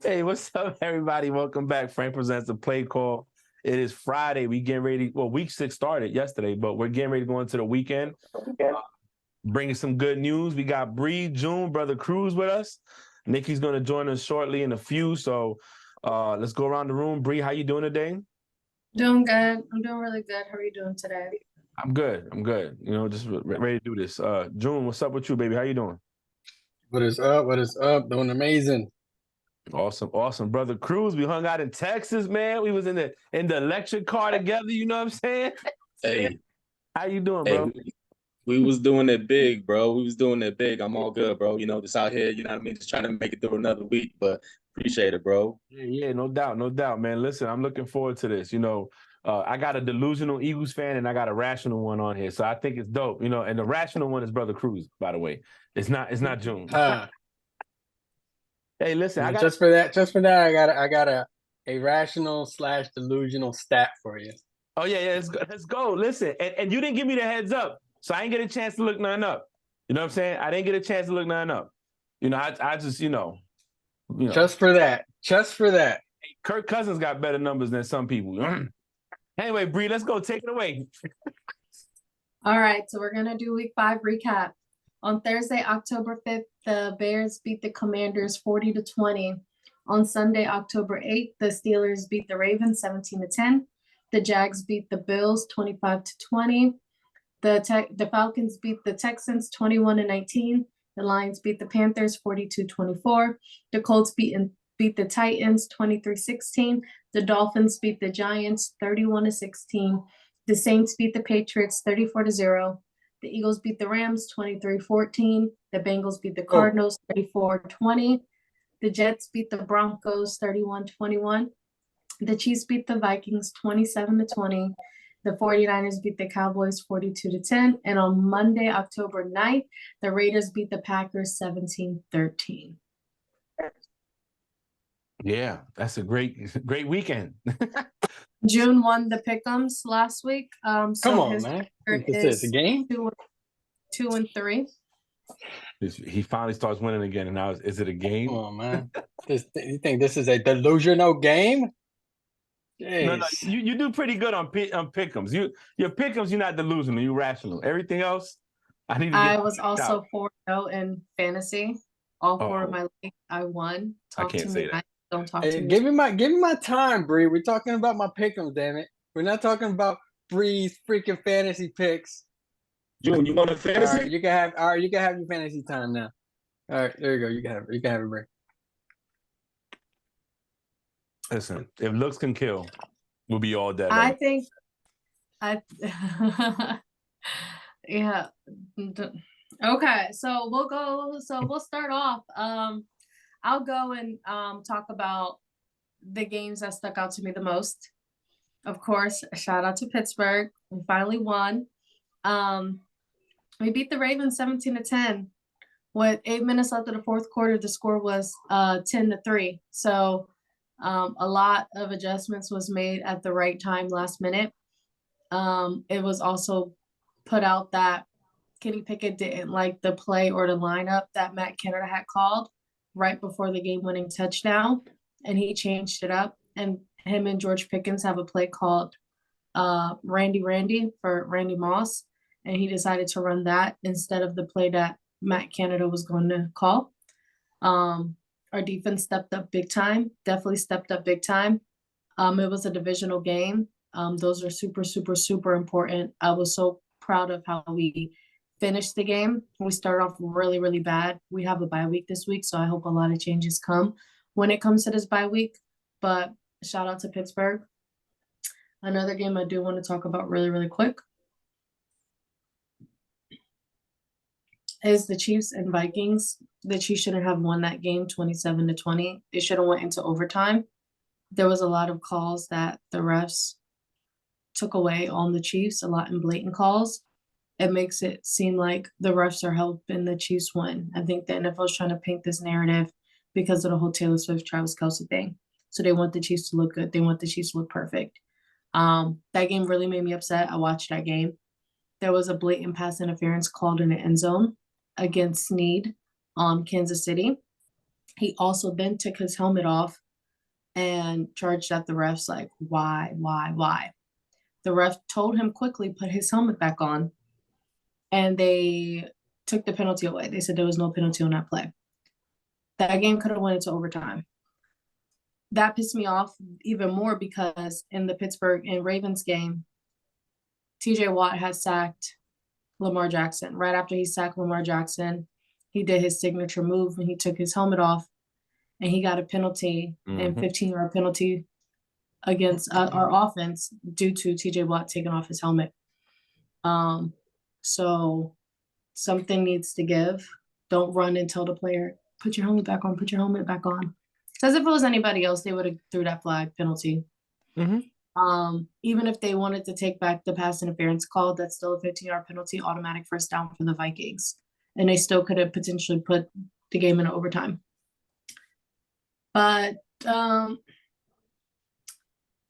Hey, what's up, everybody? Welcome back. Frank presents the play call. It is Friday. We getting ready. Well, week 6 started yesterday, but we're getting ready to go into the weekend. Bringing some good news. We got Bree, June, Brother Cruz with us. Nikki's going to join us shortly in a few. So let's go around the room. Bree, how you doing today? Doing good. I'm doing really good. How are you doing today? I'm good. I'm good. You know, just ready to do this. June, what's up with you, baby? How you doing? What is up? What is up? Doing amazing. Awesome. Brother Cruz, we hung out in Texas, man. We was in the electric car together, you know what I'm saying? Hey, How you doing, hey, bro? we was doing it big, bro. We was doing it big. I'm all good, bro. You know, just out here, you know what I mean? Just trying to make it through another week, but appreciate it, bro. Yeah, no doubt, man. Listen, I'm looking forward to this. You know, I got a delusional Eagles fan and I got a rational one on here, so I think it's dope. You know, and the rational one is Brother Cruz, by the way. It's not June. Hey, listen, I got just for that, I got a rational / delusional stat for you. Oh yeah, let's go. Listen, and you didn't give me the heads up, so I didn't get a chance to look none up. You know what I'm saying? I didn't get a chance to look none up. You know, I just Just for that. Kirk Cousins got better numbers than some people. Anyway, Bree, let's go. Take it away. All right, so we're gonna do week 5 recap. On Thursday, October 5th, the Bears beat the Commanders 40-20. On Sunday, October 8th, the Steelers beat the Ravens 17-10. The Jags beat the Bills 25-20. The Falcons beat the Texans 21-19. The Lions beat the Panthers 42-24. The Colts beat the Titans 23-16. The Dolphins beat the Giants 31-16. The Saints beat the Patriots 34-0. The Eagles beat the Rams 23-14. The Bengals beat the Cardinals 34-20. The Jets beat the Broncos 31-21. The Chiefs beat the Vikings 27-20. The 49ers beat the Cowboys 42-10. And on Monday, October 9th, the Raiders beat the Packers 17-13. Yeah, that's a great weekend. June won the pick'ems last week. Come on, man. Is a game? 2-3. He finally starts winning again, and now is it a game? Come on, man. You think this is a delusional game? Jeez. No, you do pretty good on pick'ems. Your pick'ems, you're not delusional, you're rational. Everything else, I was also 4-0 in fantasy. All 4 of my leagues, I won. I can't say that. Don't talk to me. Give me my time, Bree. We're talking about my pick'ems, damn it. We're not talking about Bree's freaking fantasy picks. June, you want a fantasy? All right, you can have your fantasy time now. All right, there you go. You can have it, Bree. Listen, if looks can kill, we'll be all dead. Yeah. Okay, so we'll start off. I'll go and talk about the games that stuck out to me the most. Of course, a shout out to Pittsburgh. We finally won. We beat the Ravens 17-10. With 8 minutes left of the fourth quarter, the score was 10-3. So a lot of adjustments was made at the right time last minute. It was also put out that Kenny Pickett didn't like the play or the lineup that Matt Canada had called right before the game-winning touchdown, and he changed it up. And him and George Pickens have a play called Randy for Randy Moss, and he decided to run that instead of the play that Matt Canada was going to call. Our defense stepped up big time, definitely stepped up big time. It was a divisional game. Those are super, super, super important. I was so proud of how we finished the game. We started off really, really bad. We have a bye week this week, so I hope a lot of changes come when it comes to this bye week. But shout out to Pittsburgh. Another game I do want to talk about really, really quick is the Chiefs and Vikings. The Chiefs shouldn't have won that game 27-20. It should have went into overtime. There was a lot of calls that the refs took away on the Chiefs, a lot in blatant calls. It makes it seem like the refs are helping the Chiefs win. I think the NFL is trying to paint this narrative because of the whole Taylor Swift, Travis Kelce thing. So they want the Chiefs to look good. They want the Chiefs to look perfect. That game really made me upset. I watched that game. There was a blatant pass interference called in the end zone against Snead on Kansas City. He also then took his helmet off and charged at the refs like, why? The ref told him quickly, put his helmet back on, and they took the penalty away. They said there was no penalty on that play. That game could have went into overtime. That pissed me off even more because in the Pittsburgh and Ravens game, TJ Watt had sacked Lamar Jackson. Right after he sacked Lamar Jackson, he did his signature move and he took his helmet off and he got a penalty and 15-yard penalty against our offense due to TJ Watt taking off his helmet. So something needs to give. Don't run and tell the player, put your helmet back on, put your helmet back on. Because if it was anybody else, they would have threw that flag penalty. Even if they wanted to take back the pass interference call, that's still a 15-yard penalty, automatic first down for the Vikings. And they still could have potentially put the game in overtime. But, and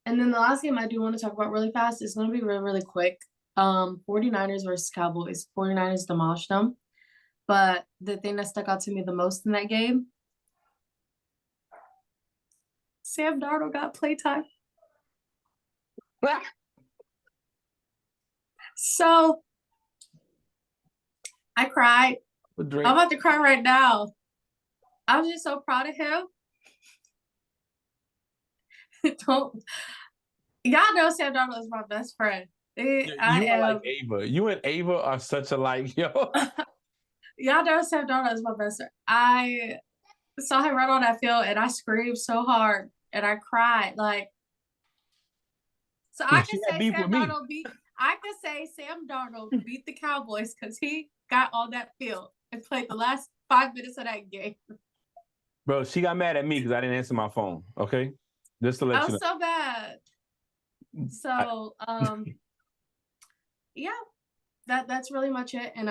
then the last game I do want to talk about really fast is going to be really, really quick. 49ers versus Cowboys. 49ers demolished them. But the thing that stuck out to me the most in that game, Sam Darnold got playtime. So I cried. I'm about to cry right now. I was just so proud of him. Y'all know Sam Darnold is my best friend. Like Ava. You and Ava are such alike, yo. Y'all know Sam Darnold is my best friend. I saw him run on that field and I screamed so hard and I cried. Like, so I could say Sam Darnold beat the Cowboys because he got on that field and played the last 5 minutes of that game. Bro, she got mad at me because I didn't answer my phone. Okay, just to let you know. I was so bad. So, yeah, that's really much it. And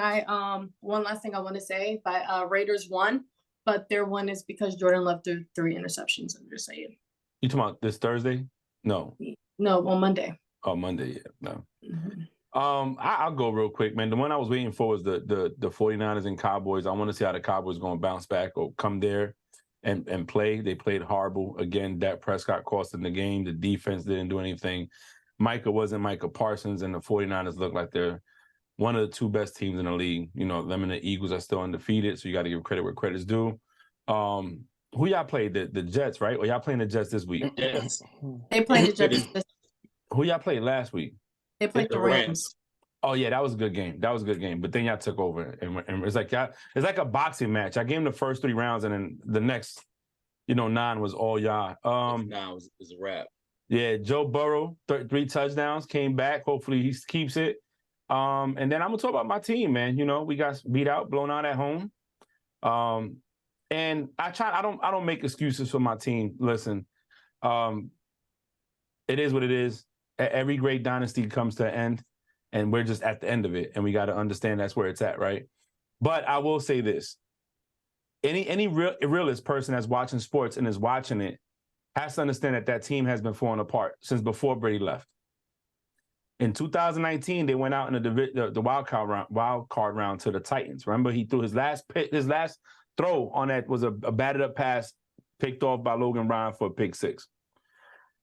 one last thing I want to say: Raiders won, but their win is because Jordan Love threw 3 interceptions. I'm just saying. You talking about this Thursday? No, on Monday. Oh, Monday, yeah, no. I'll go real quick, man. The one I was waiting for was the 49ers and Cowboys. I want to see how the Cowboys going to bounce back or come there and play. They played horrible. Again, Dak Prescott cost them the game. The defense didn't do anything. Micah wasn't Micah Parsons, and the 49ers look like they're one of the 2 best teams in the league. You know, them and the Eagles are still undefeated, so you got to give credit where credit's due. Who y'all played? The Jets, right? Or y'all playing the Jets this week? Yes. They played the Jets this Who y'all played last week? They played the Rams. Oh yeah, that was a good game. But then y'all took over, and it's like it's like a boxing match. I gave them the first 3 rounds, and then the next, 9 was all y'all. Now is a wrap. Yeah, Joe Burrow, 3 touchdowns, came back. Hopefully he keeps it. And then I'm gonna talk about my team, man. We got beat out, blown out at home. And I don't make excuses for my team. Listen, it is what it is. Every great dynasty comes to an end, and we're just at the end of it, and we got to understand that's where it's at, right? But I will say this: any realist person that's watching sports and is watching it has to understand that team has been falling apart since before Brady left. In 2019, they went out in the wild card round to the Titans. Remember, he threw his last throw on that was a batted up pass picked off by Logan Ryan for a pick 6.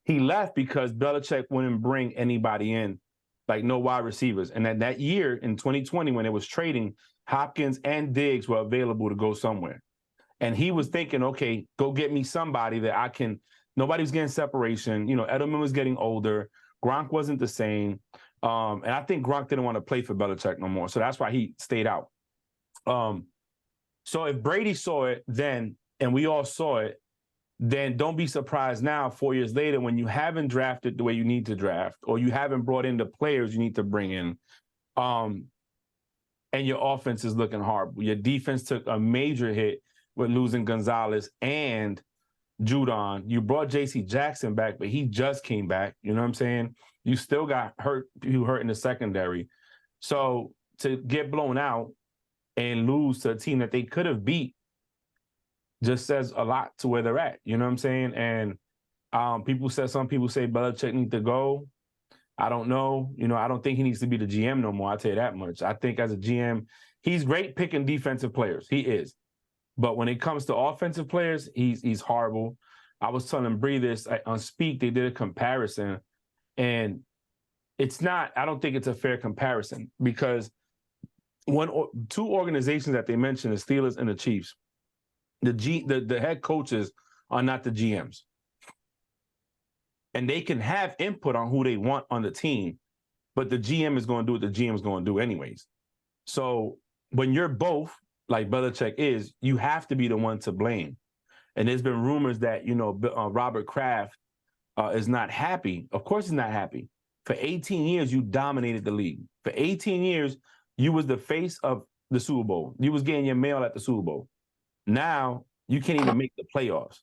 He left because Belichick wouldn't bring anybody in, like no wide receivers. And that year in 2020, when it was trading, Hopkins and Diggs were available to go somewhere. And he was thinking, okay, go get me somebody that I can. Nobody was getting separation. Edelman was getting older. Gronk wasn't the same. And I think Gronk didn't want to play for Belichick no more. So that's why he stayed out. So if Brady saw it then, and we all saw it, then don't be surprised now, 4 years later, when you haven't drafted the way you need to draft, or you haven't brought in the players you need to bring in, and your offense is looking horrible. Your defense took a major hit with losing Gonzalez and Judon. You brought J.C. Jackson back, but he just came back. You know what I'm saying? You still got hurt in the secondary. So to get blown out and lose to a team that they could have beat just says a lot to where they're at. You know what I'm saying? And some people say Belichick needs to go. I don't know. I don't think he needs to be the GM no more. I'll tell you that much. I think as a GM, he's great picking defensive players. He is. But when it comes to offensive players, he's horrible. I was telling Bree this on Speak. They did a comparison, and it's not. I don't think it's a fair comparison because two organizations that they mentioned, the Steelers and the Chiefs, the head coaches are not the GMs, and they can have input on who they want on the team, but the GM is going to do what the GM is going to do anyways. So when you're both, like Belichick is, you have to be the one to blame. And there's been rumors that, Robert Kraft is not happy. Of course he's not happy. For 18 years, you dominated the league. For 18 years, you was the face of the Super Bowl. You was getting your mail at the Super Bowl. Now, you can't even make the playoffs.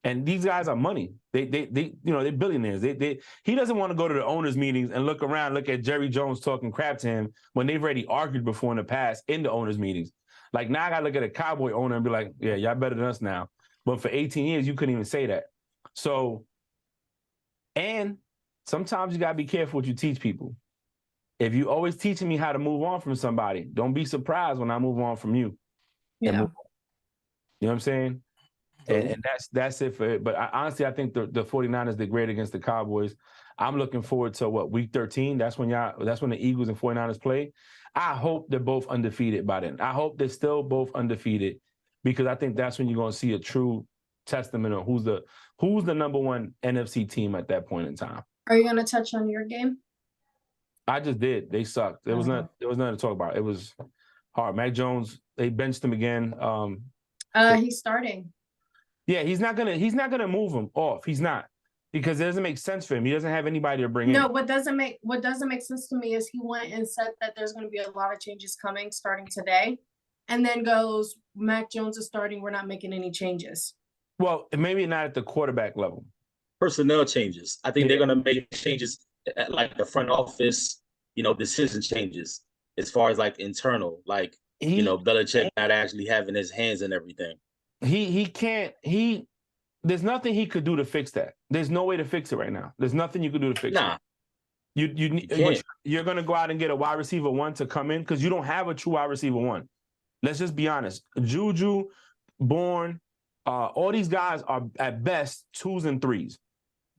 And these guys are money. They're billionaires. He doesn't want to go to the owners' meetings and look around, look at Jerry Jones talking crap to him when they've already argued before in the past in the owners' meetings. Like, now I got to look at a Cowboy owner and be like, yeah, y'all better than us now. But for 18 years, you couldn't even say that. So, and sometimes you got to be careful what you teach people. If you always teaching me how to move on from somebody, don't be surprised when I move on from you. Yeah. You know what I'm saying? And that's it for it. But honestly, I think the 49ers did great against the Cowboys. I'm looking forward to week 13. That's when the Eagles and 49ers play. I hope they're both undefeated by then. I hope they're still both undefeated because I think that's when you're going to see a true testament of who's the number one NFC team at that point in time. Are you going to touch on your game? I just did. They sucked. There was nothing to talk about. It was hard. Mac Jones, they benched him again. He's starting. Yeah, he's not gonna move him off. He's not, because it doesn't make sense for him. He doesn't have anybody to bring in. No, what doesn't make sense to me is he went and said that there's going to be a lot of changes coming starting today, and then goes, Mac Jones is starting. We're not making any changes. Well, maybe not at the quarterback level. Personnel changes. I think they're going to make changes at like the front office, decision changes as far as like internal, like Belichick not actually having his hands in everything. He can't. There's nothing he could do to fix that. There's no way to fix it right now. There's nothing you could do to fix it. You're going to go out and get a wide receiver one to come in because you don't have a true wide receiver one. Let's just be honest. Juju, Bourne, all these guys are at best 2s and 3s.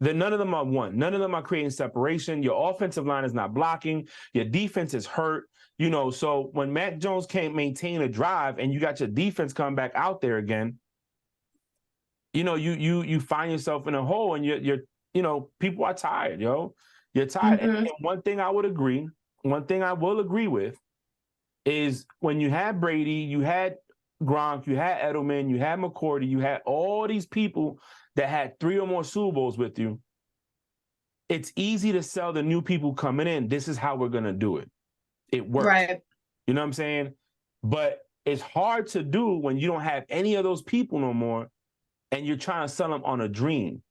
None of them are 1. None of them are creating separation. Your offensive line is not blocking. Your defense is hurt. So when Mac Jones can't maintain a drive and you got your defense coming back out there again, you find yourself in a hole and you're people are tired, You're tired. Mm-hmm. And one thing I will agree with is when you had Brady, you had Gronk, you had Edelman, you had McCourty, you had all these people that had 3 or more Super Bowls with you. It's easy to sell the new people coming in. This is how we're going to do it. It works. Right. You know what I'm saying? But it's hard to do when you don't have any of those people no more and you're trying to sell them on a dream,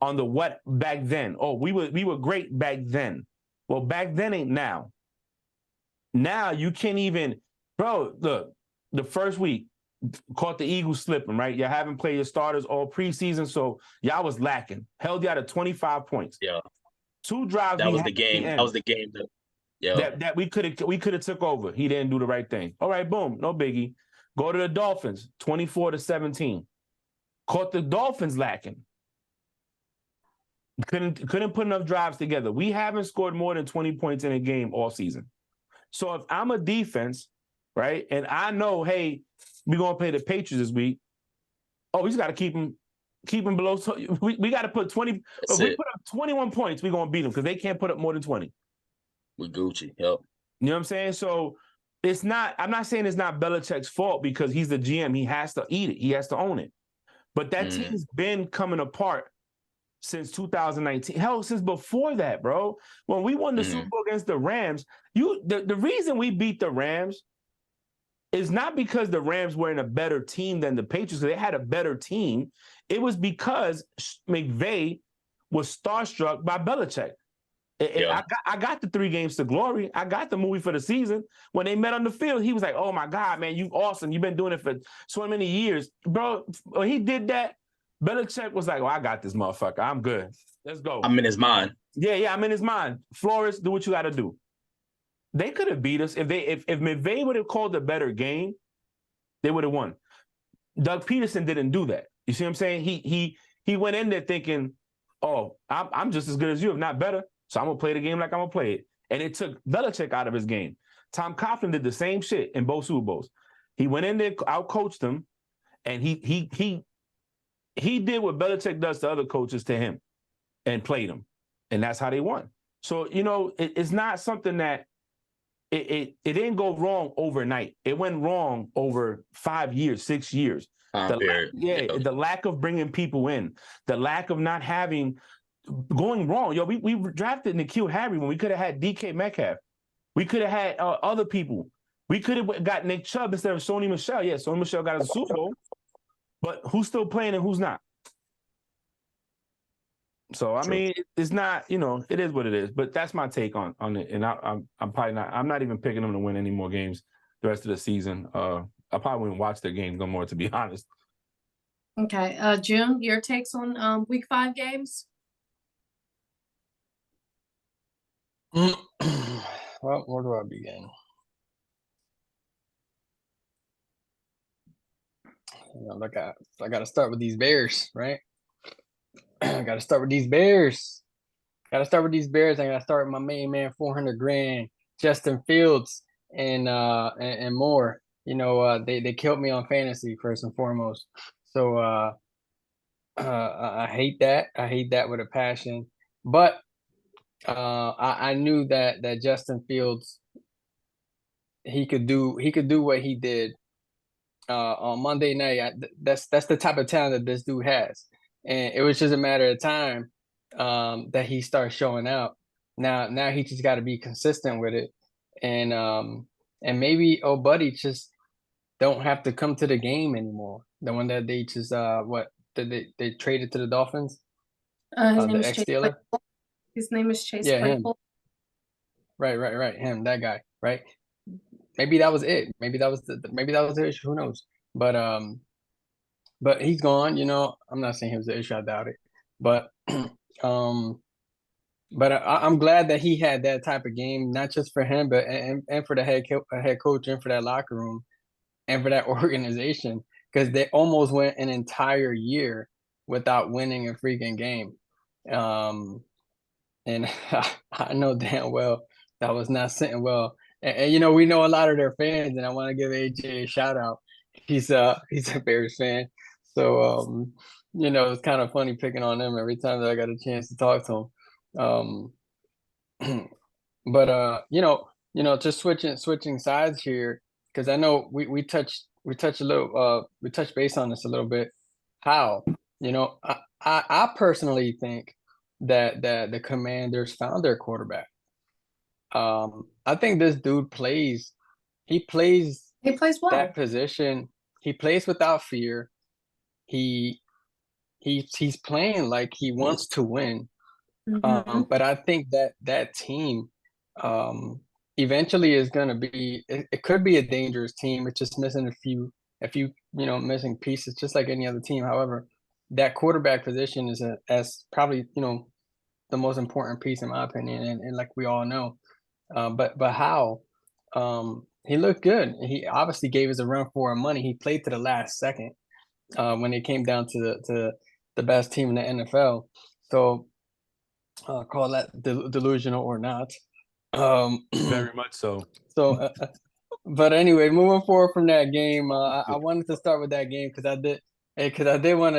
on the what back then. Oh, we were great back then. Well, back then ain't now. Now you can't even, bro, look, the first week, caught the Eagles slipping, right? Y'all haven't played your starters all preseason, so y'all was lacking. Held y'all to 25 points. Yeah. 2 drives. That was the game. That was the game. That we could have took over. He didn't do the right thing. All right, boom, no biggie. Go to the Dolphins, 24-17. Caught the Dolphins lacking. Couldn't put enough drives together. We haven't scored more than 20 points in a game all season. So if I'm a defense, right, and I know, hey, we're gonna play the Patriots this week. Oh, we just got to keep them below. We got to put 20. If we put up 21 points, we're gonna beat them because they can't put up more than 20. With Gucci, yep. You know what I'm saying? So it's not. I'm not saying it's not Belichick's fault because he's the GM. He has to eat it. He has to own it. But that team's been coming apart since 2019. Hell, since before that, bro. When we won the Super Bowl against the Rams, the reason we beat the Rams is not because the Rams were in a better team than the Patriots. They had a better team. It was McVay was starstruck by Belichick. Yeah. I got the 3 games to glory. I got the movie for the season. When they met on the field, he was like, oh, my God, man, you awesome. You've been doing it for so many years. Bro, when he did that, Belichick was like, oh, I got this motherfucker. I'm good. Let's go. I'm in his mind. Yeah, I'm in his mind. Flores, do what you got to do. They could have beat us. If McVay would have called a better game, they would have won. Doug Peterson didn't do that. You see what I'm saying? He went in there thinking, oh, I'm just as good as you, if not better. So I'm gonna play the game like I'm gonna play it. And it took Belichick out of his game. Tom Coughlin did the same shit in both Super Bowls. He went in there, outcoached him, and he did what Belichick does to other coaches to him and played him. And that's how they won. So, it's not something that it didn't go wrong overnight. It went wrong over 5 years, 6 years. The lack of bringing people in, the lack of not having going wrong. We drafted N'Keal Harry when we could have had DK Metcalf. We could have had other people. We could have got Nick Chubb instead of Sony Michel. Yeah, Sony Michel got a Super Bowl, but who's still playing and who's not? So I mean, it's not, it is what it is. But that's my take on it. And I'm probably not. I'm not even picking them to win any more games the rest of the season. I probably wouldn't watch their games no more, to be honest. Okay, Jim, your takes on Week 5 games? Well, where do I begin? I got to start with these Bears, right? I got to start with these Bears. I got to start with my main man, 400 grand, Justin Fields, and more. They killed me on fantasy first and foremost. So I hate that. I hate that with a passion. But I knew that Justin Fields, he could do what he did on Monday night. That's the type of talent that this dude has, and it was just a matter of time that he starts showing out. Now he just got to be consistent with it, and maybe old buddy just don't have to come to the game anymore. The one that they just they traded to the Dolphins, His name the is Chase ex-Steeler. Claypool. His name is Chase Yeah, him. Claypool. Right. Him, that guy. Right. Maybe that was it. Maybe that was the issue. Who knows? But he's gone. I'm not saying he was the issue. I doubt it. But I'm glad that he had that type of game, not just for him, but and for the head coach and for that locker room and for that organization, because they almost went an entire year without winning a freaking game. And I know damn well that was not sitting well. And we know a lot of their fans, and I want to give AJ a shout out. He's a Bears fan, so it's kind of funny picking on them every time that I got a chance to talk to him. But just switching sides here, because I know we touched base on this a little bit. How I personally think that the Commanders found their quarterback. I think this dude plays well. that position. He plays without fear. He's playing like he wants to win. But I think that team eventually is going to be, it could be a dangerous team. It's just missing a few missing pieces, just like any other team. However, that quarterback position is as probably the most important piece in my opinion, and like we all know. But how he looked good. He obviously gave us a run for our money. He played to the last second when it came down to the best team in the NFL. So call that delusional or not. Very much so. So, but anyway, moving forward from that game, I wanted to start with that game because I did want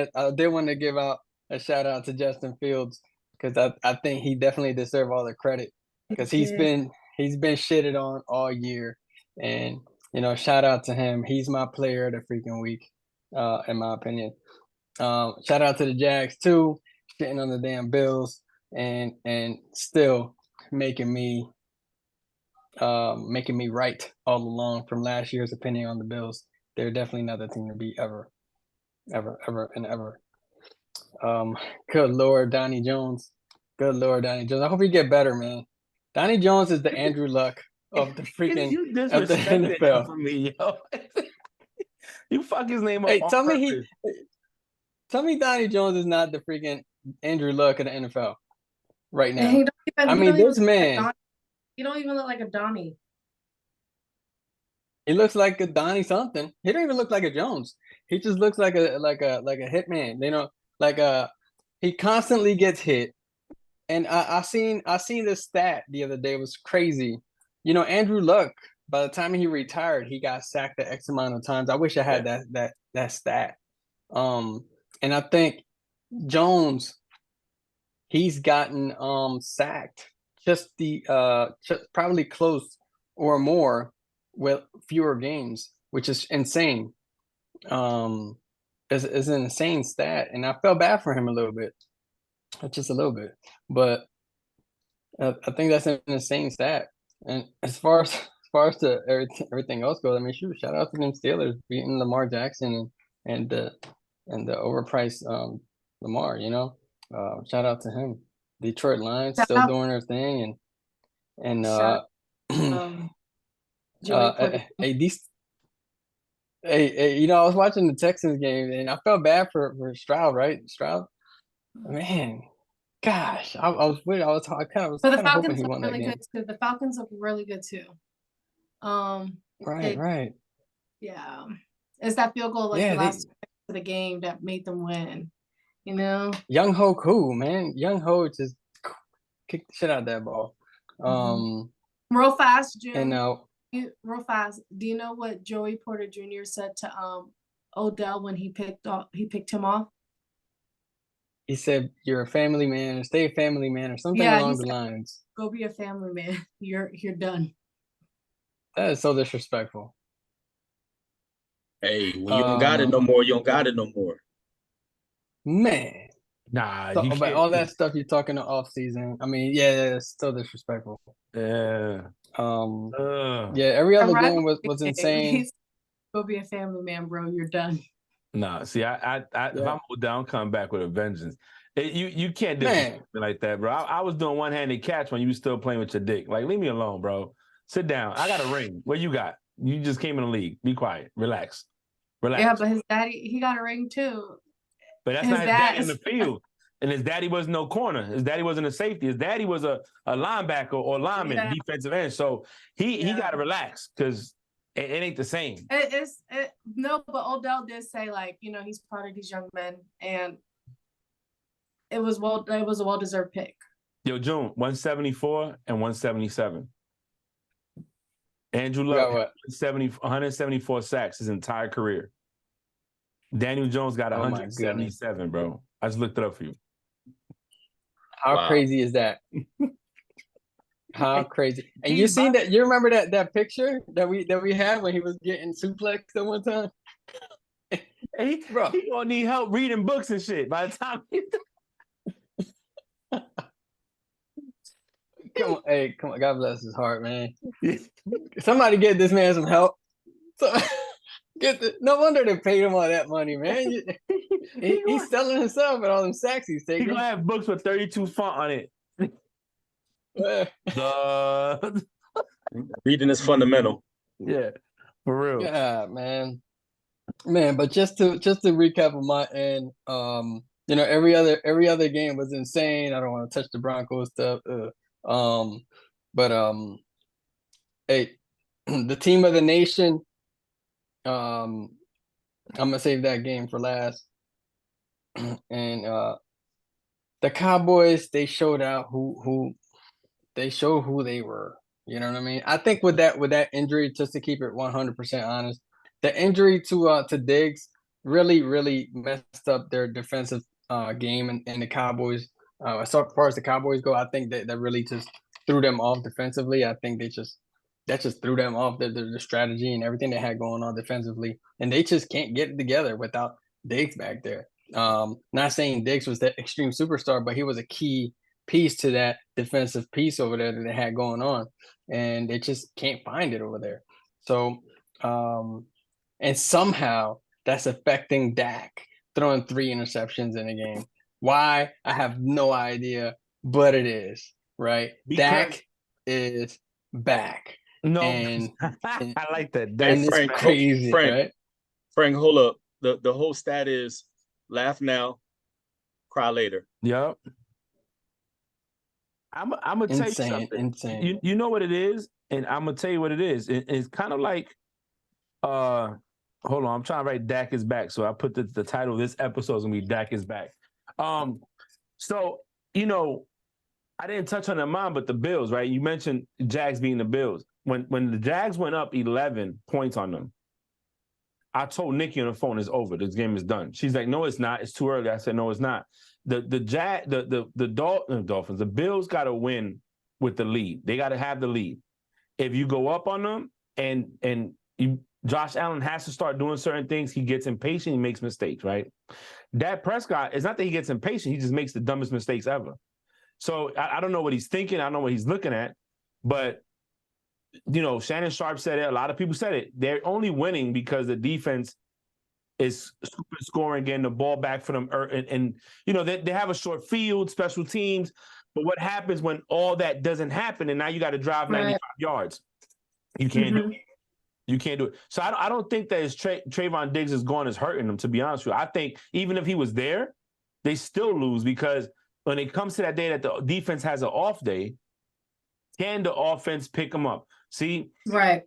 to give out a shout out to Justin Fields, because I think he definitely deserves all the credit, because he's been shitted on all year, and shout out to him. He's my player of the freaking week, in my opinion. Shout out to the Jags too, shitting on the damn Bills and still making me right all along from last year's opinion on the Bills. They're definitely not the team to beat ever. Good Lord, Donnie Jones. Good Lord, Donnie Jones. I hope you get better, man. Donnie Jones is the Andrew Luck of the freaking of the NFL. For me, yo. You fuck his name up. Hey, tell me Donnie Jones is not the freaking Andrew Luck of the NFL right now. This man. He don't even look like a Donnie. He looks like a Donnie something. He don't even look like a Jones. He just looks like a hitman. You know, he constantly gets hit. And I seen this stat the other day. It was crazy. You know, Andrew Luck, by the time he retired, he got sacked a X amount of times. I wish I had that stat. And I think Jones, he's gotten sacked just probably close or more with fewer games, which is insane. Is an insane stat, and I felt bad for him a little bit, just a little bit. But I think that's an insane stat. And as far as everything else goes, I mean, shout out to them Steelers beating Lamar Jackson and the overpriced Lamar. You know, shout out to him. Detroit Lions Shout still out- doing their thing, and Shout Joey Porter. hey, you know, I was watching the Texans game and I felt bad for Stroud, right? Stroud, man, gosh, I was kind of But the hoping Falcons he look won that really game. good too. The Falcons look really good too. Right. Yeah. It's that field goal like Yeah, the last of the game that made them win. You know? Young Ho cool, man. Young Ho just kicked the shit out of that ball. Real fast, June. And now real fast. Do you know what Joey Porter Jr. said to Odell when he picked him off? he said, "You're a family man, or stay a family man," or something along the lines. Go be a family man. You're done. That is so disrespectful. Hey, when you don't got it no more, you don't got it no more. Man. Nah, so, but all that stuff you're talking the off season. I mean, yeah, it's still disrespectful. Yeah. Yeah, every other game was insane. Go be a family man, bro. You're done. Nah, see, if I'm down, come back with a vengeance. You can't disrespect me like that, bro. I was doing one-handed catch when you were still playing with your dick. Like, leave me alone, bro. Sit down. I got a ring. What you got? You just came in the league. Be quiet. Relax. Yeah, but his daddy, he got a ring too. But that's not his daddy in the field. And his daddy wasn't no corner. His daddy wasn't a safety. His daddy was a linebacker or lineman, defensive end. So he got to relax because it ain't the same. No, but Odell did say, like, you know, he's proud of these young men, and it was a well-deserved pick. Yo, June, 174 and 177. Andrew Luck, 174 sacks his entire career. Daniel Jones got 177, bro. I just looked it up for you. How crazy is that? How crazy! And you seen that? You remember that picture that we had when he was getting suplexed at one time? He gonna need help reading books and shit by the time. Come on! God bless his heart, man. Somebody get this man some help. No wonder they paid him all that money, man. He's selling himself at all them sacks he's taking. He's gonna have books with 32 font on it. Reading is fundamental. Yeah, for real. Yeah, man. But just to recap on my end, you know, every other game was insane. I don't want to touch the Broncos stuff. Hey, the team of the nation. I'm gonna save that game for last. And the Cowboys, they showed out who they were. You know what I mean? I think with that injury, just to keep it 100% honest, the injury to Diggs really messed up their defensive game and the Cowboys. As far as the Cowboys go, I think that really just threw them off defensively. I think that just threw them off their strategy and everything they had going on defensively, and they just can't get it together without Diggs back there. Not saying Diggs was the extreme superstar, but he was a key piece to that defensive piece over there that they had going on, and they just can't find it over there. So, and somehow that's affecting Dak throwing 3 interceptions in a game. Why? I have no idea, but it is, right? Dak is back. No, and I like that. That's Frank, crazy, right? Frank, hold up. The whole stat is laugh now, cry later. Yep. I'm gonna tell you something. Insane. You know what it is, and I'm gonna tell you what it is. It's kind of like Hold on, I'm trying to write Dak is back. So I put the title of this episode is gonna be Dak is back. So I didn't touch on the mom, but the Bills, right? You mentioned Jags being the Bills. When the Jags went up 11 points on them, I told Nikki on the phone, it's over. This game is done. She's like, no, it's not. It's too early. I said, no, it's not. The Dolphins, the Bills got to win with the lead. They got to have the lead. If you go up on them and Josh Allen has to start doing certain things, he gets impatient, he makes mistakes, right? Dak Prescott, it's not that he gets impatient, he just makes the dumbest mistakes ever. So I don't know what he's thinking. I don't know what he's looking at. But, Shannon Sharp said it. A lot of people said it. They're only winning because the defense is super scoring, getting the ball back for them. And they have a short field, special teams. But what happens when all that doesn't happen and now you got to drive 95 yards? You can't do it. You can't do it. So I don't think that Trayvon Diggs is gone is hurting them, to be honest with you. I think even if he was there, they still lose because when it comes to that day that the defense has an off day, can the offense pick them up? See? Right.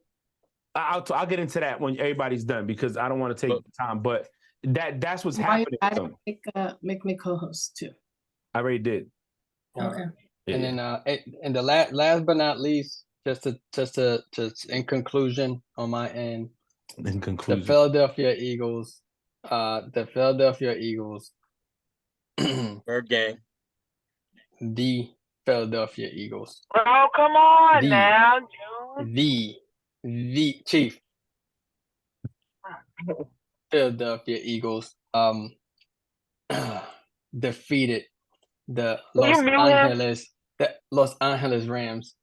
I'll get into that when everybody's done because I don't want to take time. But that's what's happening. Make me co-host too. I already did. Okay. Yeah. And then and the last but not least, just to in conclusion on my end, the Philadelphia Eagles, Third game. The Philadelphia Eagles. Oh, come on now, June. The Chief. Philadelphia Eagles defeated the Los Angeles Rams.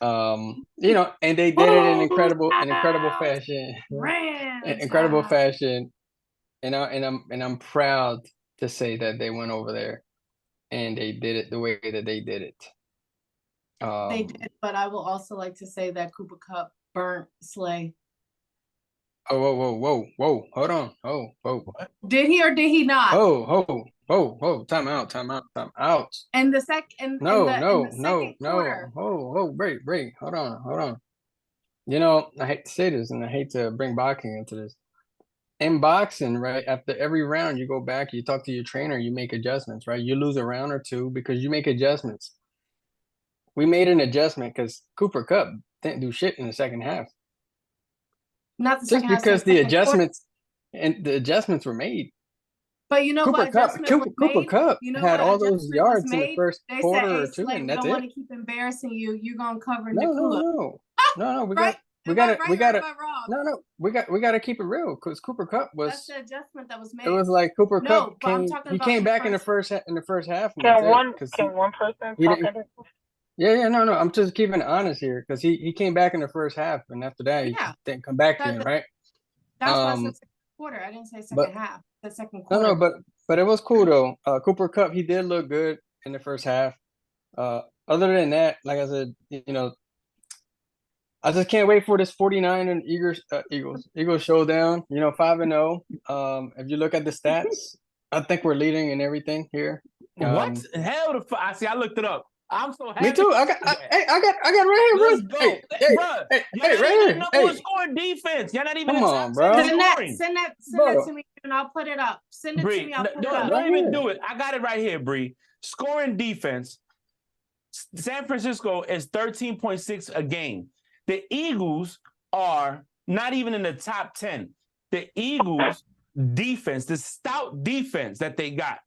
And they did it in incredible fashion. Incredible fashion. And I'm proud to say that they went over there and they did it the way that they did it. They did, but I will also like to say that Cooper Kupp burnt Slay. Oh, whoa. Hold on. Oh, whoa. Did he or did he not? Oh, time out. And the second No. quarter. Break. Hold on. I hate to say this and I hate to bring boxing into this. In boxing, right, after every round, you go back, you talk to your trainer, you make adjustments, right? You lose a round or two because you make adjustments. We made an adjustment because Cooper Kupp didn't do shit in the second half. Not the Just second half. because the adjustments were made. But you know what? Cooper Kupp had all those yards in the first quarter or two, and that's it. We don't want to keep embarrassing you. You're gonna cover No. We got to keep it real because Cooper Kupp was. That's the adjustment that was made. It was like Cooper Kupp came back in the first half. Can one person talk? No. I'm just keeping it honest here because he came back in the first half, and after that he didn't come back again, right? That's why I said second quarter. I didn't say second half. The second quarter. No, but it was cool though. Cooper Kupp, he did look good in the first half. Other than that, like I said, I just can't wait for this 49 and Eagles showdown. 5-0. If you look at the stats, I think we're leading in everything here. What? Hell, I looked it up. I'm so happy. Me too. I got right here, Let's go. Right here. Hey, scoring defense. You're not even. Come on, bro. Send that to me, and I'll put it up. Send it to me. I'll put it up. Don't even do it. I got it right here, Bree. Scoring defense. San Francisco is 13.6 a game. The Eagles are not even in the top 10. The Eagles defense, the stout defense that they got.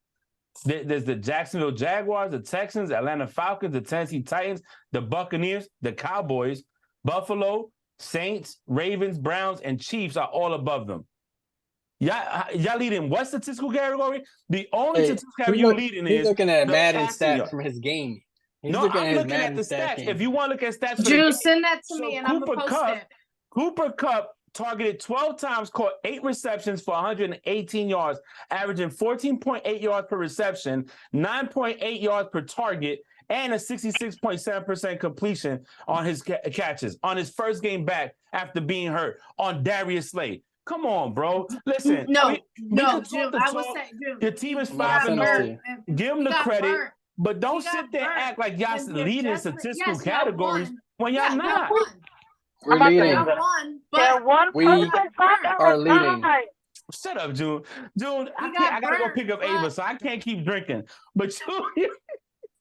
There's the Jacksonville Jaguars, the Texans, Atlanta Falcons, the Tennessee Titans, the Buccaneers, the Cowboys, Buffalo, Saints, Ravens, Browns, and Chiefs are all above them. Y'all leading what statistical category? The only statistical category you're leading is... He's looking at Madden stats from his game. I'm looking at the stats. If you want to look at stats... Drew, send that to me and I'm going to post it. Cooper Kupp targeted 12 times, caught 8 receptions for 118 yards, averaging 14.8 yards per reception, 9.8 yards per target, and a 66.7% completion on his catches on his first game back after being hurt on Darius Slay. Come on, bro. Listen. No, Jim, I would say, Jim, your team is 5-0. Give him the credit, but don't sit there and act like y'all leading statistical categories when y'all not. We're about to leading. end Not it. one, Can but one We person talk at are a leading. time? Shut up, June. June, got I gotta go burnt, pick up but- Ava, so I can't keep drinking. But you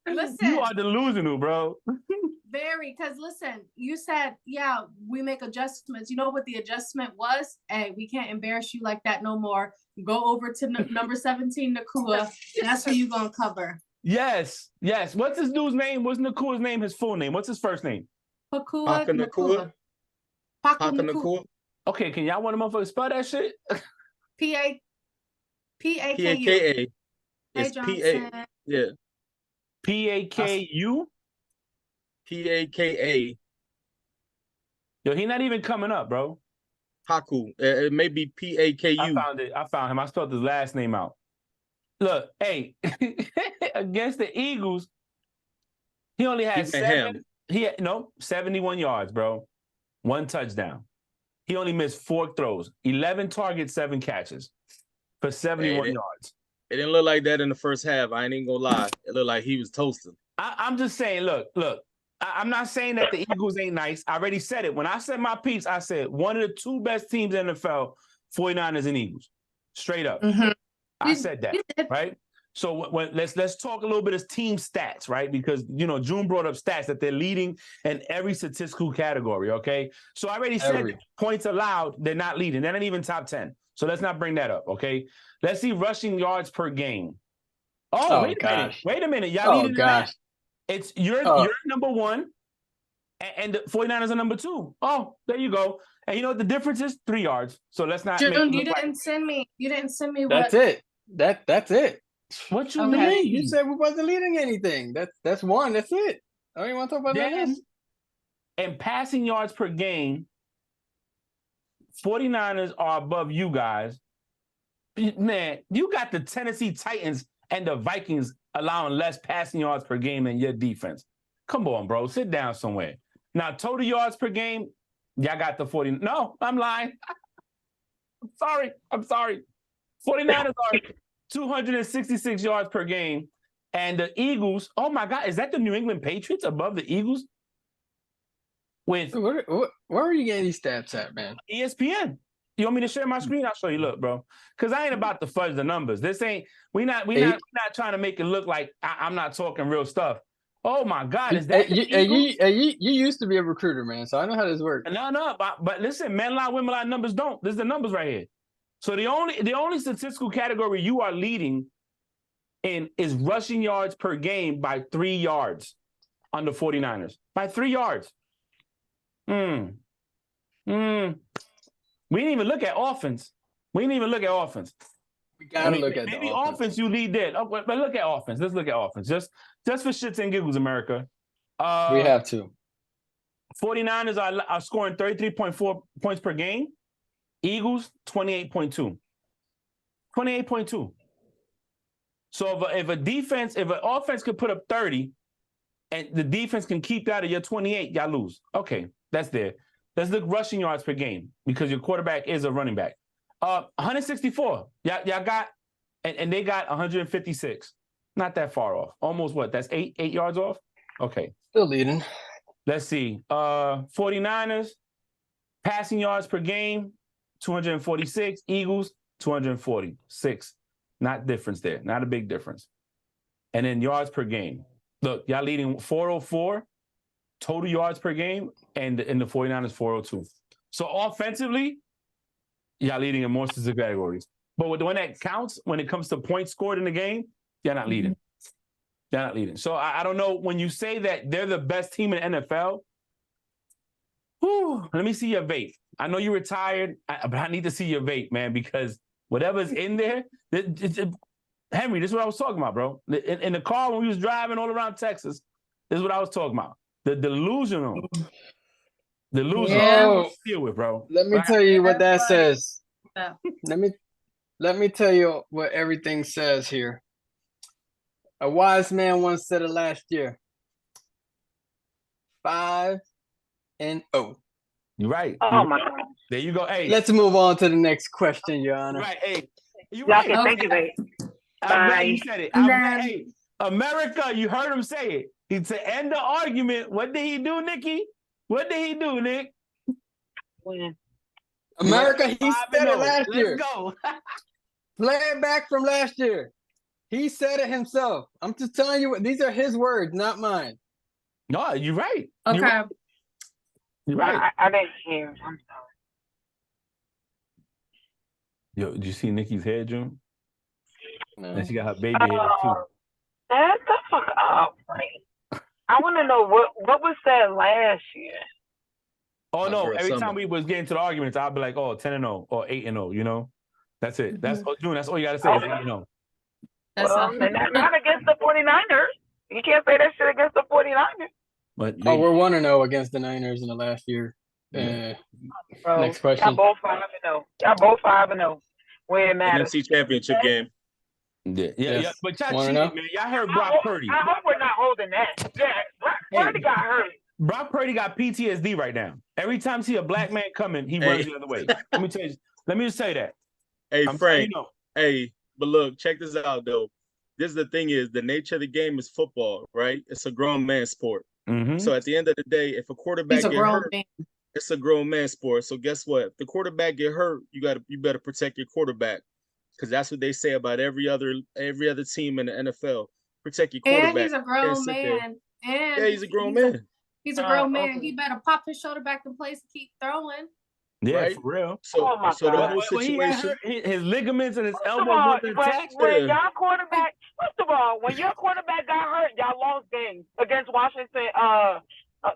Listen. are delusional, bro. Very, because listen, you said, yeah, we make adjustments. You know what the adjustment was? Hey, we can't embarrass you like that no more. Go over to number 17, Nakua. That's who you gonna cover. Yes. What's his dude's name? What's Nakua's name? His full name? What's his first name? Pakua Paka Nakua. Nakua? Paku Paka Nakua. Nakua? Okay, can y'all want to motherfucker spell that shit? P-A-K-U. P-A-K-A. Hey, It's Johnson. P-A. Yeah. P-A-K-U? P-A-K-A. Yo, he not even coming up, bro. Haku. It may be P-A-K-U. I found it. I found him. I spelled his last name out. Look, hey, against the Eagles, he only had He went ham. 71 yards, bro. 1 touchdown. He only missed 4 throws, 11 targets, 7 catches for 71 yards. It didn't look like that in the first half. I ain't even gonna lie. It looked like he was toasting. I'm just saying, look, I'm not saying that the Eagles ain't nice. I already said it. When I said my piece, I said one of the 2 best teams in the NFL, 49ers and Eagles. Straight up. Mhm. I said that, right? So let's talk a little bit of team stats, right? Because, June brought up stats that they're leading in every statistical category, okay? So I already said that points allowed, they're not leading. They're not even top 10. So let's not bring that up, okay? Let's see rushing yards per game. Oh, wait a minute. Wait a minute. Y'all leading in that. It's you're number 1, and the 49ers are number 2. Oh, there you go. And you know what the difference is? 3 yards. So let's not. June, you didn't send me That's it. That's it. What you Okay. mean? You said we wasn't leading anything. That's one. That's it. I don't even want to talk about that else. And passing yards per game, 49ers are above you guys. Man, you got the Tennessee Titans and the Vikings allowing less passing yards per game than your defense. Come on, bro. Sit down somewhere. Now, total yards per game, y'all got the 40. No, I'm lying. I'm sorry. 49ers are 266 yards per game. And the Eagles, oh my God, is that the New England Patriots above the Eagles? With where are you getting these stats at, man? ESPN. You want me to share my screen? I'll show you. Look, bro. Because I ain't about to fudge the numbers. This ain't, we're not trying to make it look like I'm not talking real stuff. Oh my God, is that you used to be a recruiter, man, so I know how this works. No, but listen, men lie, women lie, numbers don't. This is the numbers right here. So the only statistical category you are leading in is rushing yards per game by 3 yards on the 49ers. By 3 yards. We didn't even look at offense. We gotta look at maybe the offense you lead there. Oh, but look at offense. Let's look at offense. Just for shits and giggles, America. We have to. 49ers are scoring 33.4 points per game. Eagles, 28.2. 28.2. So if an offense could put up 30 and the defense can keep that at your 28, y'all lose. Okay, that's there. Let's look rushing yards per game because your quarterback is a running back. 164. Y'all got, and they got 156. Not that far off. Almost what? That's 8 yards off? Okay. Still leading. Let's see. 49ers, passing yards per game, 246. Eagles, 246. Not difference there. Not a big difference. And then yards per game. Look, y'all leading 404 total yards per game, and in the 49ers, 402. So offensively, y'all leading in more specific categories. But when that counts, when it comes to points scored in the game, you're not leading. They're not leading. So I don't know, when you say that they're the best team in the NFL, let me see your vape. I know you're retired, but I need to see your vape, man, because whatever's in there, Henry, this is what I was talking about, bro. In the car when we was driving all around Texas, this is what I was talking about. The delusional. Yeah. Deal with, bro. Let me tell you what that says. Let me tell you what everything says here. A wise man once said it last year. 5-0. You're right. Oh my God. There you go. Hey, let's move on to the next question, Your Honor. Right. Hey, you Y'all right. can think of it. I'm glad you Bye. said it. And Hey, America, you heard him say it. To end the argument, what did he do, Nikki? What did he do, Nick? win. America, he 5-0. said it last year. Let's go. Play it back from last year. He said it himself. I'm just telling you, these are his words, not mine. No, you're right. Okay. You're right. I didn't hear. I'm sorry. Yo, did you see Nikki's hair, June? No. And she got her baby hair too. That's the fuck up, right? I want to know what was said last year. Oh no! Girl, Every summer. time we was getting to the arguments, I'd be like, "Oh, 10-0 or 8-0." You know, that's it. That's June. That's all you got to say. Is 8-0. That's Well, all. not against the 49ers. You can't say that shit against the 49ers. But Oh, we're 1-0 against the Niners in the last year. Yeah. Bro, Next question. Y'all both 5-0. Y'all both 5-0. Where it matters. NFC Championship game. Yeah. Yes. But y'all Wanna cheated, know? man. Y'all heard Brock Purdy. I hope we're not holding that. Yeah, Brock Purdy got hurt. Brock Purdy got PTSD right now. Every time he see a black man coming, he runs the other way. Let me tell you. Let me just say that. Hey, I'm Frank. saying, you know. Hey, but look, check this out though. This is the thing is the nature of the game is football, right? It's a grown man sport. Mm-hmm. So at the end of the day, if a quarterback He's a get grown hurt, man. it's a grown man sport. So guess what? If the quarterback get hurt, you better protect your quarterback. Because that's what they say about every other team in the NFL. Protect your quarterback. And he's a grown sit there. man. And Yeah, he's a grown man. He's a grown man. okay. He better pop his shoulder back in place and keep throwing. Yeah, Right? for real. So, Oh my so the God. whole When he got situation. hurt, his ligaments and his First of elbows all, wasn't attached. when y'all quarterback, first of all, when your quarterback got hurt, y'all lost games against Washington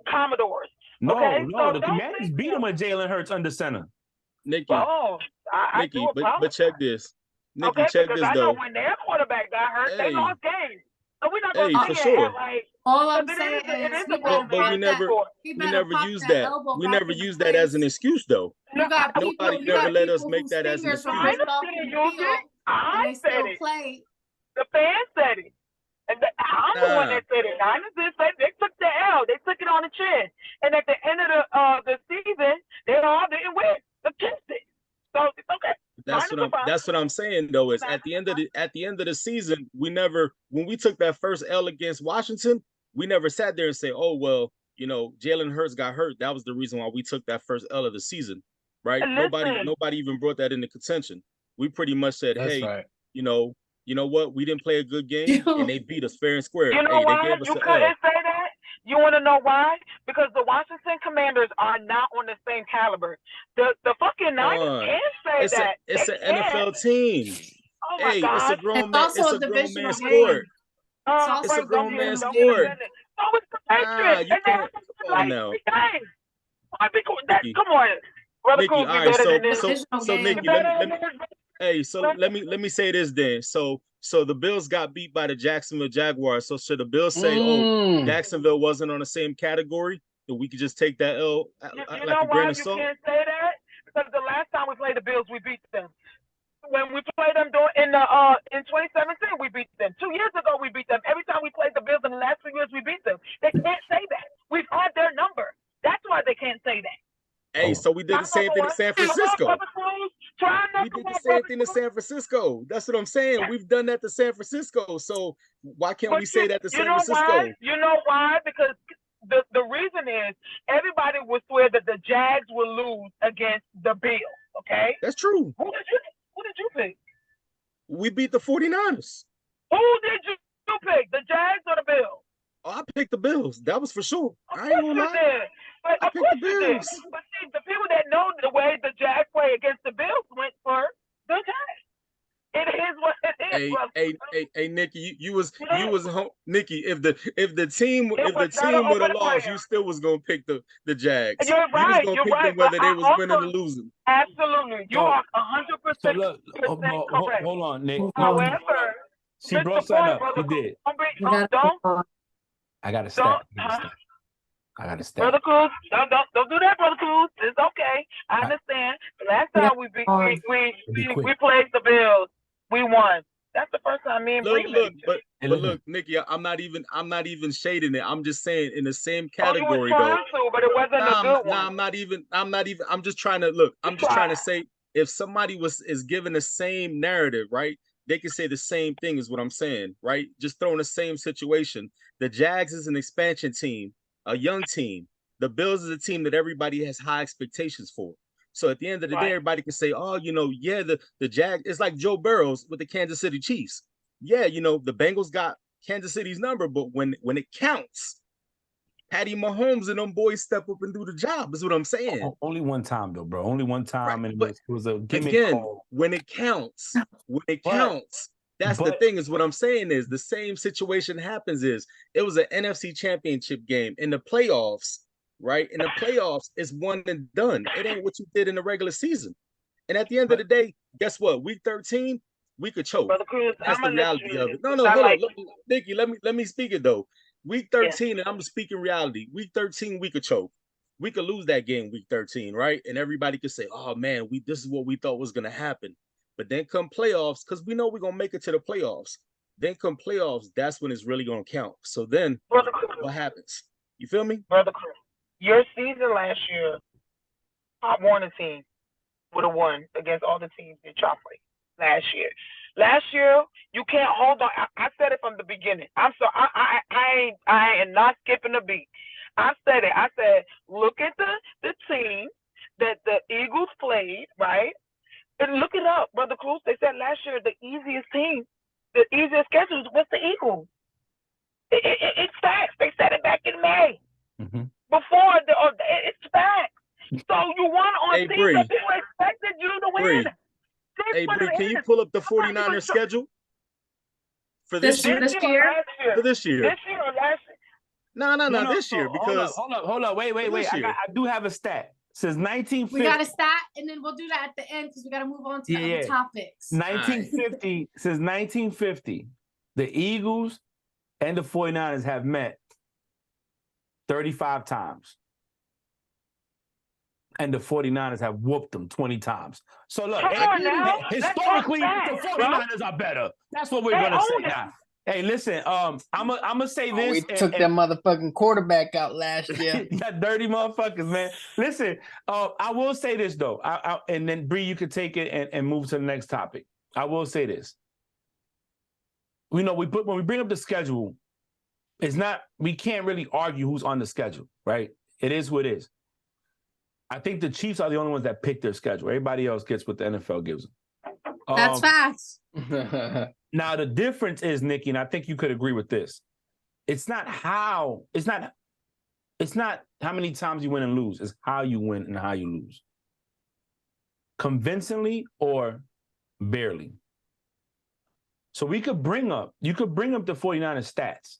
Commodores. No, okay? no. So The don't Commanders think beat him with Jalen Hurts under center. Nikki, Oh, I Nikki, do but check this. Nikki, okay, check because this I though. know when their quarterback got hurt, Hey. they lost games. So we're not Hey, going for to sure. like. All I'm But saying it is is he a better grown But pop we man that. never sport. He we better never pop used that that. elbow We back never into used that as an place. excuse though. You got people. Nobody You never got let us people make whose that as an fingers were excuse. ripped off in the field, and I they said still it. play. The fans said it. And I'm the one that said it. Niners didn't say it. They took the L. They took it on the chin. And at the end of the season, they all didn't win. They kissed it. So it's okay. That's what I'm saying though, is at the end of the season, when we took that first L against Washington, we never sat there and say, oh well, Jalen Hurts got hurt. That was the reason why we took that first L of the season. Right? Nobody even brought that into contention. We pretty much said, That's hey, right. you know what? We didn't play a good game and they beat us fair and square. You know Hey, why they gave us you an couldn't L. say that? You want to know why? Because the Washington Commanders are not on the same caliber. The fucking Niners can't say that. It's an NFL team. Oh my Hey, God. it's a grown man. also It's a a grown divisional man game. sport. also It's a a grown man divisional sport. game. So it's the Patriots. you And they can't. have to Come play on now. 3 games. I think Nikki. come on. Brother Nikki, Cruz all be right, better than this. so game. Nikki, let me say this then. So the Bills got beat by the Jacksonville Jaguars. So should the Bills say, oh, Jacksonville wasn't on the same category, that we could just take that L You like know a grain why of you salt? can't say that? Because the last time we played the Bills, we beat them. When we played them in 2017, we beat them. 2 years ago, we beat them. Every time we played the Bills in the last 2 years, we beat them. They can't say that. We've had their number. That's why they can't say that. Hey, so we did the same thing in San Francisco. We did the same thing to San Francisco. That's what I'm saying. We've done that to San Francisco. So why can't we say that to San Francisco? Why? You know why? Because the reason is everybody would swear that the Jags will lose against the Bills. Okay, that's true. Who did you pick? We beat the 49ers. Who did you pick? The Jags or the Bills? Oh, I picked the Bills. That was for sure. I ain't gonna lie. I picked the Bills. But see, the people that know the way the Jags play against the Bills went for the Jags. It is what it is. Hey, Nikki, you was Nikki. If the team would have lost, you still was gonna pick the Jags. You're right. You was gonna pick them whether they was winning or losing. Absolutely, you are 100% So look, correct. hold on, Nick. However, she brought something up. She did. I got to step. I got to step. Brother Cruz, don't do that, Brother Cruz. It's okay. I understand. The last time we played the Bills, we won. That's the first time me and Bree but look, Nikki, I'm not even shading it. I'm just saying in the same category you were though. trying to, but it wasn't a good one. I'm not even. I'm just trying to look. I'm just trying to say if somebody is given the same narrative, right? They can say the same thing is what I'm saying, right? Just throwing the same situation. The Jags is an expansion team, a young team. the Bills is a team that everybody has high expectations for. So at the end of the day, everybody can say, oh, yeah, the Jag, it's like Joe Burrows with the Kansas City Chiefs. Yeah, the Bengals got Kansas City's number, but when it counts, Patty Mahomes and them boys step up and do the job, is what I'm saying. Only one time, though, bro. Only one time, Right, and but it was a gimmick again, call. when it counts, that's the but- thing, is what I'm saying is the same situation happens is it was an NFC championship game in the playoffs, right? In the playoffs, it's one and done. It ain't what you did in the regular season. And at the end of the day, guess what? Week 13, we could choke. Brother Cruz, That's the I'm gonna let reality you. of it. No, I hold like- on. Nikki, let me speak it though. Week 13, and I'm speaking reality. Week 13, we could choke. We could lose that game week 13, right? And everybody could say, oh man, this is what we thought was gonna happen. But then come playoffs, because we know we're gonna make it to the playoffs. Then come playoffs, that's when it's really gonna count. So then Brother Cruz, what happens? You feel me? Brother Cruz, your season last year, I Warner team would have won against all the teams in Chopley last year. Last year, you can't hold on. I said it from the beginning. I'm sorry. I am not skipping a beat. I said it. I said, look at the team that the Eagles played, right? And look it up, Brother Cruz. They said last year the easiest team, the easiest schedule was the Eagles. It's facts. They said it back in May. Mm-hmm. Before it's facts. So you won on Hey, teams Bree. that people expected you to win. Bree. This Hey, what Bree, it can you is. pull up the I'm not 49ers even schedule for this This year? year? last year. For this year. This year or last year. No, this year, because hold up. Wait. this I year. do have a stat. Since 1950, We got to stat, and then we'll do that at the end because we got to move on to the Yeah. other topics. 1950, since 1950, the Eagles and the 49ers have met 35 times. And the 49ers have whooped them 20 times. So look, Come on now. historically, Let's the talk facts, 49ers are better. That's what we're They gonna say own it. now. Hey, listen, I'm gonna say Oh, this. we took that motherfucking quarterback out last year. That dirty motherfuckers, man. Listen, I will say this though. And then Bree, you can take it and move to the next topic. I will say this. When we bring up the schedule, we can't really argue who's on the schedule, right? It is what it is. I think the Chiefs are the only ones that pick their schedule. Everybody else gets what the NFL gives them. That's facts. Now the difference is, Nikki, and I think you could agree with this. It's not how many times you win and lose. It's how you win and how you lose. Convincingly or barely. So you could bring up the 49ers stats.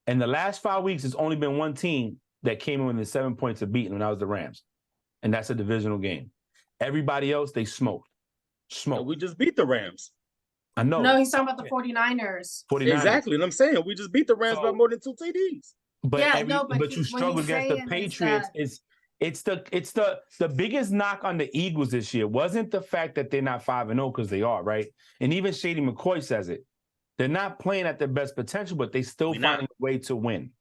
And the last 5 weeks, there's only been one team that came in within 7 points of beating, and that was the Rams. And that's a divisional game. Everybody else, they smoked. We just beat the Rams. I know. No, he's talking about the 49ers. 49ers. Exactly. And I'm saying we just beat the Rams by more than 2 TDs. But Yeah, but you struggle against the Patriots. It's the biggest knock on the Eagles this year wasn't the fact that they're not 5-0, because they are, right? And even Shady McCoy says it. They're not playing at their best potential, but they still finding a way to win.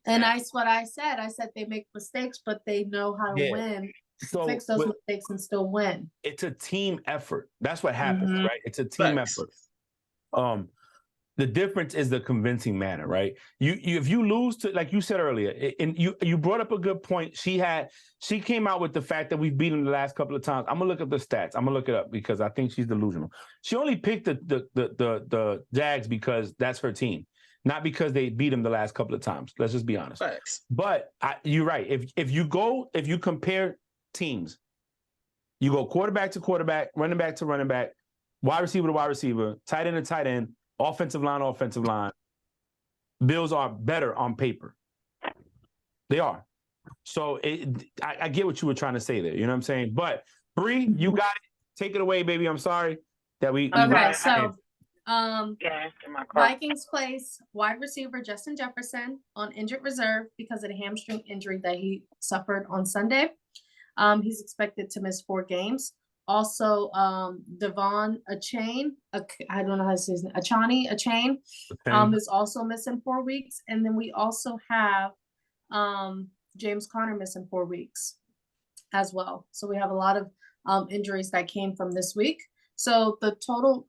And that's what I said. I said they make mistakes, but they know how to win. So Fix those mistakes and still win. It's a team effort. That's what happens, Mhm. right? It's a team effort. The difference is the convincing manner, right? If you lose to, like you said earlier, and you brought up a good point. She came out with the fact that we've beaten the last couple of times. I'm gonna look up the stats. I'm gonna look it up because I think she's delusional. She only picked the Jags because that's her team, not because they beat them the last couple of times. Let's just be honest. Facts. But you're right. If you compare teams, you go quarterback to quarterback, running back to running back, wide receiver to wide receiver, tight end to tight end, offensive line. Bills are better on paper. They are. So I get what you were trying to say there. You know what I'm saying? But Bree, you got it. Take it away, baby. I'm sorry that we. Okay, so Vikings place wide receiver Justin Jefferson on injured reserve because of the hamstring injury that he suffered on Sunday. He's expected to miss 4 games. Also, Devon Achane, I don't know how to say his name, Achane, is also missing 4 weeks. And then we also have James Conner missing 4 weeks as well. So we have a lot of injuries that came from this week. So the total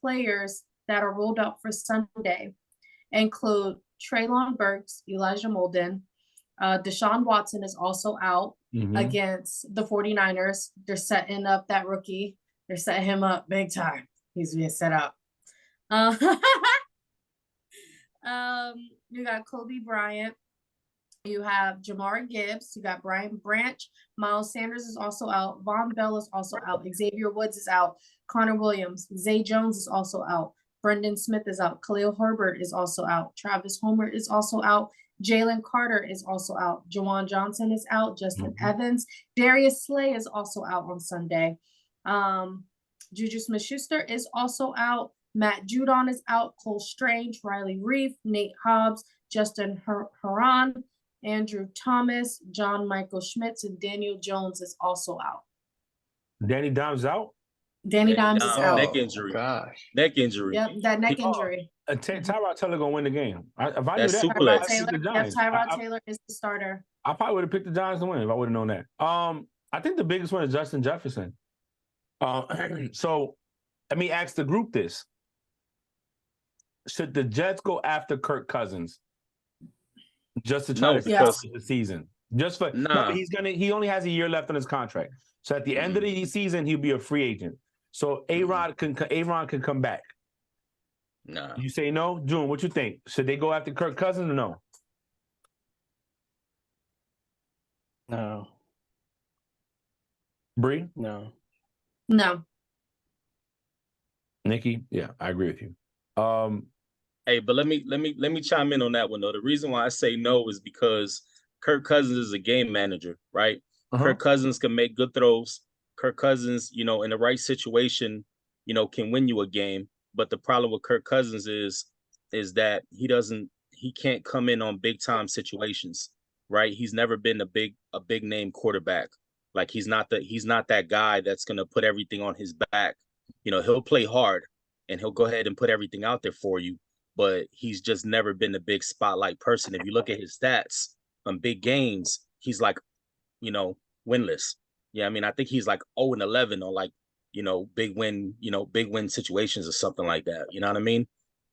players that are ruled out for Sunday include Treylon Burks, Elijah Molden, Deshaun Watson is also out Mhm. against the 49ers. They're setting up that rookie. They're setting him up big time. He's being set up. You got Kobe Bryant. You have Jamar Gibbs. You got Brian Branch. Miles Sanders is also out. Von Bell is also out. Xavier Woods is out. Connor Williams. Zay Jones is also out. Brendan Smith is out. Khalil Herbert is also out. Travis Homer is also out. Jalen Carter is also out. Jawan Johnson is out. Justin Evans. Darius Slay is also out on Sunday. Juju Smith-Schuster is also out. Matt Judon is out. Cole Strange, Riley Reif, Nate Hobbs, Justin Haran, Andrew Thomas, John Michael Schmitz, and Daniel Jones is also out. Danny Dimes out? Danny Dimes is out. Neck injury. Gosh. Neck injury. Yep, that neck injury. Tyrod Taylor gonna win the game. If I That's knew that, super Tyrod Suplex. Taylor, yep, Tyrod Taylor is the starter. I probably would have picked the Giants to win if I would have known that. I think the biggest one is Justin Jefferson. So let me ask the group this. Should the Jets go after Kirk Cousins just to try to because the season? Just for Nah. he only has a year left on his contract. So at the end of the season, he'll be a free agent. So Aaron can come back. nah. You say no? June, what you think? Should they go after Kirk Cousins or no? No. Bree? No. No. Nikki? Yeah, I agree with you. Hey, but let me chime in on that one though. The reason why I say no is because Kirk Cousins is a game manager, right? Kirk Cousins can make good throws. Kirk Cousins, in the right situation, can win you a game. But the problem with Kirk Cousins is that he can't come in on big time situations, right? He's never been a big name quarterback. Like he's not that guy that's gonna put everything on his back. He'll play hard and he'll go ahead and put everything out there for you, but he's just never been a big spotlight person. If you look at his stats on big games, he's like, winless. Yeah, I mean, I think he's like 0-11 on like, big win situations or something like that. You know what I mean?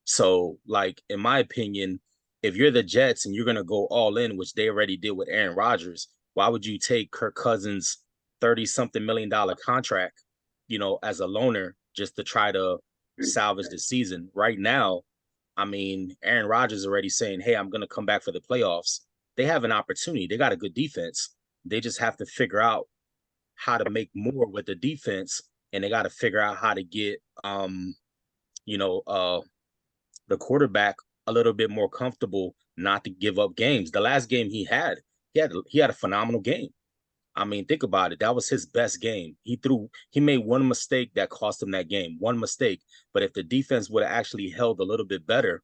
So, like, in my opinion, if you're the Jets and you're gonna go all in, which they already did with Aaron Rodgers, why would you take Kirk Cousins' $30-something million contract, as a loaner just to try to salvage the season? Right now, I mean, Aaron Rodgers is already saying, hey, I'm gonna come back for the playoffs. They have an opportunity. They got a good defense. They just have to figure out how to make more with the defense, and they got to figure out how to get the quarterback a little bit more comfortable not to give up games. The last game he had a phenomenal game. I mean, think about it. That was his best game. He made one mistake that cost him that game. One mistake. But if the defense would have actually held a little bit better,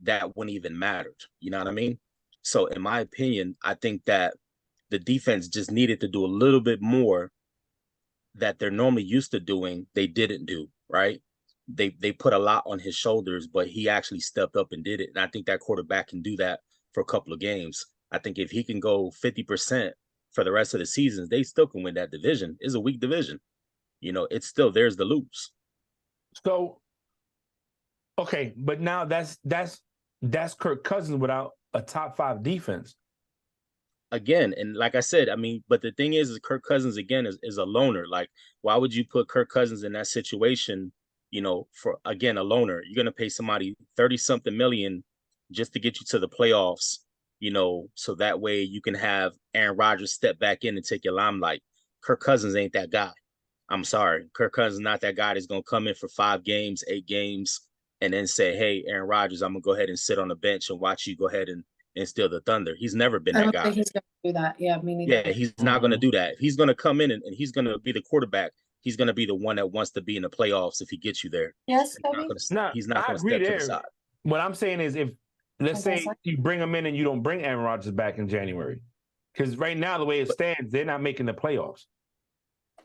that wouldn't even mattered. You know what I mean? So in my opinion, I think that the defense just needed to do a little bit more that they're normally used to doing. They didn't do, right? They put a lot on his shoulders, but he actually stepped up and did it. And I think that quarterback can do that for a couple of games. I think if he can go 50% for the rest of the season, they still can win that division. It's a weak division. It's still theirs to lose. So, okay, but now that's Kirk Cousins without a top 5 defense. Again, and like I said, I mean, but the thing is Kirk Cousins, again, is a loner. Like, why would you put Kirk Cousins in that situation, for, again, a loner? You're going to pay somebody 30-something million just to get you to the playoffs, so that way you can have Aaron Rodgers step back in and take your limelight. Kirk Cousins ain't that guy. I'm sorry. Kirk Cousins is not that guy that's going to come in for 5 games, 8 games, and then say, hey, Aaron Rodgers, I'm going to go ahead and sit on the bench and watch you go ahead and steal the thunder. He's never been that guy. I don't think he's going to do that. Yeah, me neither. Yeah, he's not going to do that. If he's going to come in and he's going to be the quarterback, he's going to be the one that wants to be in the playoffs if he gets you there. Yes, He's not going to step to the side. What I'm saying is, if let's say you bring him in and you don't bring Aaron Rodgers back in January, because right now the way it stands, they're not making the playoffs.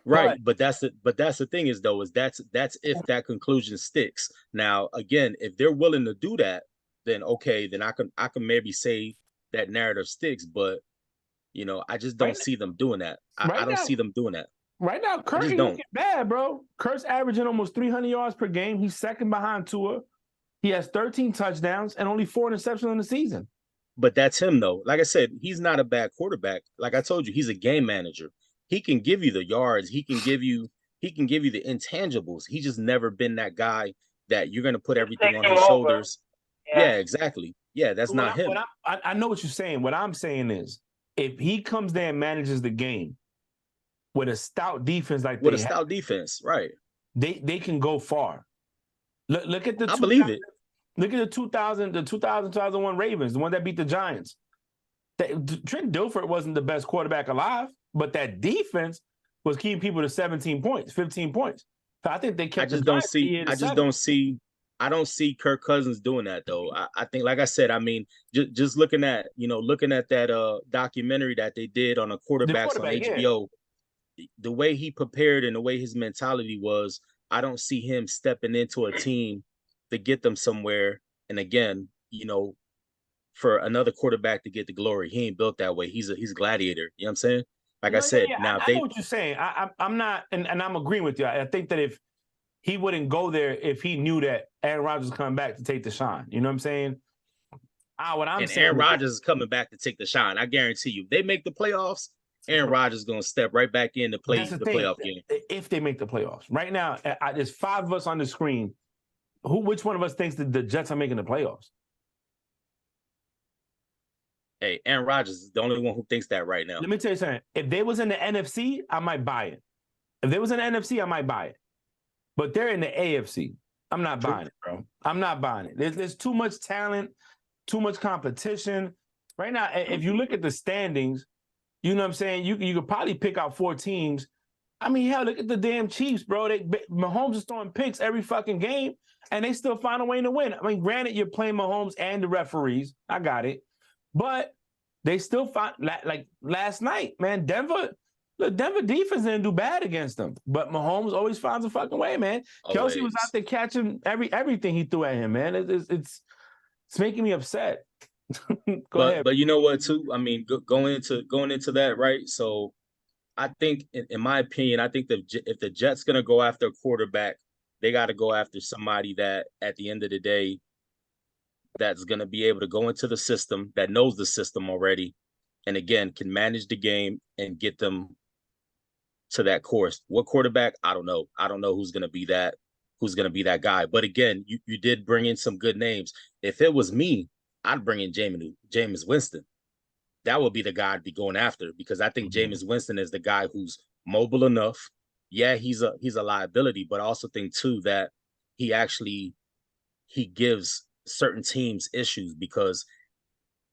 Right, but that's the thing is that's if that conclusion sticks. Now, again, if they're willing to do that, then okay, then I can maybe say that narrative sticks, but I just don't see them doing that. I don't see them doing that. Right now, Kirk ain't looking bad, bro. Kirk's averaging almost 300 yards per game. He's second behind Tua. He has 13 touchdowns and only 4 interceptions in the season. but that's him though. Like I said, he's not a bad quarterback. Like I told you, he's a game manager. He can give you the yards. He can give you the intangibles. He's just never been that guy that you're gonna put everything Take on you his over. shoulders. Yeah. Yeah, exactly. Yeah, that's not him. I know what you're saying. What I'm saying is, if he comes there and manages the game with a stout defense like With they a have, stout defense, right? they can go far. Look at the I believe it. Look at the 2001 Ravens, the one that beat the Giants. Trent Dilfer wasn't the best quarterback alive, but that defense was keeping people to 17 points, 15 points. So I think they kept I don't see Kirk Cousins doing that though. I think, like I said, I mean, just looking at that documentary that they did on the quarterbacks on HBO, the way he prepared and the way his mentality was, I don't see him stepping into a team to get them somewhere. And again, for another quarterback to get the glory, he ain't built that way. He's a gladiator. You know what I'm saying? Like I said, now I know what you're saying. I'm not, and I'm agreeing with you. I think that if he wouldn't go there if he knew that Aaron Rodgers was coming back to take the shine. You know what I'm saying? What I'm saying, Aaron Rodgers is coming back to take the shine. I guarantee you. If they make the playoffs, Aaron Rodgers is going to step right back in to play the playoff game. If they make the playoffs. Right now, there's 5 of us on the screen. Which one of us thinks that the Jets are making the playoffs? Hey, Aaron Rodgers is the only one who thinks that right now. Let me tell you something. If they was in the NFC, I might buy it. If they was in the NFC, I might buy it. But they're in the AFC. I'm not buying it, bro. I'm not buying it. There's too much talent, too much competition. Right now, if you look at the standings, you know what I'm saying? You could probably pick out 4 teams. I mean, hell, look at the damn Chiefs, bro. Mahomes is throwing picks every fucking game, and they still find a way to win. I mean, granted, you're playing Mahomes and the referees. I got it. But they still find, like last night, man, Denver defense didn't do bad against them. But Mahomes always finds a fucking way, man. Kelsey was out there catching everything he threw at him, man. It's making me upset. Go ahead. But you know what, too? I mean, going into that, right? So I think, in my opinion, I think if the Jets going to go after a quarterback, they got to go after somebody that, at the end of the day, that's going to be able to go into the system, that knows the system already, and again, can manage the game and get them to that course. What quarterback? I don't know. I don't know who's going to be that guy. But again, you did bring in some good names. If it was me, I'd bring in Jameis Winston. That would be the guy I'd be going after, because I think Jameis Winston is the guy who's mobile enough. Yeah, he's a liability, but I also think too that he gives certain teams issues because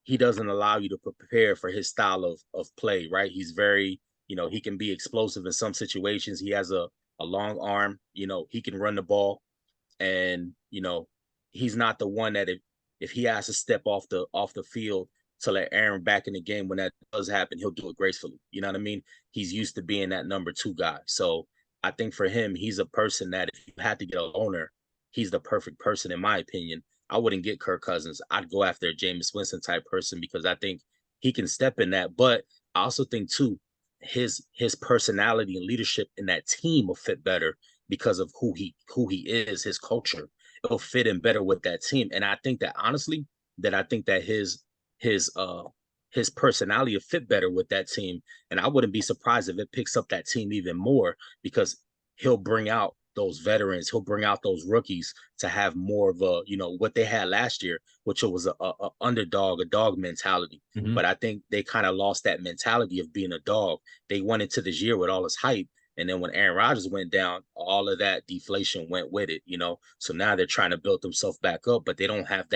he doesn't allow you to prepare for his style of play, right? He's very, he can be explosive in some situations. He has a long arm, he can run the ball, and he's not the one that if he has to step off the field to let Aaron back in the game, when that does happen, he'll do it gracefully. You know what I mean? He's used to being that number 2 guy. So I think for him, he's a person that if you had to get a loaner, he's the perfect person, in my opinion. I wouldn't get Kirk Cousins. I'd go after a Jameis Winston type person, because I think he can step in that. But I also think too, his personality and leadership in that team will fit better because of who he is, his culture. It'll fit in better with that team. And I think that honestly, his personality will fit better with that team. And I wouldn't be surprised if it picks up that team even more, because he'll bring out those veterans, he'll bring out those rookies to have more of a, what they had last year, which was a underdog, a dog mentality. Mm-hmm. But I think they kind of lost that mentality of being a dog. They went into this year with all this hype. And then when Aaron Rodgers went down, all of that deflation went with it, So now they're trying to build themselves back up, but they don't have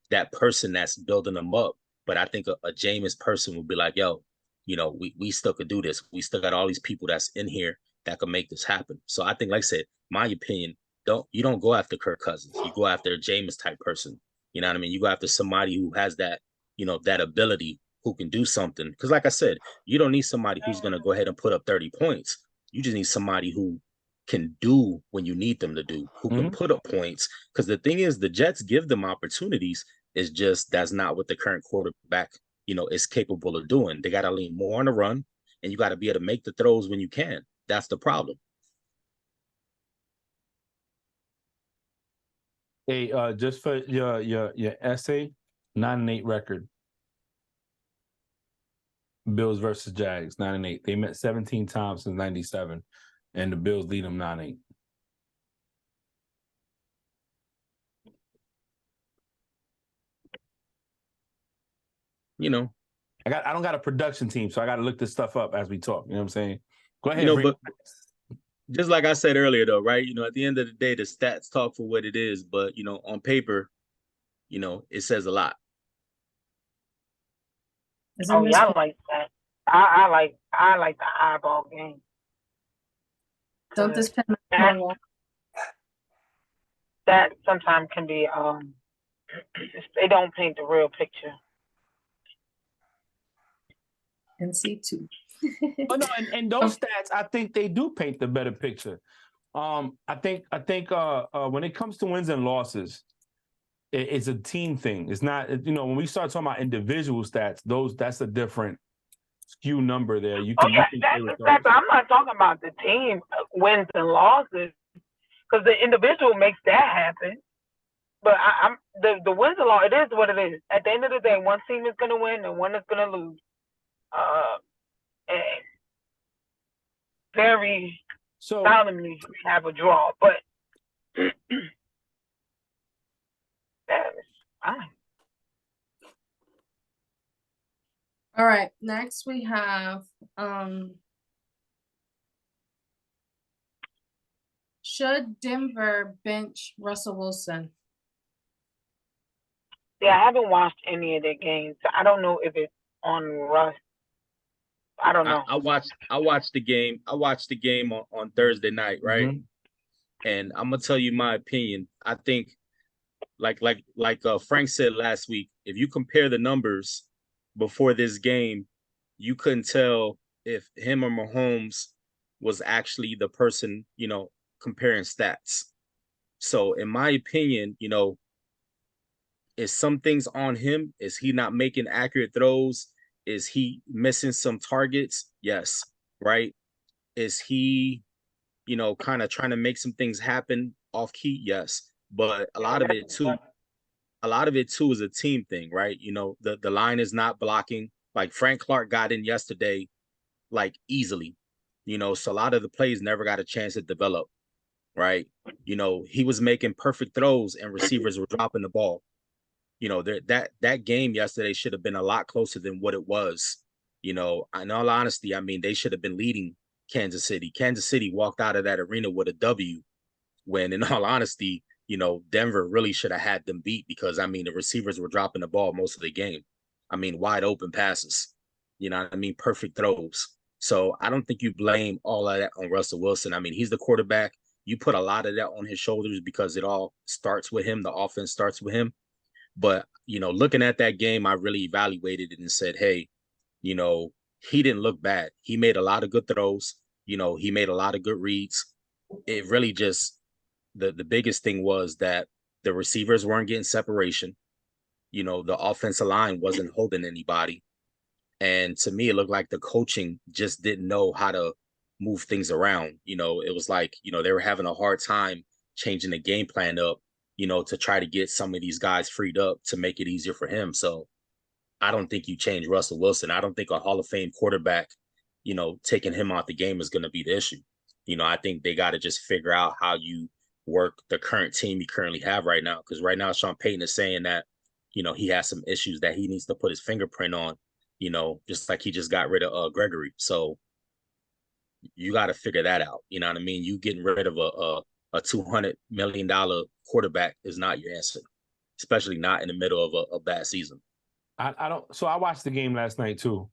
that person that's building them up. But I think a Jameis person would be like, yo, we still could do this. We still got all these people that's in here that could make this happen. So I think, like I said, my opinion, you don't go after Kirk Cousins. You go after a Jameis type person. You know what I mean? You go after somebody who has that, that ability, who can do something. Because like I said, you don't need somebody who's going to go ahead and put up 30 points. You just need somebody who can do when you need them to do, who can put up points. Because the thing is, the Jets give them opportunities. It's just that's not what the current quarterback, is capable of doing. They got to lean more on the run, and you got to be able to make the throws when you can. That's the problem. Hey, just for your essay, 9-8 record. Bills versus Jags, 9-8. They met 17 times since 97, and the Bills lead them 9-8. You know, I don't got a production team, so I got to look this stuff up as we talk. You know what I'm saying? Go ahead. you know, but just like I said earlier, though, right? You know, at the end of the day, the stats talk for what it is, but you know, on paper, you know, it says a lot. Oh yeah, I like that. I like the eyeball game. Don't this pen that sometimes can be they don't paint the real picture. NC2. Oh no, and those stats, I think they do paint the better picture. I think when it comes to wins and losses, it's a team thing. It's not, you know, when we start talking about individual stats, that's a different skew number there. You can, that's the fact. I'm not talking about the team wins and losses, because the individual makes that happen. But I'm the wins and losses. It is what it is. At the end of the day, one team is going to win and one is going to lose. And very seldomly have a draw, but that is fine. All right, next we have should Denver bench Russell Wilson? Yeah, I haven't watched any of their games. I don't know if it's on Russ. I don't know. I watched the game. I watched the game on Thursday night, right? Mm-hmm. And I'm gonna tell you my opinion. I think, like Frank said last week, if you compare the numbers before this game, you couldn't tell if him or Mahomes was actually the person, you know, comparing stats. So in my opinion, you know, is some things on him? Is he not making accurate throws? Is he missing some targets? Yes. Right. Is he, you know, kind of trying to make some things happen off key? Yes. But a lot of it too is a team thing, right? You know, the line is not blocking. Like Frank Clark got in yesterday, like easily, you know, so a lot of the plays never got a chance to develop, right? You know, he was making perfect throws and receivers were dropping the ball. You know, that game yesterday should have been a lot closer than what it was. You know, in all honesty, I mean, they should have been leading Kansas City. Kansas City walked out of that arena with a W when, in all honesty, you know, Denver really should have had them beat because, I mean, the receivers were dropping the ball most of the game. I mean, wide open passes, you know what I mean? Perfect throws. So I don't think you blame all of that on Russell Wilson. I mean, he's the quarterback. You put a lot of that on his shoulders because it all starts with him. The offense starts with him. But, you know, looking at that game, I really evaluated it and said, hey, you know, he didn't look bad. He made a lot of good throws. You know, he made a lot of good reads. It really just, the biggest thing was that the receivers weren't getting separation. You know, the offensive line wasn't holding anybody. And to me, it looked like the coaching just didn't know how to move things around. You know, it was like, you know, they were having a hard time changing the game plan up, you know, to try to get some of these guys freed up to make it easier for him. So I don't think you change Russell Wilson. I don't think a Hall of Fame quarterback, you know, taking him out the game is going to be the issue. You know, I think they got to just figure out how you work the current team you currently have right now. Because right now, Sean Payton is saying that, you know, he has some issues that he needs to put his fingerprint on, you know, just like he just got rid of Gregory. So you got to figure that out. You know what I mean? You getting rid of a $200 million quarterback is not your answer, especially not in the middle of a bad season. I don't. So I watched the game last night too,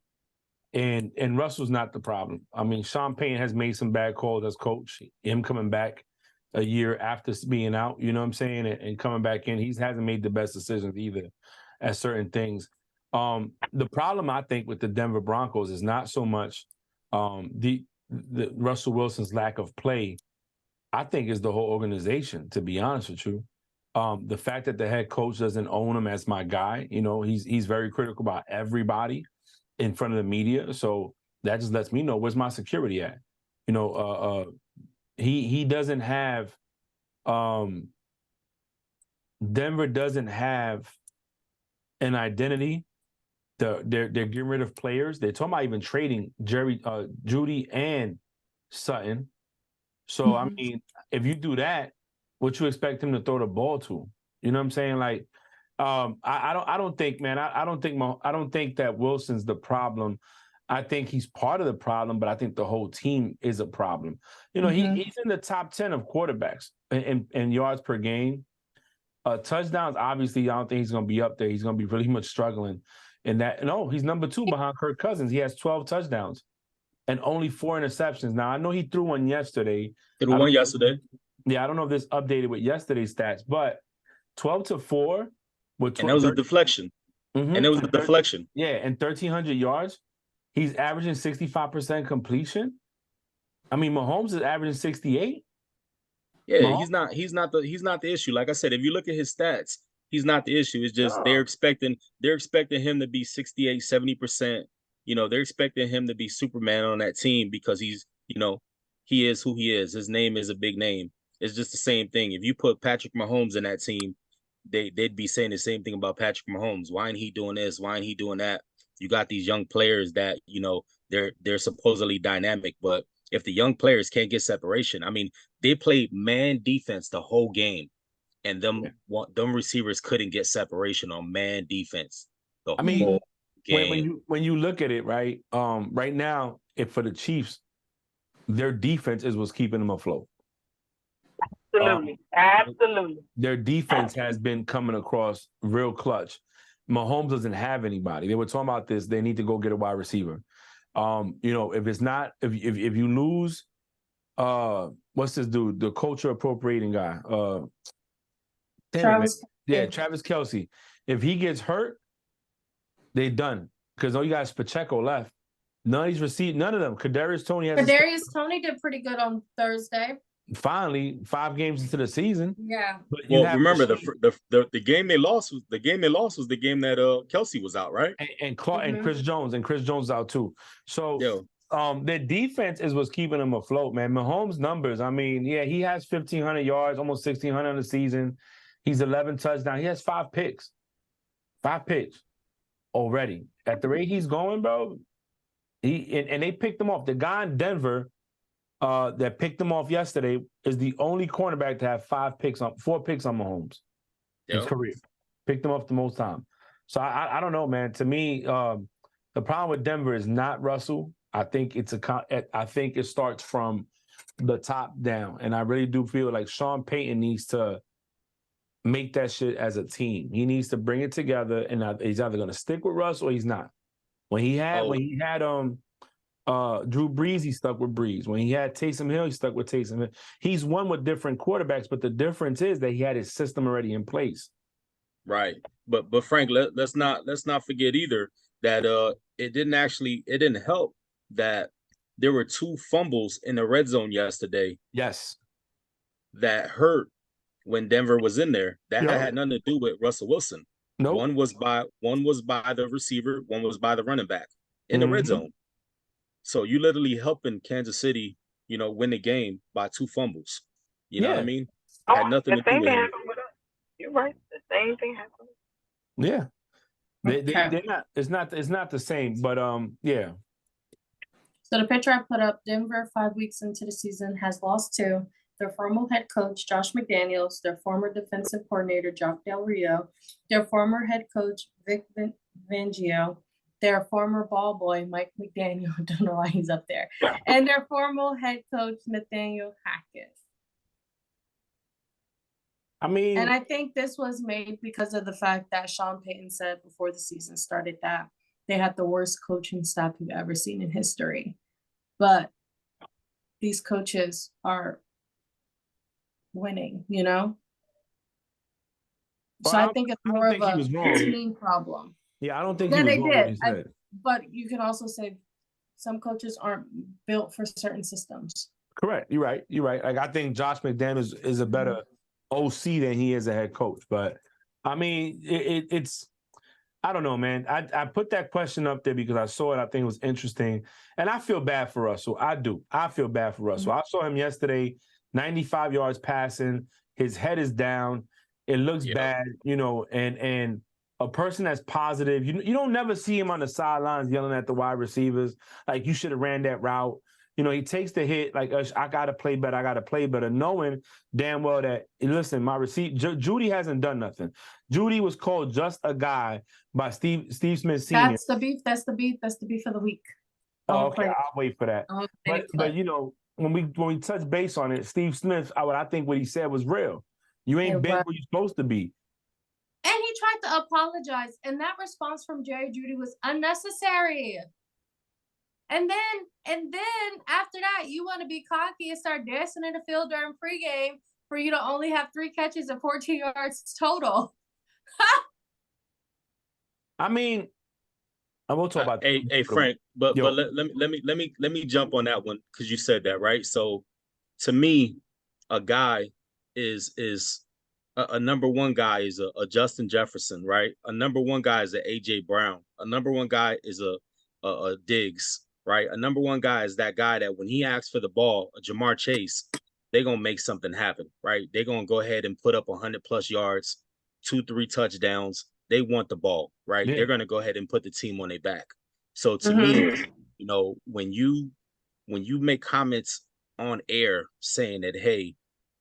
and Russell's not the problem. I mean, Sean Payton has made some bad calls as coach. Him coming back a year after being out, you know what I'm saying, and coming back in, he hasn't made the best decisions either at certain things. The problem I think with the Denver Broncos is not so much the Russell Wilson's lack of play. I think is the whole organization, to be honest with you. The fact that the head coach doesn't own him as my guy, you know, he's very critical about everybody in front of the media. So that just lets me know where's my security at. You know, he doesn't have Denver doesn't have an identity they're getting rid of players. They're talking about even trading Judy and Sutton. So I mean, if you do that, what you expect him to throw the ball to? You know what I'm saying? Like, I don't think, man. I don't think that Wilson's the problem. I think he's part of the problem, but I think the whole team is a problem. You know, he's in the top 10 of quarterbacks in yards per game. Touchdowns, obviously, I don't think he's going to be up there. He's going to be really much struggling in that. No, he's number 2 behind Kirk Cousins. He has 12 touchdowns and only 4 interceptions. Now, I know he threw one yesterday. Threw one yesterday. Yeah, I don't know if this updated with yesterday's stats, but 12-4 with 12, and that was a deflection. Mm-hmm. And it was a deflection. Yeah, and 1,300 yards. He's averaging 65% completion. I mean, Mahomes is averaging 68. Yeah, Mahomes? he's not the issue. Like I said, if you look at his stats, he's not the issue. It's just they're expecting him to be 68, 70%. You know, they're expecting him to be Superman on that team because he's, you know, he is who he is. His name is a big name. It's just the same thing. If you put Patrick Mahomes in that team, they'd be saying the same thing about Patrick Mahomes. Why ain't he doing this? Why ain't he doing that? You got these young players that, you know, they're supposedly dynamic, but if the young players can't get separation, I mean, they played man defense the whole game, and them receivers couldn't get separation on man defense the whole game. When you look at it, right, right now, if for the Chiefs, their defense is what's keeping them afloat. Absolutely. Their defense has been coming across real clutch. Mahomes doesn't have anybody. They were talking about this. They need to go get a wide receiver. You know, if you lose, what's this dude? The culture appropriating guy. Travis Kelce. If he gets hurt, they done. Because all you got is Pacheco left. None of them. Kadarius Toney did pretty good on Thursday. Finally, 5 games into the season. Yeah. But remember the game they lost was the game that Kelce was out, right? And Chris Jones out too. So their defense is what's keeping them afloat, man. Mahomes' numbers, I mean, yeah, he has 1,500 yards, almost 1,600 on the season. He's 11 touchdowns. He has 5 picks. 5 picks already. At the rate he's going, bro, and they picked him off. The guy in Denver that picked him off yesterday is the only cornerback to have 4 picks on Mahomes in his career. Picked him up the most time. So I don't know, man. To me, the problem with Denver is not Russell. I think it starts from the top down, and I really do feel like Sean Payton needs to make that shit as a team. He needs to bring it together, and he's either going to stick with Russ or he's not. When he had Drew Brees, he stuck with Brees. When he had Taysom Hill, he stuck with Taysom Hill. He's won with different quarterbacks, but the difference is that he had his system already in place. Right. But Frank, let's not forget either that it didn't help that there were 2 fumbles in the red zone yesterday. Yes. That hurt when Denver was in there. That had nothing to do with Russell Wilson. No. One was by the receiver, one was by the running back in the red zone. So you literally helping Kansas City, you know, win the game by 2 fumbles. You know what I mean? Had nothing to do with it. You're right. The same thing happened. Yeah. They're not. It's not the same, but yeah. So the picture I put up: Denver, 5 weeks into the season, has lost 2. Their former head coach Josh McDaniels, their former defensive coordinator Jock Del Rio, their former head coach Vic Fangio, their former ball boy Mike McDaniel. I don't know why he's up there, and their former head coach Nathaniel Hackett. I mean, and I think this was made because of the fact that Sean Payton said before the season started that they had the worst coaching staff you've ever seen in history. But these coaches are winning, you know? Well, so I think it's more of a team problem. Yeah, I don't think he was wrong what he said. But you can also say some coaches aren't built for certain systems. Correct. You're right. Like, I think Josh McDaniels is a better OC than he is a head coach. But I mean, it's I don't know, man. I put that question up there because I saw it. I think it was interesting. And I feel bad for Russell. I do. I feel bad for Russell. I saw him yesterday, 95 yards passing. His head is down. It looks bad, you know, and a person that's positive. You don't never see him on the sidelines yelling at the wide receivers like you should have ran that route. He takes the hit like I gotta play better. I gotta play better, knowing damn well that listen, my Jeudy hasn't done nothing. Jeudy was called just a guy by Steve Smith Sr. That's the beef. That's the beef of the week. Oh, okay, I'll wait for that. But when we touch base on it, Steve Smith, I think what he said was real. You ain't been where you're supposed to be. And he tried to apologize, and that response from Jerry Jeudy was unnecessary. And then after that, you want to be cocky and start dancing in the field during pregame for you to only have 3 catches and 14 yards total. I mean, I will talk about. Hey, Frank, but let me jump on that one because you said that, right? So, to me, a guy is a number one guy is a Justin Jefferson, right? A number one guy is a AJ Brown. A number one guy is a Diggs, right? A number one guy is that guy that when he asks for the ball, a Jamar Chase, they're gonna make something happen, right? They're gonna go ahead and put up 100+ yards, 2-3 touchdowns. They want the ball, right? Yeah. They're gonna go ahead and put the team on their back. So to me, when you make comments on air saying that, hey,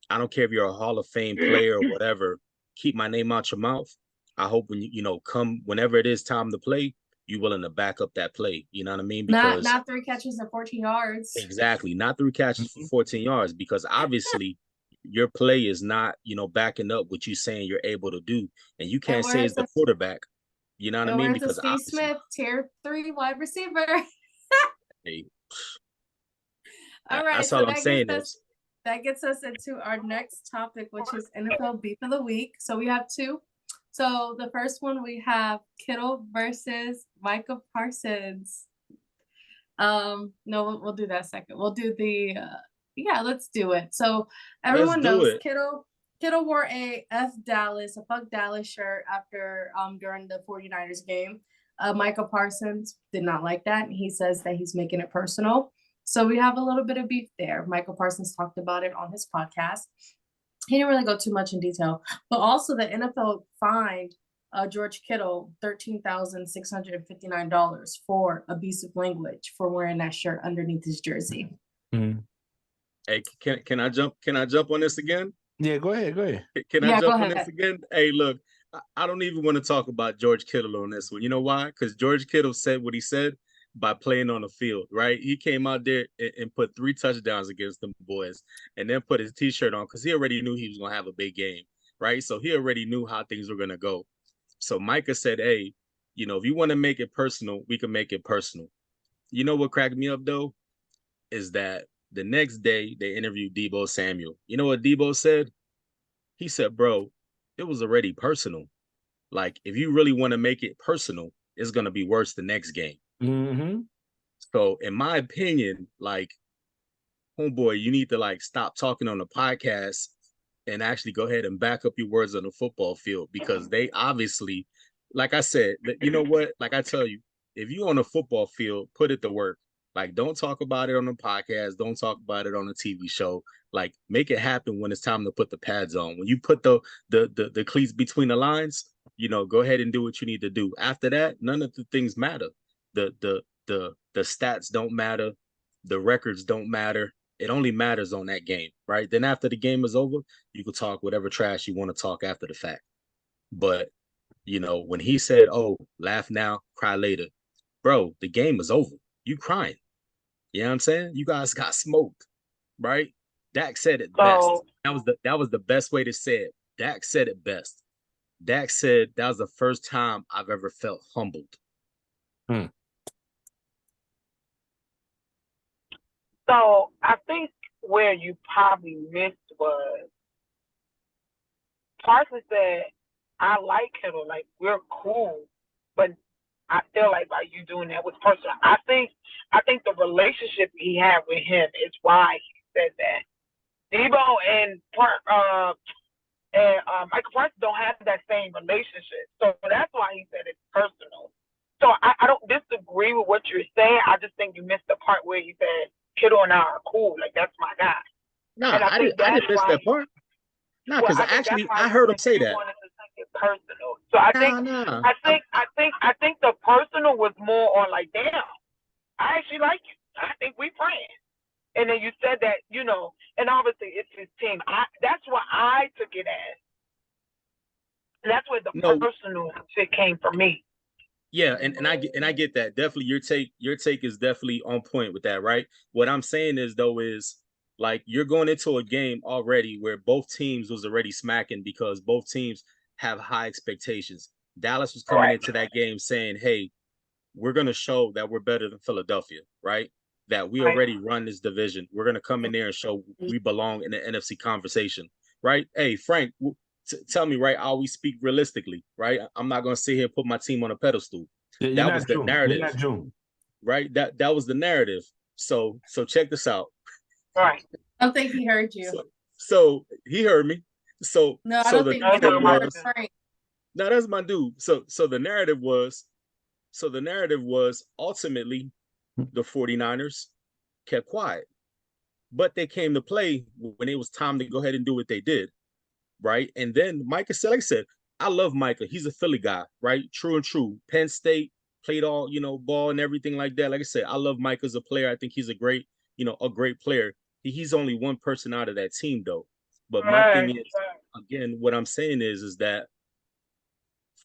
I don't care if you're a Hall of Fame player or whatever, keep my name out your mouth. I hope when come whenever it is time to play, you're willing to back up that play. You know what I mean? Because not 3 catches and 14 yards. Exactly. Not 3 catches for 14 yards, because obviously your play is not, backing up what you're saying you're able to do. And you can't say it's the quarterback. You know what I mean? Because Steve Smith, tier 3 wide receiver. Hey, all right. That's all I'm saying. That gets us into our next topic, which is NFL Beef of the Week. So we have 2. So the first one, we have Kittle versus Micah Parsons. No, we'll do that second. We'll do the let's do it. So everyone knows Kittle wore a fuck Dallas shirt after during the 49ers game. Micah Parsons did not like that, and he says that he's making it personal. So we have a little bit of beef there. Michael Parsons talked about it on his podcast. He didn't really go too much in detail, but also the NFL fined George Kittle $13,659 for abusive language for wearing that shirt underneath his jersey. Mm-hmm. Hey, can I jump on this again? Yeah, go ahead. Can I jump on this again? Hey, look, I don't even want to talk about George Kittle on this one. You know why? Because George Kittle said what he said by playing on the field, right? He came out there and put 3 touchdowns against them boys and then put his T-shirt on because he already knew he was going to have a big game, right? So he already knew how things were going to go. So Micah said, hey, if you want to make it personal, we can make it personal. You know what cracked me up, though, is that the next day they interviewed Deebo Samuel. You know what Deebo said? He said, bro, it was already personal. Like, if you really want to make it personal, it's going to be worse the next game. Mm-hmm. So in my opinion, like, homeboy, you need to stop talking on the podcast and actually go ahead and back up your words on the football field, because they obviously, like I said, you know what? Like I tell you, if you on a football field, put it to work. Like, don't talk about it on the podcast. Don't talk about it on a TV show. Like, make it happen when it's time to put the pads on. When you put the cleats between the lines, go ahead and do what you need to do. After that, none of the things matter. The stats don't matter. The records don't matter. It only matters on that game, right? Then after the game is over, you can talk whatever trash you want to talk after the fact. But, when he said, oh, laugh now, cry later, bro, the game is over. You crying. You know what I'm saying? You guys got smoked, right? Dak said it best. That was the best way to say it. Dak said it best. Dak said that was the first time I've ever felt humbled. So I think where you probably missed was Parsons said, I like Kittle, like, we're cool, but I feel like by you doing that was personal. I think the relationship he had with him is why he said that. Deebo and Michael Parsons don't have that same relationship, so that's why he said it's personal. So I don't disagree with what you're saying. I just think you missed the part where he said Kittle and I are cool. Like, that's my guy. No, I didn't miss that part. No, because I heard him say that. Wanted to take it personal. So I Nah. think the personal was more on like, damn, I actually like you. I think we friends. And then you said that, and obviously it's his team. That's what I took it as. And that's where the No, personal shit came from me. yeah, and I get that. Definitely your take is definitely on point with that, right? What I'm saying is though is like you're going into a game already where both teams was already smacking because both teams have high expectations. Dallas was coming into that game saying, "Hey, we're going to show that we're better than Philadelphia, right? That we already run this division. We're going to come in there and show we belong in the NFC conversation, right? Hey, Frank, tell me, right? I always speak realistically, right? I'm not going to sit here and put my team on a pedestal. That was the narrative, right? That was the narrative. So check this out. Right. I don't think he heard you. So he heard me. So No, I so don't the think narrative he heard was, Frank. no, that's my dude. So the narrative was ultimately the 49ers kept quiet, but they came to play when it was time to go ahead and do what they did, right? And then Micah said, like I said, I love Micah. He's a Philly guy, right? True and true. Penn State, played all, ball and everything like that. Like I said, I love Micah as a player. I think he's a great player. He's only one person out of that team though. But my thing is, again, what I'm saying is that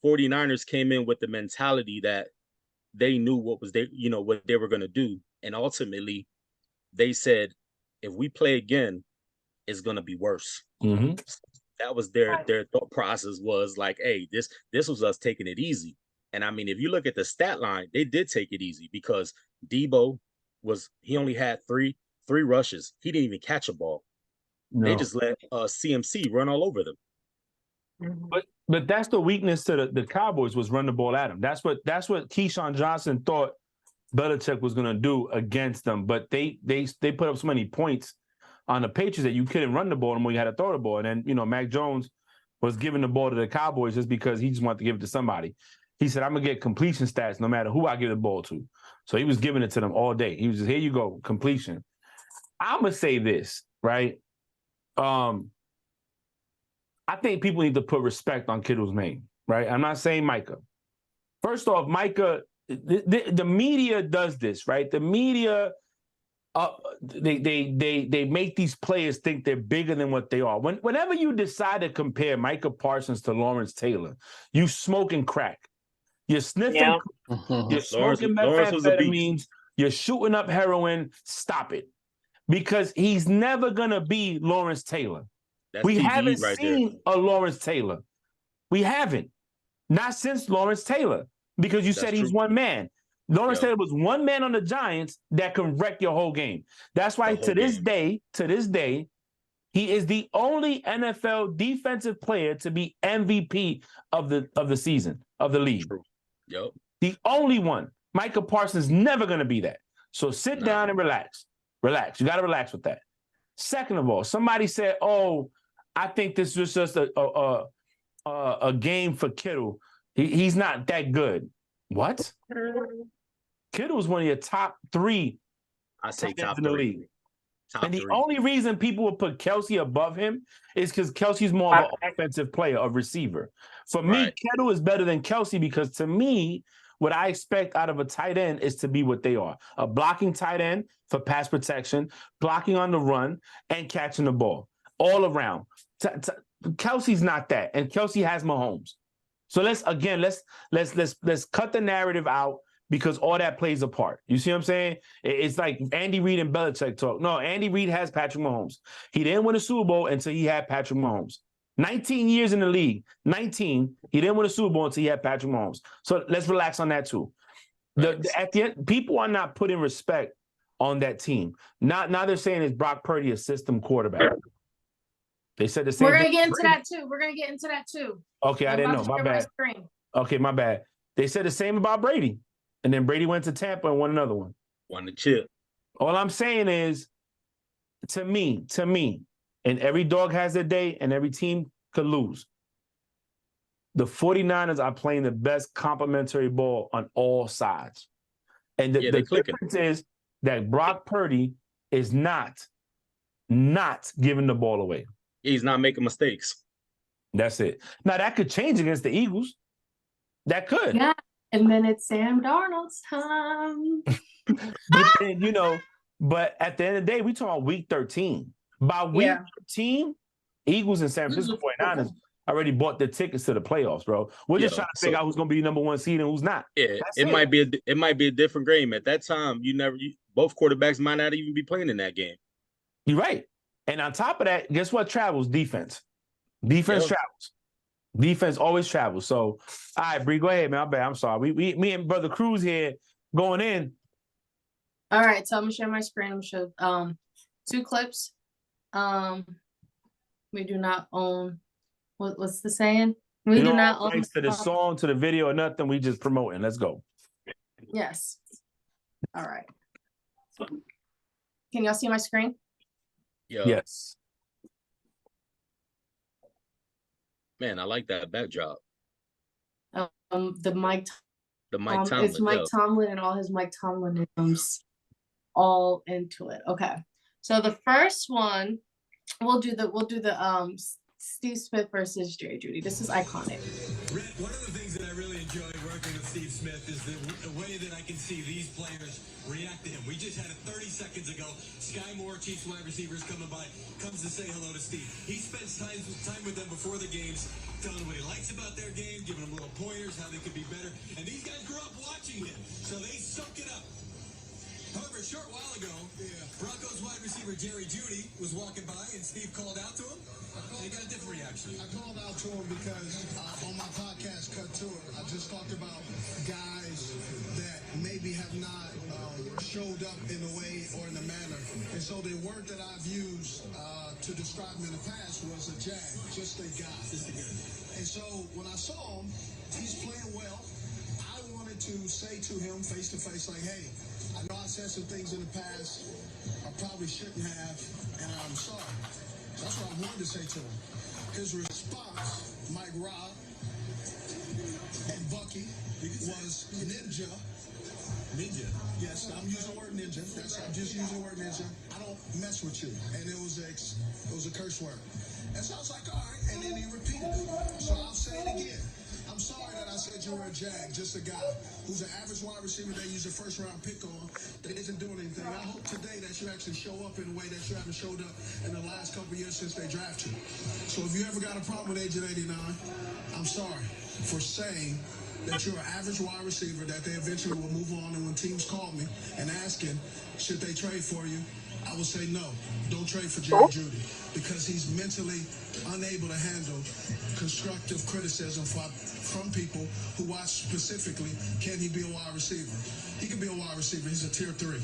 49ers came in with the mentality that they knew what they were going to do. And ultimately they said, if we play again, it's going to be worse. Mm-hmm. That was their thought process was like, hey, this was us taking it easy. And I mean, if you look at the stat line, they did take it easy because Debo he only had three rushes. He didn't even catch a ball. No. They just let CMC run all over them. But that's the weakness to the Cowboys was run the ball at them. That's what Keyshawn Johnson thought Belichick was going to do against them. But they put up so many points on the Patriots that you couldn't run the ball and when you had to throw the ball. And then, Mac Jones was giving the ball to the Cowboys just because he just wanted to give it to somebody. He said, I'm going to get completion stats no matter who I give the ball to. So he was giving it to them all day. He was just, here you go, completion. I'm going to say this, right? I think people need to put respect on Kittle's name, right? I'm not saying Micah. First off, Micah, the media does this, right? The media, they make these players think they're bigger than what they are. Whenever you decide to compare Micah Parsons to Lawrence Taylor, you smoking crack. You're sniffing, you're smoking methamphetamines, you're shooting up heroin. Stop it. Because he's never going to be Lawrence Taylor. We haven't seen a Lawrence Taylor. We haven't. Not since Lawrence Taylor. Because you said he's one man. Lawrence Taylor was one man on the Giants that can wreck your whole game. That's why to this day, he is the only NFL defensive player to be MVP of the season, of the league. True. Yep. The only one. Micah Parsons never going to be that. So sit down and relax. Relax. You got to relax with that. Second of all, somebody said, "Oh, I think this was just a game for Kittle. He's not that good." What? Kittle was one of your top three. I say top in the three. league. And the only reason people will put Kelce above him is because Kelce's more of an offensive player, a receiver. For me, Kittle is better than Kelce because to me, what I expect out of a tight end is to be what they are. A blocking tight end for pass protection, blocking on the run, and catching the ball all around. Kelce's not that, and Kelce has Mahomes. So let's cut the narrative out because all that plays a part. You see what I'm saying? It's like Andy Reid and Belichick talk. No, Andy Reid has Patrick Mahomes. He didn't win a Super Bowl until he had Patrick Mahomes. 19 years in the league. 19. He didn't win a Super Bowl until he had Patrick Mahomes. So let's relax on that too. At the end, people are not putting respect on that team. Now they're saying it's Brock Purdy, a system quarterback. They said the same. We're gonna get into that too. Okay, I didn't know. My bad. Okay, my bad. They said the same about Brady. And then Brady went to Tampa and won another one. Won the chip. All I'm saying is, to me, and every dog has their day and every team could lose. The 49ers are playing the best complementary ball on all sides. And the difference is that Brock Purdy is not giving the ball away. He's not making mistakes. That's it. Now, that could change against the Eagles. That could. Yeah. And then it's Sam Darnold's time. But then, but at the end of the day, we talking about week 13. By week 13, Eagles and San Francisco 49ers already bought the tickets to the playoffs, bro. We're just trying to figure out who's going to be number one seed and who's not. Yeah, it might be a different game. At that time, both quarterbacks might not even be playing in that game. You're right. And on top of that, guess what travels? Defense. Defense travels. Defense always travels. So, all right, Bree, go ahead, man. I'm sorry. Me and Brother Cruz here going in. All right, so I'm gonna share my screen. I'm gonna show 2 clips. We do not own what's the saying? We do not own rights to the song, to the video, or nothing. We just promoting. Let's go. Yes. All right. Can y'all see my screen? Yeah. Yes. Man, I like that backdrop. The Mike Tomlin. It's Mike Tomlin and all his Mike Tomlinisms all into it. Okay. So the first one, we'll do the Steve Smith versus Jerry Jeudy. This is iconic. Red, one of the things that I really enjoy working with Steve Smith is the way that I can see these players react to him. We just had it 30 seconds ago. Sky Moore, Chiefs wide receivers coming by, comes to say hello to Steve. He spends time with them before the games, telling them what he likes about their game, giving them little pointers, how they could be better. And these guys grew up watching him, so they soak it up. However, a short while ago, Broncos wide receiver Jerry Jeudy was walking by, and Steve called out to him. And he got a different reaction. I called out to him because on my podcast, Cut to It, I just talked about guys that maybe have not showed up in a way or in a manner. And so the word that I've used to describe him in the past was a jag, just a guy. And so when I saw him, he's playing well. I wanted to say to him face to face, like, hey, I know I said some things in the past I probably shouldn't have, and I'm sorry. That's what I wanted to say to him. His response, Mike Robb and Bucky, was ninja. Ninja. Yes, I'm using the word ninja. I'm just using the word ninja. I don't mess with you. And it was a curse word. And so I was like, all right. And then he repeated it. So I'll say it again. I'm sorry that I said you were a jag, just a guy who's an average wide receiver they use a first-round pick on that isn't doing anything. I hope today that you actually show up in a way that you haven't showed up in the last couple of years since they drafted you. So if you ever got a problem with Agent 89, I'm sorry for saying that you're an average wide receiver that they eventually will move on, and when teams call me and asking, should they trade for you, I will say no, don't trade for Jerry Jeudy, because he's mentally unable to handle constructive criticism from people who watch specifically, can he be a wide receiver? He can be a wide receiver. He's a tier 3.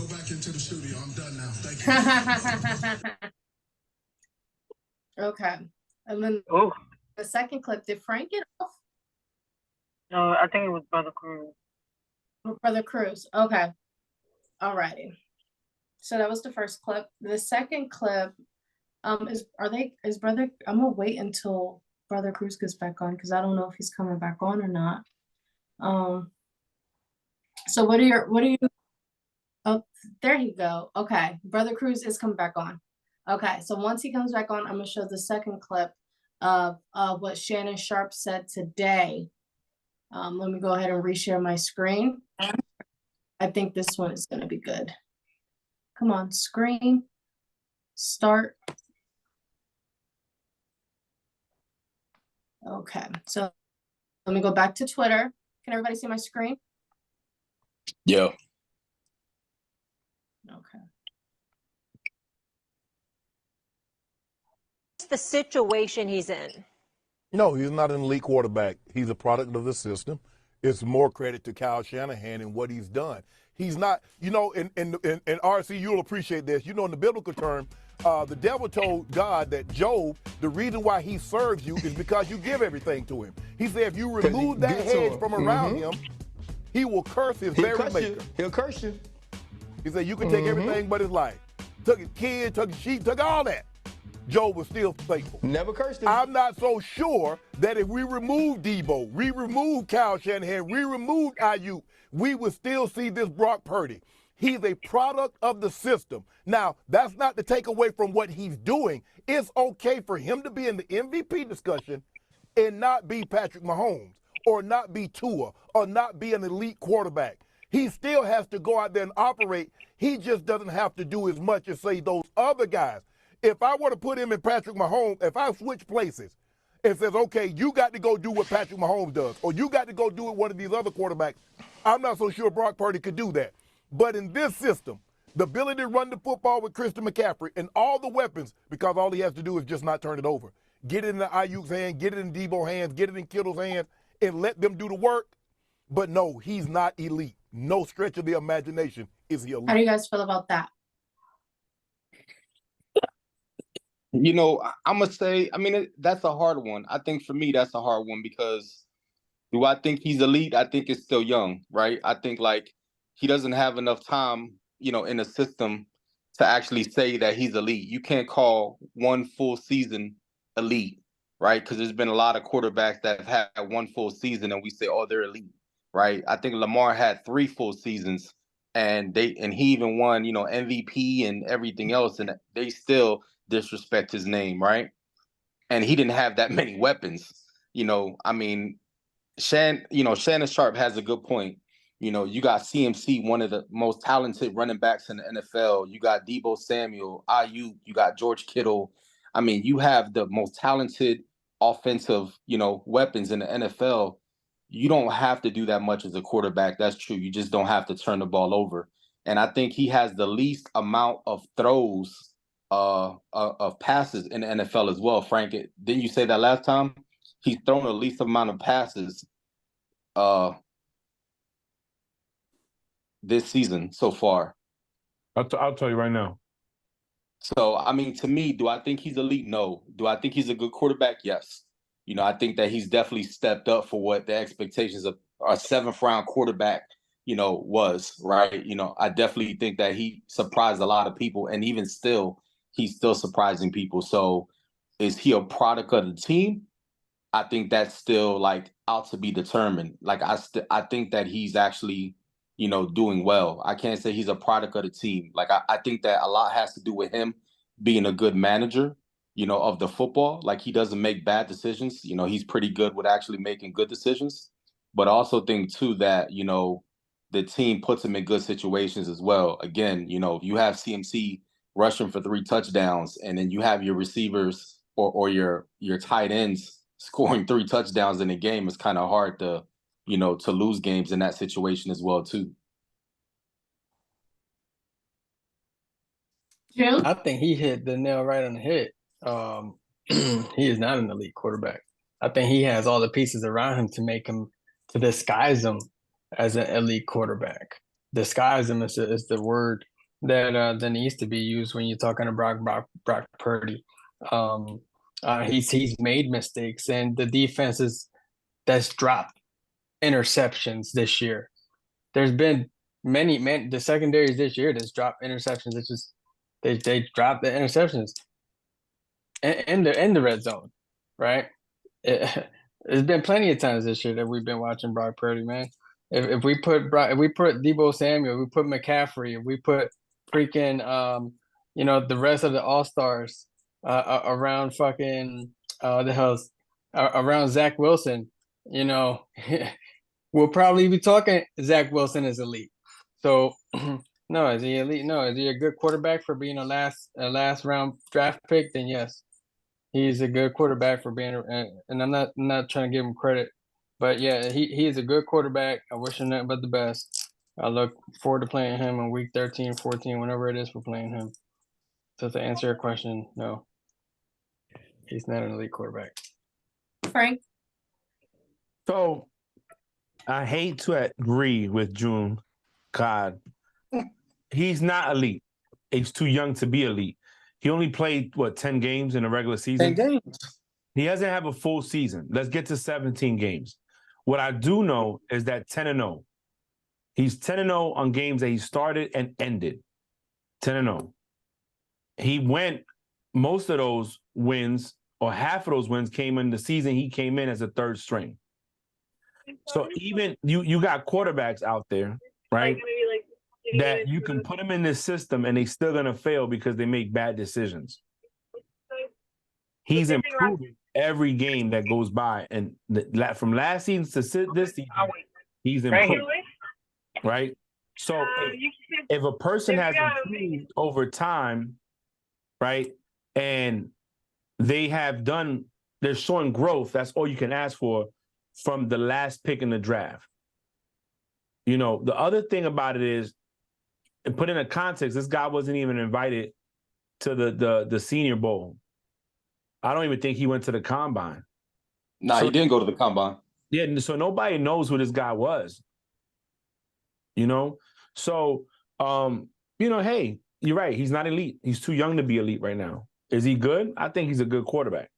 Go back into the studio. I'm done now. Thank you. Okay. And then the second clip, did Frank get off? No, I think it was Brother Cruz. Brother Cruz. Okay. Alrighty. So that was the first clip. The second clip is Brother, I'm gonna wait until Brother Cruz gets back on because I don't know if he's coming back on or not. So what are you oh, there you go. Okay. Brother Cruz is coming back on. Okay, so once he comes back on, I'm gonna show the second clip of what Shannon Sharpe said today. Let me go ahead and reshare my screen. I think this one is gonna be good. Come on, screen, start. Okay, so let me go back to Twitter. Can everybody see my screen? Yeah. Okay. The situation he's in. No, he's not an elite quarterback. He's a product of the system. It's more credit to Kyle Shanahan and what he's done. He's not, in RC, you'll appreciate this. In the biblical term, the devil told God that Job, the reason why he serves you is because you give everything to him. He said if you remove that hedge from around him, he will curse his very maker. He'll curse you. He said you can take everything but his life. Took his kid, took his sheep, took all that. Job was still faithful. Never cursed him. I'm not so sure that if we remove Debo, we remove Kyle Shanahan, we remove Ayuk, we would still see this Brock Purdy. He's a product of the system. Now, that's not to take away from what he's doing. It's okay for him to be in the MVP discussion and not be Patrick Mahomes or not be Tua or not be an elite quarterback. He still has to go out there and operate. He just doesn't have to do as much as, say, those other guys. If I were to put him in Patrick Mahomes, if I switch places and says, okay, you got to go do what Patrick Mahomes does, or you got to go do what one of these other quarterbacks, I'm not so sure Brock Purdy could do that. But in this system, the ability to run the football with Christian McCaffrey and all the weapons, because all he has to do is just not turn it over. Get it in the Ayuk's hand, get it in Debo's hands, get it in Kittle's hands, and let them do the work. But no, he's not elite. No stretch of the imagination is he elite. How do you guys feel about that? You know, I'm going to say, I mean, that's a hard one. I think for me, that's a hard one because do I think he's elite? I think it's still young, right? I think like he doesn't have enough time, you know, in the system to actually say that he's elite. You can't call one full season elite, right? Because there's been a lot of quarterbacks that have had one full season and we say, oh, they're elite, right? I think Lamar had 3 full seasons and he even won, you know, MVP and everything else, and they still disrespect his name, right? And he didn't have that many weapons. You know, I mean, Shannon Sharp has a good point. You know, you got CMC, one of the most talented running backs in the NFL. You got Debo Samuel, Ayuk, you got George Kittle. I mean, you have the most talented offensive, you know, weapons in the NFL. You don't have to do that much as a quarterback. That's true. You just don't have to turn the ball over. And I think he has the least amount of throws of passes in the NFL as well, Frank. Didn't you say that last time? He's thrown the least amount of passes this season so far. I'll tell you right now. So, I mean, to me, do I think he's elite? No. Do I think he's a good quarterback? Yes. You know, I think that he's definitely stepped up for what the expectations of a 7th round quarterback, you know, was, right? You know, I definitely think that he surprised a lot of people, and even still, he's still surprising people. So is he a product of the team? I think that's still like out to be determined. Like I think that he's actually, you know, doing well. I can't say he's a product of the team. Like I think that a lot has to do with him being a good manager, you know, of the football. Like he doesn't make bad decisions. You know, he's pretty good with actually making good decisions. But I also think too that, you know, the team puts him in good situations as well. Again, you know, if you have CMC rushing for 3 touchdowns, and then you have your receivers or your tight ends scoring 3 touchdowns in a game, it's kind of hard to, you know, to lose games in that situation as well too. June? I think he hit the nail right on the head. He is not an elite quarterback. I think he has all the pieces around him to disguise him as an elite quarterback. Disguise him is the word that needs to be used when you're talking to Brock Purdy. He's made mistakes, and the defenses that's dropped interceptions this year. There's been many the secondaries this year that's dropped interceptions. It's just they dropped the interceptions in the red zone, right? There's been plenty of times this year that we've been watching Brock Purdy, man. If we put Debo Samuel, we put McCaffrey, if we put freaking you know, the rest of the all-stars around fucking around Zach Wilson, you know, we'll probably be talking Zach Wilson is elite. So no, is he elite? No, is he a good quarterback for being a last round draft pick? Then yes, he's a good quarterback for being. And I'm not trying to give him credit, but yeah, he is a good quarterback. I wish him nothing but the best. I look forward to playing him in week 13, 14, whenever it is we're playing him. So to answer your question, no, he's not an elite quarterback. Frank? So I hate to agree with June. God, he's not elite. He's too young to be elite. He only played, 10 games in a regular season? 10 games. He hasn't had a full season. Let's get to 17 games. What I do know is that 10-0. He's 10-0 on games that he started and ended. 10-0. He went, most of those wins, or half of those wins came in the season he came in as a 3rd string. So even you got quarterbacks out there, right, that you can put them in this system and they still going to fail because they make bad decisions. He's Anything like- improving every game that goes by, and from last season to this season, Oh, wait. he's Right here. improved, right? So You can- if a person if has you got- improved over time, right, and they're showing growth, that's all you can ask for from the last pick in the draft. You know, the other thing about it is, and put in a context, this guy wasn't even invited to the Senior Bowl. I don't even think he went to the combine. Nah, So- he didn't go to the combine. Yeah, so nobody knows who this guy was. You know? So, you know, hey, you're right. He's not elite. He's too young to be elite right now. Is he good? I think he's a good quarterback.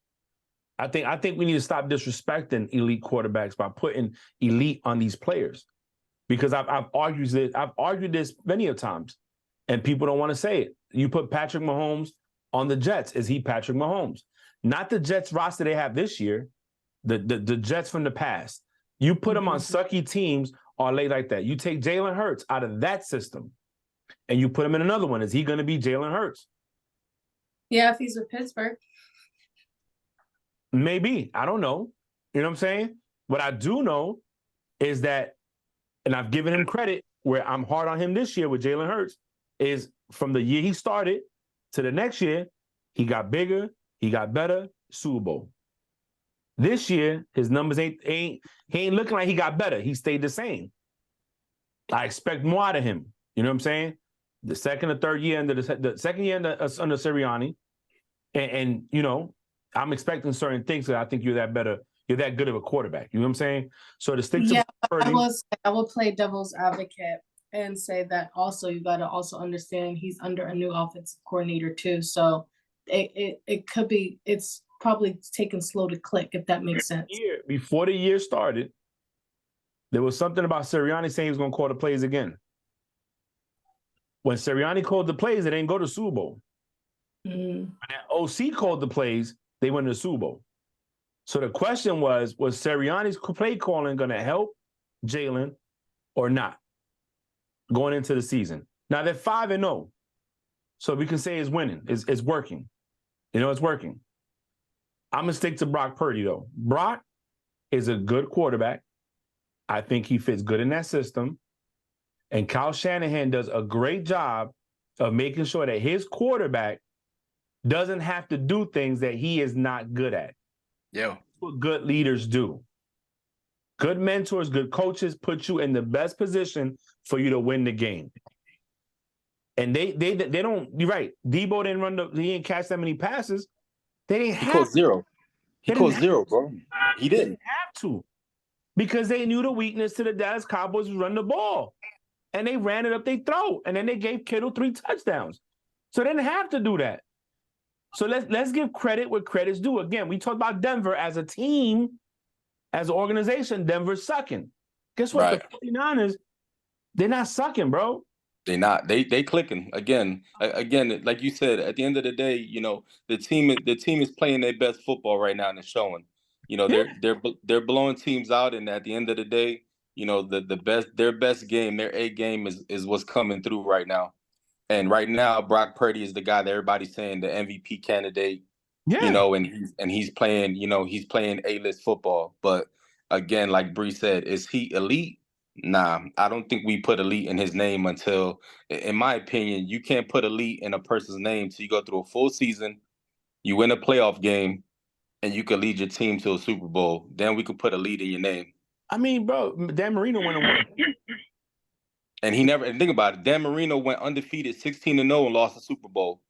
I think we need to stop disrespecting elite quarterbacks by putting elite on these players. Because I've argued this many of times, and people don't want to say it. You put Patrick Mahomes on the Jets. Is he Patrick Mahomes? Not the Jets roster they have this year, the Jets from the past. You put them on sucky teams or late like that. You take Jalen Hurts out of that system, and you put him in another one. Is he going to be Jalen Hurts? Yeah, if he's with Pittsburgh. Maybe. I don't know. You know what I'm saying? What I do know is that, and I've given him credit where I'm hard on him this year with Jalen Hurts, is from the year he started to the next year, he got bigger, he got better, Super Bowl. This year, his numbers he ain't looking like he got better. He stayed the same. I expect more out of him. You know what I'm saying? The second or third year under the second year under Sirianni, and you know, I'm expecting certain things that I think you're that good of a quarterback. You know what I'm saying? So to stick to I will play devil's advocate and say that also you got to also understand he's under a new offensive coordinator too. So it could be, it's probably taken slow to click, if that makes sense. Before the year started, there was something about Sirianni saying he was going to call the plays again. When Sirianni called the plays, they didn't go to Super Bowl. When that OC called the plays, they went to the Super Bowl. So the question was Sirianni's play calling going to help Jalen or not going into the season? Now they're 5-0. So we can say it's winning. It's working. You know, it's working. I'm going to stick to Brock Purdy, though. Brock is a good quarterback. I think he fits good in that system. And Kyle Shanahan does a great job of making sure that his quarterback doesn't have to do things that he is not good at. Yeah. That's what good leaders do. Good mentors, good coaches put you in the best position for you to win the game. And they don't, you're right. Debo he didn't catch that many passes. They didn't have He caught zero. He caught zero, bro. He didn't have to. Because they knew the weakness to the Dallas Cowboys was run the ball. And they ran it up their throat. And then they gave Kittle 3 touchdowns. So they didn't have to do that. So let's give credit where credit's due. Again, we talked about Denver as a team, as an organization. Denver's sucking. Guess what? Right. The 49ers, they're not sucking, bro. They're not. They clicking again. Again, like you said, at the end of the day, you know, the team is playing their best football right now and it's showing. You know, they're blowing teams out, and at the end of the day, you know, their best game, their A game is what's coming through right now. And right now, Brock Purdy is the guy that everybody's saying the MVP candidate. Yeah. You know, and he's playing, you know, he's playing A-list football. But again, like Bree said, is he elite? Nah, I don't think we put elite in his name until, in my opinion, you can't put elite in a person's name till you go through a full season, you win a playoff game, and you can lead your team to a Super Bowl. Then we could put elite in your name. I mean, bro, Dan Marino went and won. And and think about it, Dan Marino went undefeated 16-0 and lost the Super Bowl.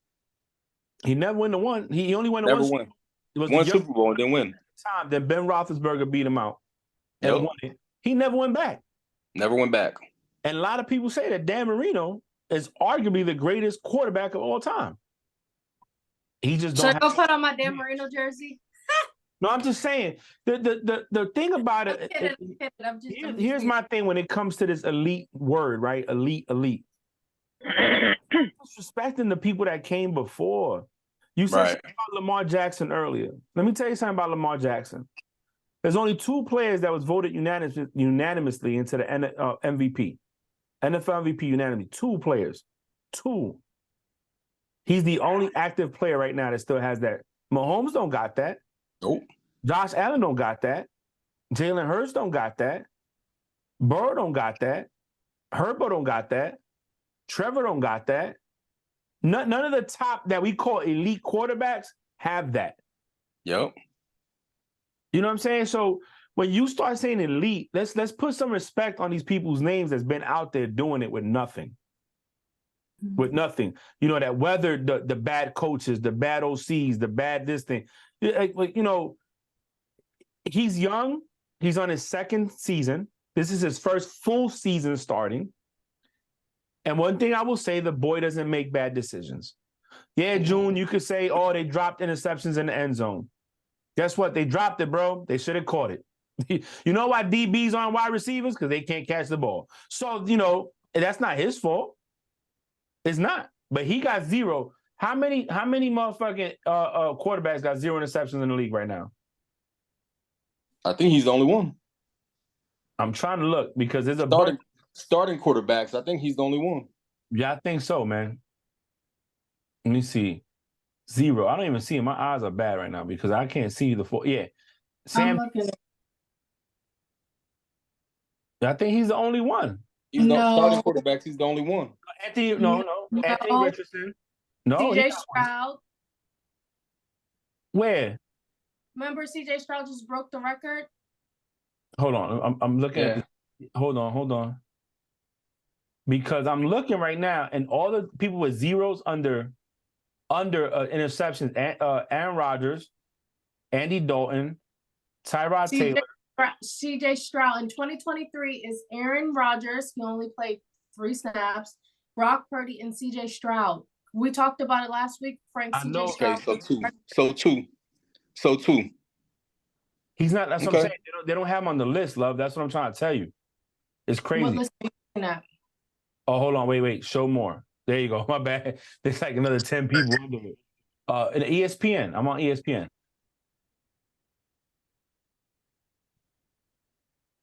He never won the one. He only won the Never one. won. It was One Super Bowl and then win. Time then Ben Roethlisberger beat him out and won it. He never went back. Never went back. And a lot of people say that Dan Marino is arguably the greatest quarterback of all time. He just Should I go put on my Dan Marino jersey? No, I'm just saying the thing about it. Here's my thing when it comes to this elite word, right? Elite. Disrespecting the people that came before. You said something about Lamar Jackson earlier. Let me tell you something about Lamar Jackson. There's only 2 players that was voted unanimously into the MVP. NFL MVP unanimously. 2 players. 2. He's the only active player right now that still has that Mahomes don't got that. Nope. Josh Allen don't got that. Jalen Hurts don't got that. Burrow don't got that. Herbert don't got that. Trevor don't got that. None of the top that we call elite quarterbacks have that. Yep. You know what I'm saying? So when you start saying elite, let's put some respect on these people's names that's been out there doing it with nothing. With nothing. You know, that weathered the bad coaches, the bad OCs, the bad this thing. Like, you know, he's young. He's on his second season. This is his first full season starting. And one thing I will say, the boy doesn't make bad decisions. Yeah, June, you could say, oh, they dropped interceptions in the end zone. Guess what? They dropped it, bro. They should have caught it. You know why DBs aren't wide receivers? Because they can't catch the ball. So, you know, that's not his fault. It's not. But he got 0. How many motherfucking quarterbacks got 0 interceptions in the league right now? I think he's the only one. I'm trying to look because there's a starting quarterbacks. I think he's the only one. Yeah, I think so, man. Let me see. 0. I don't even see him. My eyes are bad right now because I can't see the full. Yeah. Sam. I think he's the only one. He's not starting quarterbacks. He's the only one. Anthony, no. Anthony Richardson. No. CJ Stroud. Where? Remember CJ Stroud just broke the record? Hold on. I'm looking at this. Hold on. Because I'm looking right now, and all the people with zeros under interceptions, Aaron Rodgers, Andy Dalton, Tyrod Taylor. CJ Stroud in 2023 is Aaron Rodgers. He only played 3 snaps. Brock Purdy and CJ Stroud. We talked about it last week. Frank. I know. Okay, so two. He's not. That's what I'm saying. They don't have him on the list, love. That's what I'm trying to tell you. It's crazy. What list are you looking at? Oh, hold on. Wait. Show more. There you go. My bad. There's like another 10 people under it. In ESPN. I'm on ESPN.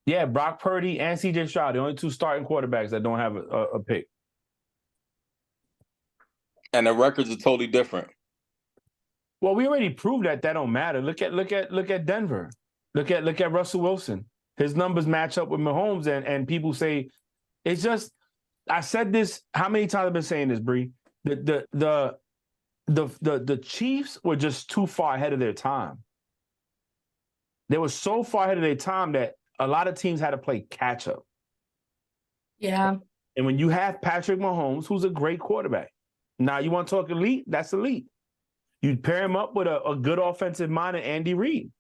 Yeah, Brock Purdy and CJ Stroud, the only 2 starting quarterbacks that don't have a pick. And the records are totally different. Well, we already proved that don't matter. Look at Denver. Look at Russell Wilson. His numbers match up with Mahomes, and people say it's just. I said this. How many times I've been saying this, Bree? The Chiefs were just too far ahead of their time. They were so far ahead of their time that a lot of teams had to play catch up. Yeah. And when you have Patrick Mahomes, who's a great quarterback, now you want to talk elite? That's elite. You pair him up with a good offensive mind in Andy Reid.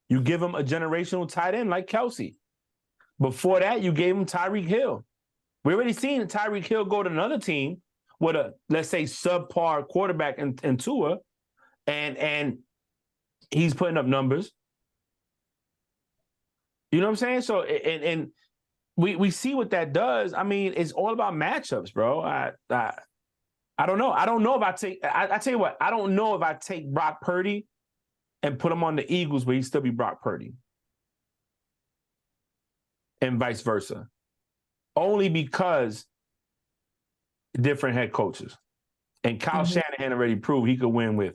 You give him a generational tight end like Kelsey. Before that, you gave him Tyreek Hill. We already seen Tyreek Hill go to another team with a, let's say, subpar quarterback in Tua, and he's putting up numbers. You know what I'm saying? So, and we see what that does. I mean, it's all about matchups, bro. I don't know. I don't know if I tell you what, I don't know if I take Brock Purdy and put him on the Eagles, but he'd still be Brock Purdy. And vice versa. Only because different head coaches. And Kyle Shanahan already proved he could win with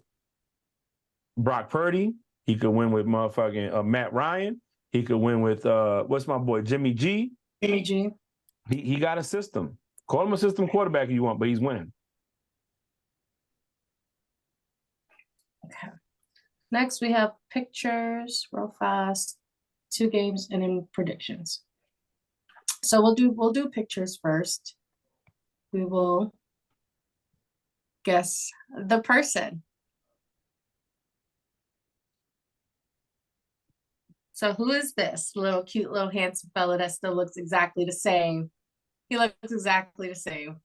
Brock Purdy. He could win with motherfucking Matt Ryan. He could win with, what's my boy, Jimmy G. Jimmy G. He got a system. Call him a system quarterback if you want, but he's winning. Okay. Next, we have pictures, real fast, 2 games, and then predictions. So we'll do pictures first. We will guess the person. So who is this little cute little handsome fella that still looks exactly the same? He looks exactly the same.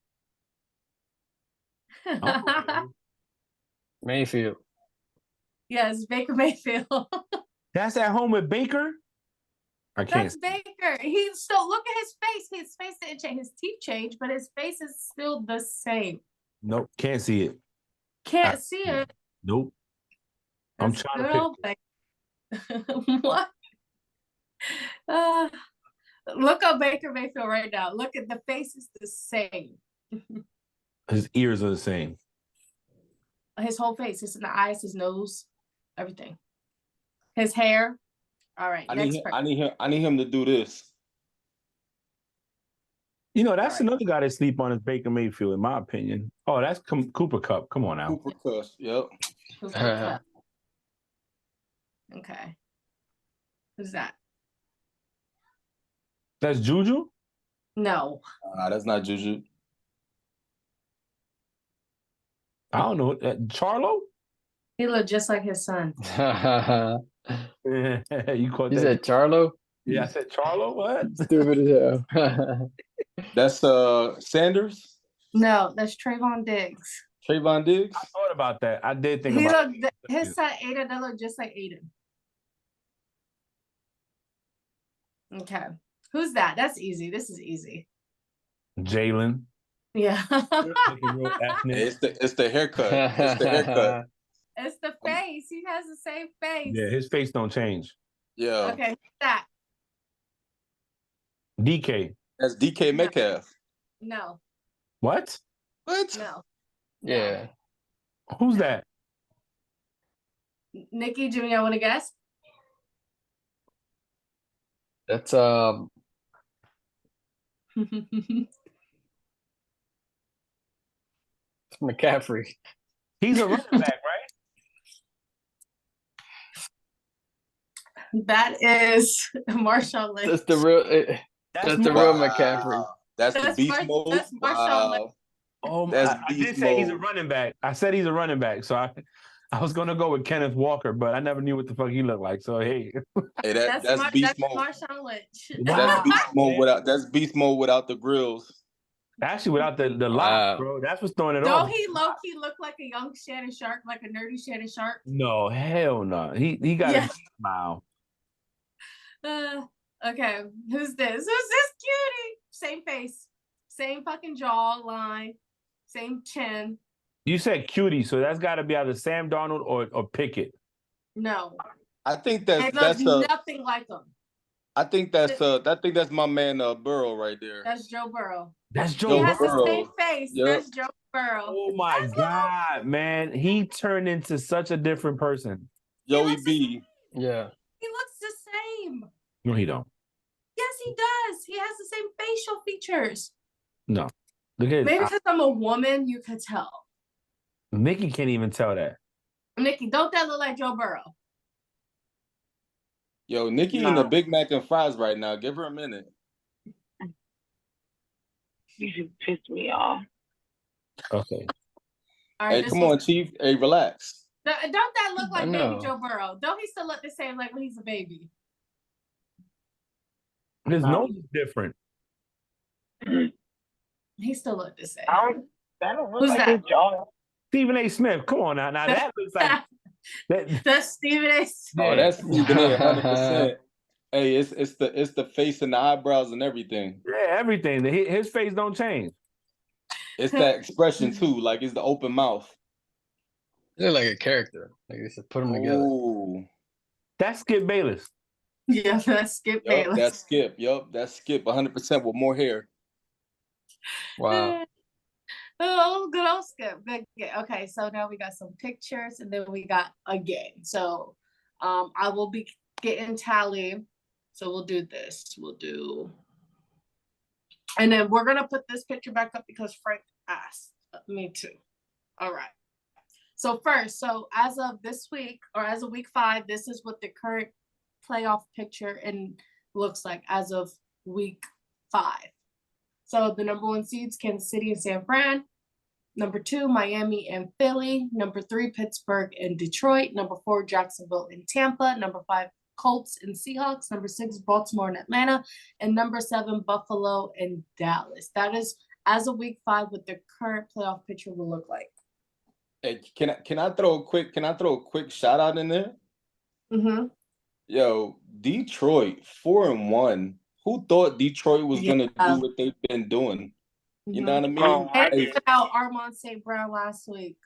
Oh. Mayfield. Yes, Baker Mayfield. That's at home with Baker? I can't. That's Baker. He still, look at his face. His face didn't change. His teeth changed, but his face is still the same. Nope, can't see it. Can't see it. Nope. I'm trying to pick. What? Look up Baker Mayfield right now. Look at the face is the same. His ears are the same. His whole face, his eyes, his nose, everything. His hair. All right. I Next need person. him to do this. You know, that's Right. another guy that sleep on is Baker Mayfield, in my opinion. Oh, that's Cooper Kupp. Come on now. Cooper Kupp. Yep. Cooper Kupp. Okay. Who's that? That's Juju? No. That's not Juju. I don't know. Charlo? He looked just like his son. You caught You that? said Charlo? Yeah, I said Charlo. What? Stupid as hell. That's Sanders. No, that's Trayvon Diggs. Trayvon Diggs. I thought about that. I did think He about looked, his son Aiden, they look just like Aiden. Okay. Who's that? That's easy. This is easy. Jalen. Yeah. It's the haircut. It's the haircut. It's the face. He has the same face. Yeah, his face don't change. Yeah. Okay, who's that? DK. That's DK Metcalf. No, What? What? no. Yeah. Who's that? Nikki, Jimmy, I want to guess. That's McCaffrey. He's a running back, right? That is Marshawn Lynch. That's the real. That's the real McCaffrey. That's the That's beast mode. that's Marshawn Lynch. Oh, That's I did beast say he's a mode. running back. I said he's a running back, so I was gonna go with Kenneth Walker, but I never knew what the fuck he looked like. So hey, Hey, that's beast mode. Marshawn Lynch. That's beast mode without the grills. actually without the lock, bro, that's what's throwing it Don't off. he low key look like a young Shannon Sharp, like a nerdy Shannon Sharp? No, hell no. He got Yeah. a smile. Okay, who's this? Who's this cutie? Same face, same fucking jawline, same chin. You said cutie, so that's got to be either Sam Darnold or Pickett. No, I think it looks nothing like him. I think that's my man Burrow right there. That's Joe Burrow. That's He Joe has Burrow. the same face. Yep. That's Joe Burrow. Oh my God, man. He turned into such a different person. Joey B. Yeah. He looks the same. No, he don't. Yes, he does. He has the same facial features. No. Look at Maybe because I'm a woman, you could tell. Mickey can't even tell that. Nikki, don't that look like Joe Burrow? Yo, Nikki in the Big Mac and fries right now. Give her a minute. You just pissed me off. Okay. All right, Hey, this come was- on, Chief. Hey, relax. Don't that look like know. baby Joe Burrow? Don't he still look the same like when he's a baby? His nose is different. He still look the same. That don't look Who's like that? his jaw. Stephen A. Smith. Come on now. Now that looks like that. That's Stephen A. Oh, that's Stephen A. 100%. Hey, it's the face and the eyebrows and everything. Yeah, everything. His face don't change. It's that expression too. Like it's the open mouth. They look like a character. Like they should put them together. Ooh. That's Skip Bayless. Yeah, that's Skip Yup, Bayless. that's Skip. Yup, that's Skip 100% with more hair. Wow. Oh, good old Skip. Good. Okay, so now we got some pictures and then we got a game. So I will be getting tally. So we'll do this. We'll do, and then we're gonna put this picture back up because Frank asked me to. All right. So first, so as of this week or as of week 5, this is what the current playoff picture and looks like as of week 5. So the number 1 seeds, Kansas City and San Fran. Number 2, Miami and Philly. Number 3, Pittsburgh and Detroit. Number 4, Jacksonville and Tampa. Number 5, Colts and Seahawks. Number 6, Baltimore and Atlanta. And number 7, Buffalo and Dallas. That is as of week 5 what the current playoff picture will look like. Hey, can I throw a quick shout out in there? Mm-hmm. Yo, Detroit 4-1. Who thought Detroit was gonna do what they've been doing? You know what I mean? And Hey, without Armand St. Brown last week.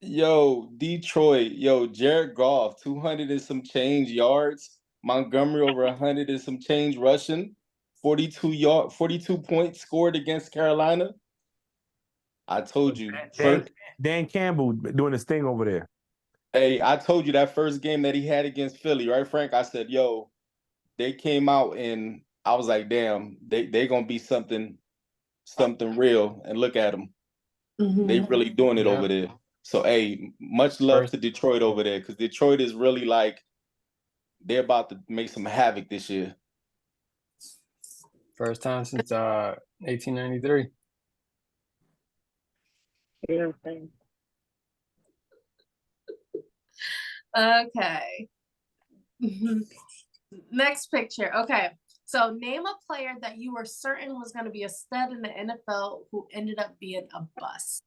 yo, Detroit, Jared Goff, 200 and some change yards. Montgomery over 100 and some change rushing. 42 points scored against Carolina. I told you. Dan Campbell doing his thing over there. Hey, I told you that first game that he had against Philly, right, Frank? I said, yo, they came out and I was like, damn, they gonna be something real. And look at them. They really doing it over there. So, hey, much love to Detroit over there, because Detroit is really like, they're about to make some havoc this year. First time since 1893. Okay. Next picture. Okay. So name a player that you were certain was going to be a stud in the NFL who ended up being a bust.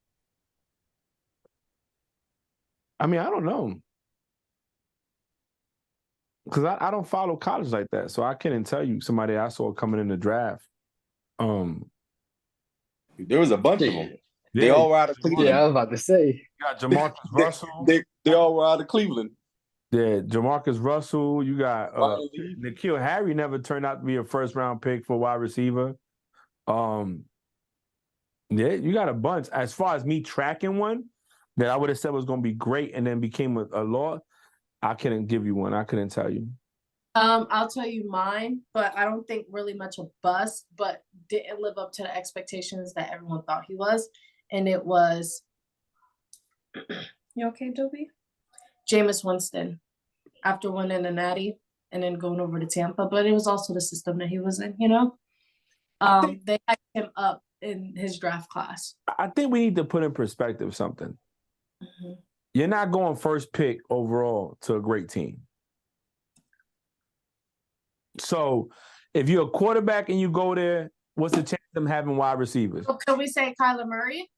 I mean, I don't know. Because I don't follow college like that. So I couldn't tell you somebody I saw coming in the draft. There was a bunch of them. They all were out of Cleveland. Yeah, I was about to say. You got Jamarcus Russell. They all were out of Cleveland. Yeah, Jamarcus Russell. You got N'Keal Harry never turned out to be a first-round pick for wide receiver. Yeah, you got a bunch. As far as me tracking one that I would have said was going to be great and then became a law, I couldn't give you one. I couldn't tell you. I'll tell you mine, but I don't think really much a bust, but didn't live up to the expectations that everyone thought he was. And it was, you okay, Dobie? Jameis Winston, after winning a natty and then going over to Tampa, but it was also the system that he was in, you know? They hyped him up in his draft class. I think we need to put in perspective something. Mm-hmm. You're not going first pick overall to a great team. So if you're a quarterback and you go there, what's the chance of them having wide receivers? So can we say Kyler Murray?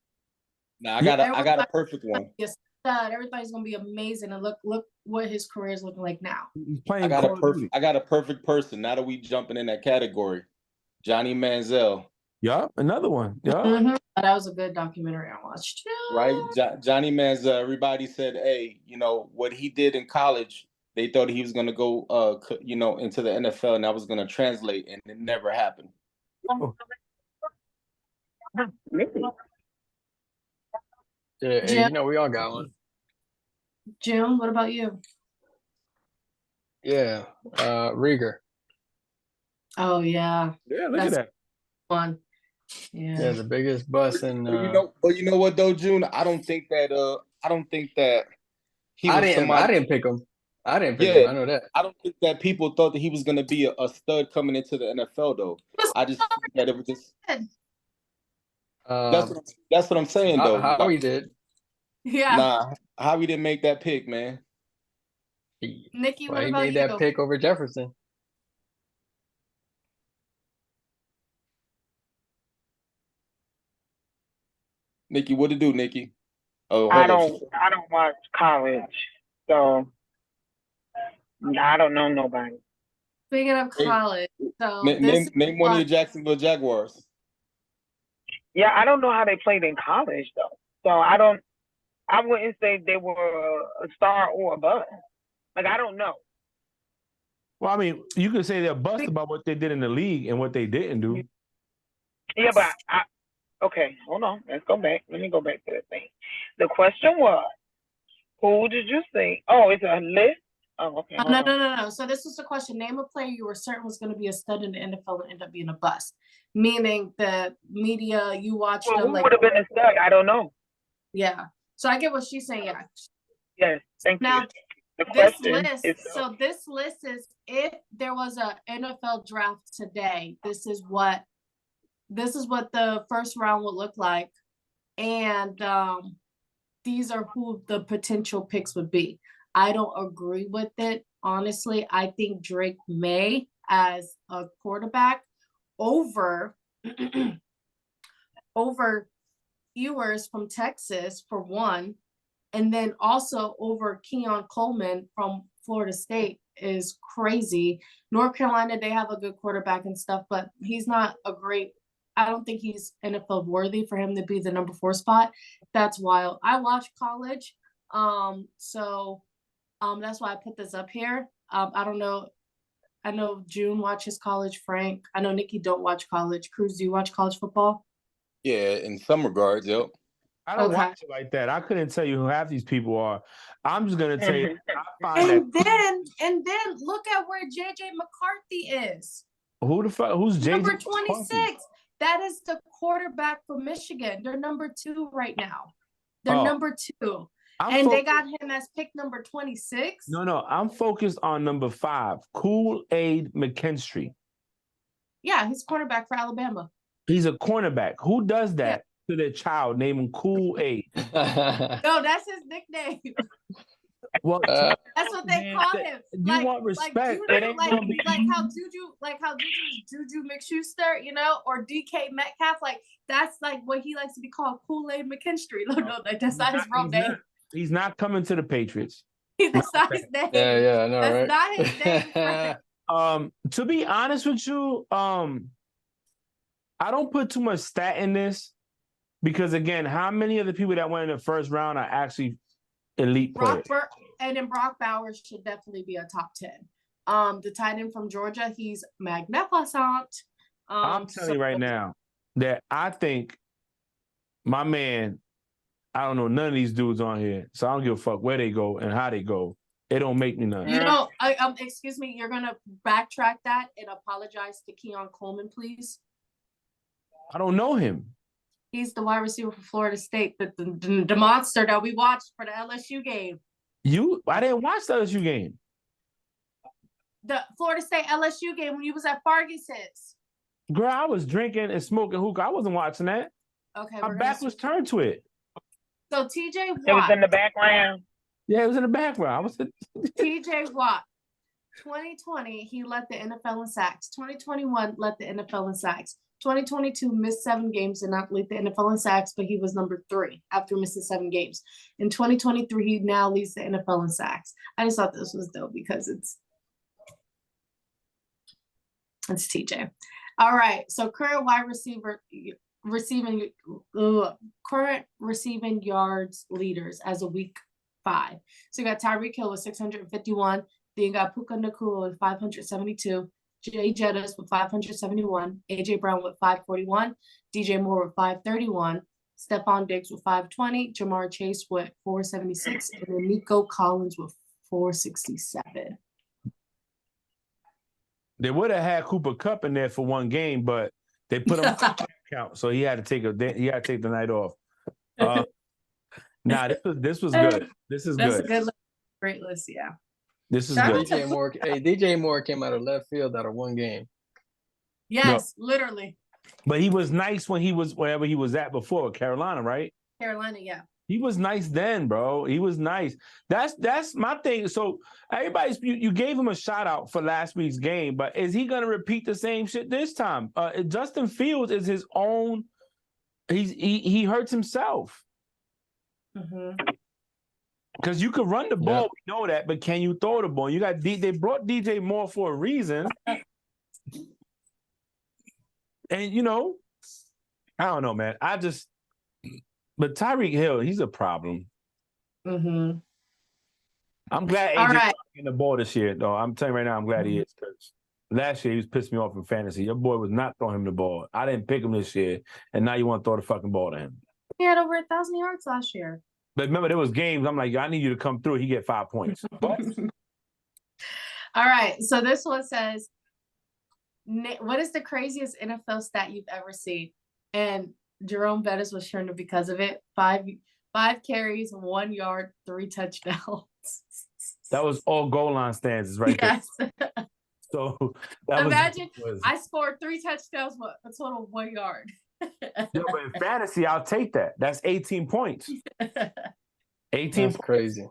Nah, I got a perfect one. Everybody's gonna be amazing, and look what his career is looking like now. He's playing. I got a perfect person. Now that we jumping in that category, Johnny Manziel. Yeah, another one. Yeah, that was a good documentary I watched. Right, Johnny Manziel. Everybody said, hey, you know what he did in college. They thought he was gonna go, into the NFL, and that was gonna translate, and it never happened. Oh. Yeah, Jim? you know we all got one. Jim, what about you? Yeah, Rieger. Oh yeah. Yeah, look at that one. Yeah, the biggest bust in. But you know what though, June? I don't think that he was I didn't pick him. I didn't pick him. I know that. I don't think that people thought that he was gonna be a stud coming into the NFL though. I just think that it was just. That's what I'm saying though. How he did. Yeah. Nah, how he didn't make that pick, man. Nikki, what he about made you? that pick over Jefferson. Nikki, what to do, Nikki? Oh, I don't watch college, so I don't know nobody. Speaking of college, so name one of your Jacksonville Jaguars. Yeah, I don't know how they played in college though. So I wouldn't say they were a star or a bust. Like, I don't know. Well, I mean, you could say they're bust about what they did in the league and what they didn't do. Yeah, but okay, hold on. Let's go back. Let me go back to the thing. The question was, who did you say? Oh, it's a list? Oh, okay. No. So this was the question. Name a player you were certain was going to be a stud in the NFL and end up being a bust. Meaning the media, you watched them. Who would have been a stud? I don't know. Yeah. So I get what she's saying. Yeah. Yes. Thank you. Now, this list is if there was a NFL draft today, this is what the first round would look like. And these are who the potential picks would be. I don't agree with it. Honestly, I think Drake May as a quarterback over Ewers from Texas for one, and then also over Keon Coleman from Florida State is crazy. North Carolina, they have a good quarterback and stuff, but he's not I don't think he's NFL worthy for him to be the number 4 spot. That's wild. I watch college. That's why I put this up here. I don't know. I know June watches college. Frank. I know Nikki don't watch college. Cruz, do you watch college football? Yeah, in some regards, yep. I don't Okay. watch it like that. I couldn't tell you who half these people are. I'm just gonna tell you. I find And then look at where JJ McCarthy is. who the fuck? Who's JJ? Number McCarthy? 26. That is the quarterback for Michigan. They're number 2 right now. They're Oh. number 2. I'm They got him as pick number 26. No, I'm focused on number 5, Kool-Aid McKinstry. Yeah, he's cornerback for Alabama. He's a cornerback. Who does that to their child? Name him Kool-Aid. No, that's his nickname. Well, That's what they call him. you want respect. Like, It ain't gonna be like how Juju McSchuster, you know, or DK Metcalf, like that's like what he likes to be called, Kool-Aid McKinstry. No, that's not his real name. He's not coming to the Patriots. That's not his name. Yeah, I know, That's right? not his name. friend. To be honest with you, I don't put too much stat in this because again, how many of the people that went in the first round are actually elite players? Brock Bowers should definitely be a top 10. The tight end from Georgia, he's magnificent. I'm telling you right now that I think my man, I don't know none of these dudes on here, so I don't give a fuck where they go and how they go. It don't make me none. You know, excuse me, you're gonna backtrack that and apologize to Keon Coleman, please. I don't know him. He's the wide receiver for Florida State, the monster that we watched for the LSU game. I didn't watch the LSU game. The Florida State LSU game when you was at Ferguson's. Girl, I was drinking and smoking hookah. I wasn't watching that. Okay, My back was turned to it. So TJ Watt. It was in the background. Yeah, it was in the background. TJ Watt. 2020, he led the NFL in sacks. 2021 led the NFL in sacks. 2022 missed 7 games and not lead the NFL in sacks, but he was number 3 after missing 7 games. In 2023, he now leads the NFL in sacks. I just thought this was dope because it's TJ. All right, so current receiving yards leaders as of week 5. So you got Tyreek Hill with 651. Then you got Puka Nacua with 572. Jay Jettis with 571, AJ Brown with 541, DJ Moore with 531, Stephon Diggs with 520, Jamar Chase with 476, and then Nico Collins with 467. They would have had Cooper Kupp in there for one game, but they put him on the count, so he had to take the night off. This was good. This is That's good. a good list. Great list, yeah. This is Shout good. DJ Moore came out of left field out of one game. Yes, literally. But he was nice when he was wherever he was at before, Carolina, right? Carolina, yeah. He was nice then, bro. He was nice. That's my thing. So you gave him a shout out for last week's game, but is he gonna repeat the same shit this time? Justin Fields is his own. He hurts himself. Because you can run the ball, we know that, but can you throw the ball? You got they brought DJ Moore for a reason. And you know, I don't know, man. But Tyreek Hill, he's a problem. I'm glad AJ getting the ball this year, though. I'm telling you right now, I'm glad he is. Because last year he was pissing me off in fantasy. Your boy was not throwing him the ball. I didn't pick him this year, and now you want to throw the fucking ball to him. He had over 1,000 yards last year. But remember, there was games. I'm like, I need you to come through. He get 5 points. What? All right. So this one says, what is the craziest NFL stat you've ever seen? And Jerome Bettis was turned because of it. 5 carries, 1 yard, 3 touchdowns. That was all goal line stances right there. So imagine I scored 3 touchdowns, what a total of 1 yard. Yeah, but in fantasy, I'll take that. That's 18 points. 18 That's crazy.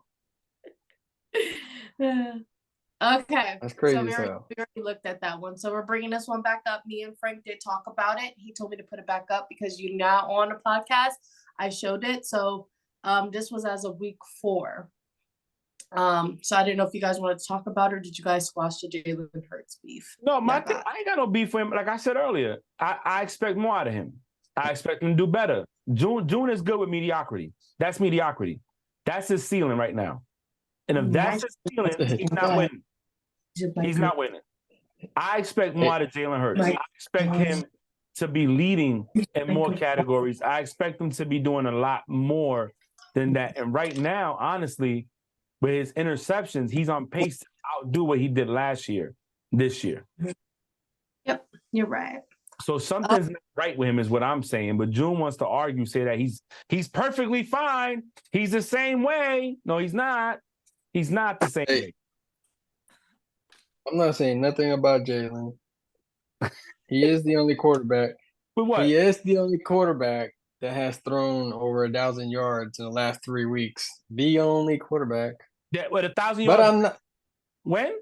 Okay. That's crazy. So we already looked at that one. So we're bringing this one back up. Me and Frank did talk about it. He told me to put it back up because you're now on the podcast. I showed it. So this was as of week 4. So I didn't know if you guys wanted to talk about it, or did you guys squash the Jalen Hurts beef? No, I ain't got no beef for him. Like I said earlier, I expect more out of him. I expect him to do better. June is good with mediocrity. That's mediocrity. That's his ceiling right now. And if that's his ceiling, he's not winning. He's not winning. I expect more out of Jalen Hurts. I expect him to be leading in more categories. I expect him to be doing a lot more than that. And right now, honestly, with his interceptions, he's on pace to outdo what he did this year. Yep, you're right. So something's not right with him is what I'm saying. But June wants to argue, say that he's perfectly fine. He's the same way. No, he's not. He's not the same way. I'm not saying nothing about Jalen. He is the only quarterback. But what? He is the only quarterback that has thrown over 1,000 yards in the last 3 weeks. The only quarterback. That with 1,000 yards. But I'm not. When?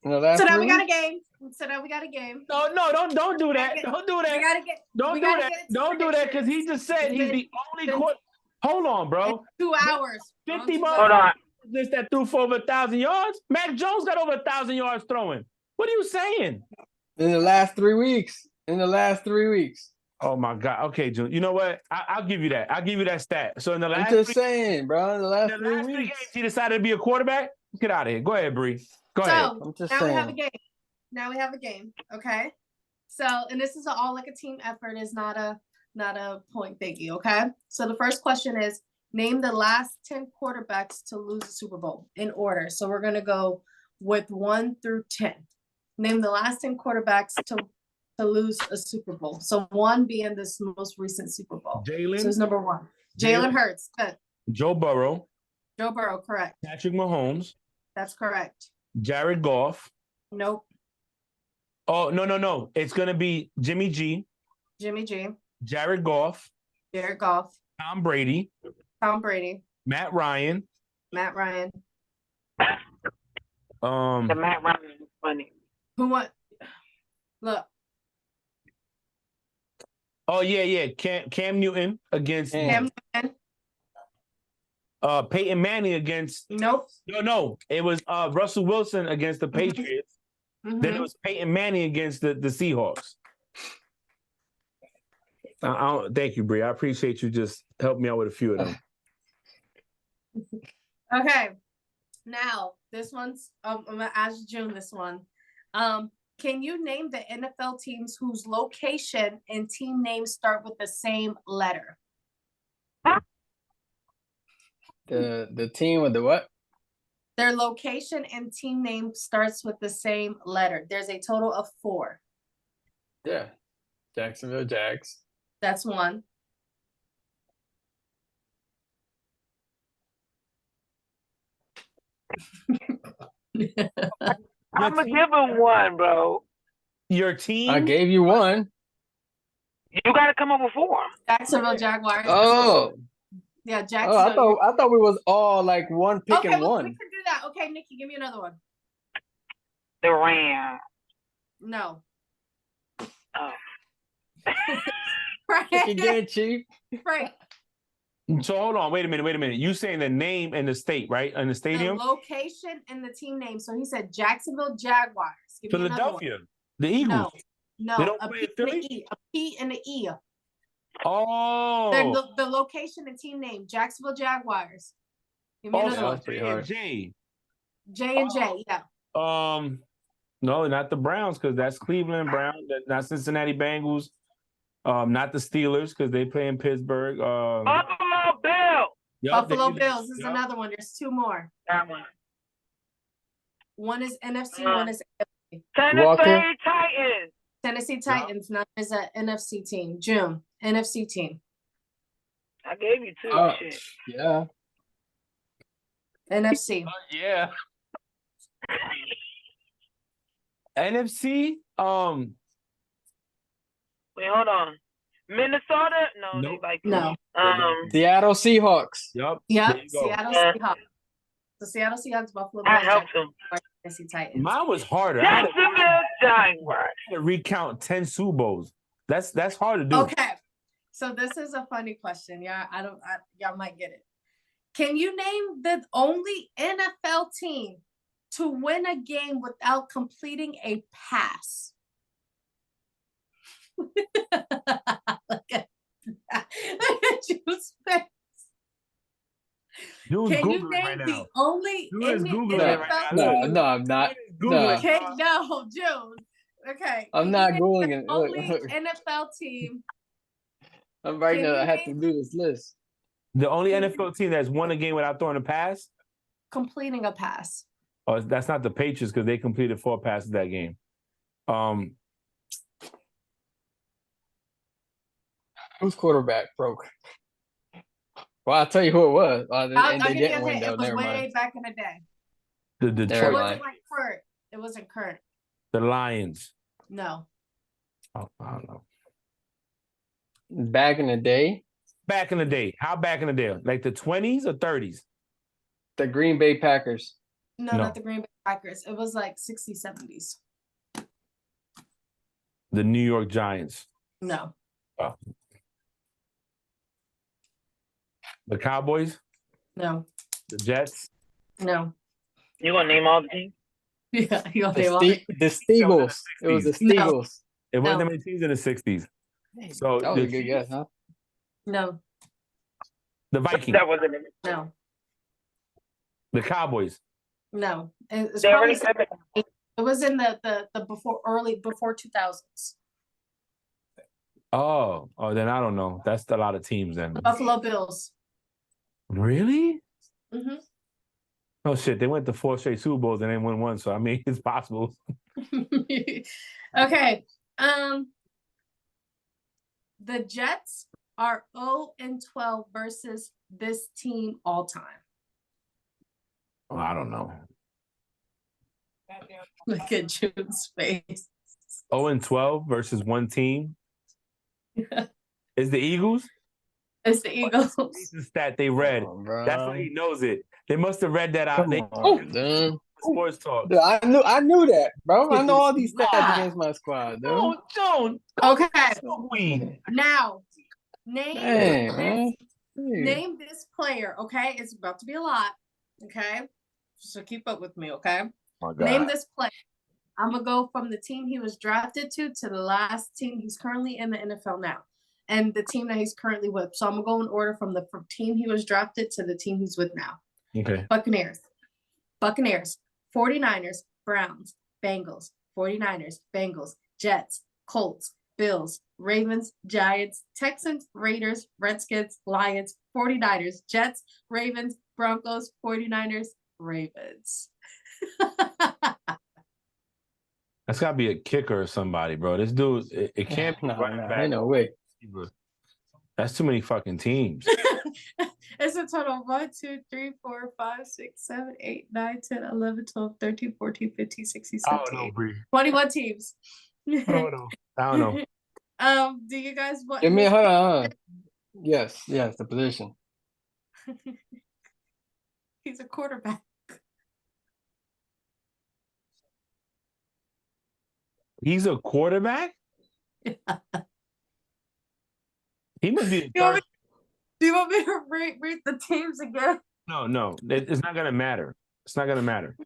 In the last So now 3 we got a weeks? game. So now we got a game. No, don't do that. Don't do that. We gotta get. Don't we do gotta that. get into Don't do that because he just said he's the only quarterback. Hold on, bro. 2 hours. 50 Hold Hold on. this that threw for over 1,000 yards. Mac Jones got over 1,000 yards throwing. What are you saying? In the last 3 weeks. In the last 3 weeks. Oh my God. Okay, June. You know what? I'll give you that. I'll give you that stat. So in the I'm last just saying, bro. In the last 3 three weeks. games, he decided to be a quarterback. Get out of here. Go ahead, Bree. Go ahead. I'm just now we have a saying. game. Now we have a game. Okay. So, and this is all like a team effort. Is not a point thingy. Okay. So the first question is name the last 10 quarterbacks to lose the Super Bowl in order. So we're gonna go with 1 through 10. Name the last 10 quarterbacks to lose a Super Bowl. So 1 being this most recent Super Bowl. Jalen. So it's number 1. Jalen Hurts. Good. Joe Burrow. Joe Burrow. Correct. Patrick Mahomes. That's correct. Jared Goff. Nope. Oh, no. It's going to be Jimmy G. Jimmy G. Jared Goff. Jared Goff. Tom Brady. Tom Brady. Matt Ryan. Matt Ryan. The Matt Ryan is funny. Who won? Look. Oh, yeah. Cam Newton against Cam Newton. Peyton Manning against Nope. No. It was Russell Wilson against the Patriots. Mhm. Then it was Peyton Manning against the Seahawks. Thank you, Bree. I appreciate you just helping me out with a few of them. Okay. Now, this one's I'm gonna ask June this one. Can you name the NFL teams whose location and team names start with the same letter? The team with the what? Their location and team name starts with the same letter. There's a total of 4. Yeah. Jacksonville Jags. That's 1. I'm gonna give him 1, bro. Your team? I gave you 1. You gotta come up with 4. Jacksonville Jaguars. Oh. Yeah, Oh, Jacksonville. I thought we was all like one pick Okay, and well, one. we could do that. Okay, Nikki, give me another one. The Rams. No. Oh. Pick again, Chief. Frank. So hold on, wait a minute. You saying the name and the state, right? And the stadium? The location and the team name. So he said Jacksonville Jaguars. Give me another one. Philadelphia. The Eagles. No, They don't a play P in and Philly? an E. A P and an E. Oh. The location and team name, Jacksonville Jaguars. Give me another that one. was pretty hard. J. J and J, yeah. No, not the Browns, because that's Cleveland Browns. That's not Cincinnati Bengals. Not the Steelers, because they play in Pittsburgh. Buffalo Bills. Buffalo Bills is another one. There's 2 more. That one. One is NFC, one is AFC. Tennessee Walker. Titans. Tennessee Titans, none is an NFC team. June, NFC team. I gave you 2. Shit. Yeah. NFC. Yeah. NFC. Wait, hold on. Minnesota? No, Nope. they like No. Seattle Seahawks. Yep. Yep, There you go. Seattle Yeah. Seahawks. The Seattle Seahawks, Buffalo That Bills, helps him. Tennessee Titans. Mine was harder. I had Jacksonville Jaguars. to recount 10 Super Bowls. That's hard to do. Okay, so this is a funny question. Y'all might get it. Can you name the only NFL team to win a game without completing a pass? Look at Juice's face. Dude's Can you Googling name right the now. only Dude is Indian Googling it right NFL now. No, no, I'm not. Google No. it. Okay, no, June. Okay. I'm can not you Googling name it. the Look, only look. NFL team. I'm right Can now. you I have to name do this list. The only Can you- NFL team that's won a game without throwing a pass. completing a pass? Oh, that's not the Patriots because they completed 4 passes that game. Whose quarterback broke? Well, I'll tell you who it was. And I'll they give you didn't a win hint. though. It was Never way mind. back in the day. The It Detroit, Never wasn't mind. like current. It wasn't current. the Lions. No. Oh, I don't know. Back in the day, Back in the day, how back in the day? Like the 20s or 30s? the Green Bay Packers. No, No. not the Green Bay Packers. It was like 60s, 70s. The New York Giants. No. Oh. The Cowboys. No. The Jets. No. You gonna name all the teams? Yeah, you'll The, name all Ste- the Steagles. It was the No. Steagles. It wasn't No. that many teams in the 60s. So That was a good guess, huh? No. The Vikings. That wasn't it. No. The Cowboys. No. It's They already probably, said that. it was in the before 2000s. Oh, then I don't know. That's a lot of teams then. Buffalo Bills. Really? hmm Oh shit! They went to 4 straight Super Bowls and they won one. So I mean, it's possible. Okay. The Jets are 0-12 versus this team all time. Oh, I don't know. Look at Jude's face. 0-12 versus one team. Is the Eagles? It's the Eagles. It's the stat they read. Come on, bro. That's why he knows it. They must have read that out. Come They on, dude. sports talk. Dude, I knew that, bro. I know all these stats against my squad, dude. Oh, Joan. Okay. Queen. Now, name Dang, this, man. name this player. Okay, it's about to be a lot. Okay, so keep up with me. Okay, Oh, name this player. I'm gonna go from the team he was drafted to the last team he's currently in the NFL now, and the team that he's currently with. So I'm gonna go in order from the team he was drafted to the team he's with now. Okay. Buccaneers, 49ers, Browns, Bengals, 49ers, Bengals, Jets, Colts, Bills, Ravens, Giants, Texans, Raiders, Redskins, Lions, 49ers, Jets, Ravens, Broncos, 49ers, Ravens. That's got to be a kicker or somebody, bro. This dude, it can't be No, running no, back. ain't no way. That's too many fucking teams. It's a total of 1, 2, 3, 4, 5, 6, 7, 8, 9, 10, 11, 12, 13, 14, 15, 16, I 17, don't know, Bree. 21 teams. I don't know. Do you guys want Give me hold on. Yes, the position. He's a quarterback. He's a quarterback? Yeah. He must be the You want me- third. Do you want me to read the teams again? No. It's not going to matter. It's not going to matter.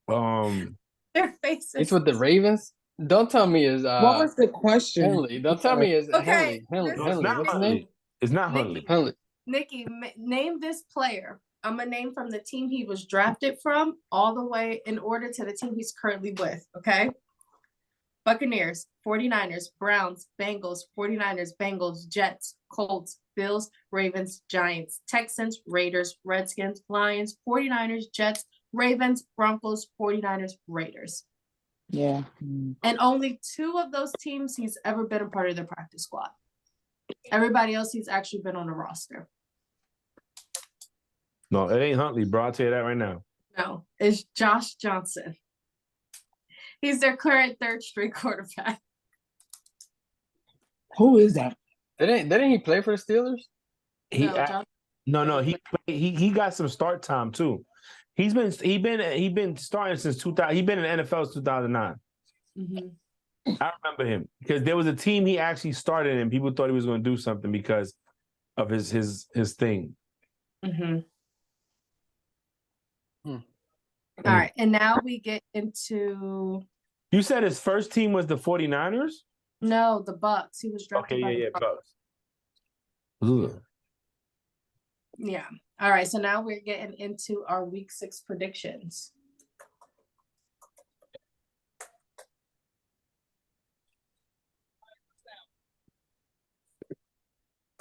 Their faces. It's with the Ravens. Don't tell me is What was the question? Henley. Don't tell me is Okay, Henley. listen. No, it's not What's his Huntley. name? It's not Nicky. Huntley. Henley. Nikki, name this player. I'm gonna name from the team he was drafted from all the way in order to the team he's currently with. Okay. Buccaneers, 49ers, Browns, Bengals, 49ers, Bengals, Jets, Colts, Bills, Ravens, Giants, Texans, Raiders, Redskins, Lions, 49ers, Jets, Ravens, Broncos, 49ers, Raiders. Yeah. And only 2 of those teams he's ever been a part of the practice squad. Everybody else he's actually been on the roster. No, it ain't Huntley, bro. I'll tell you that right now. No, it's Josh Johnson. He's their current third-string quarterback. Who is that? Didn't he play for the Steelers? No, He got some start time too. He's been starting since 2000. He's been in the NFL since 2009. Mm-hmm. I remember him because there was a team he actually started and people thought he was going to do something because of his thing. Mm-hmm. All right, and now we get into You said his first team was the 49ers? no, the Bucks. He was drafted by the Bucks. Bucks. Ugh. Yeah. All right, so now we're getting into our week 6 predictions.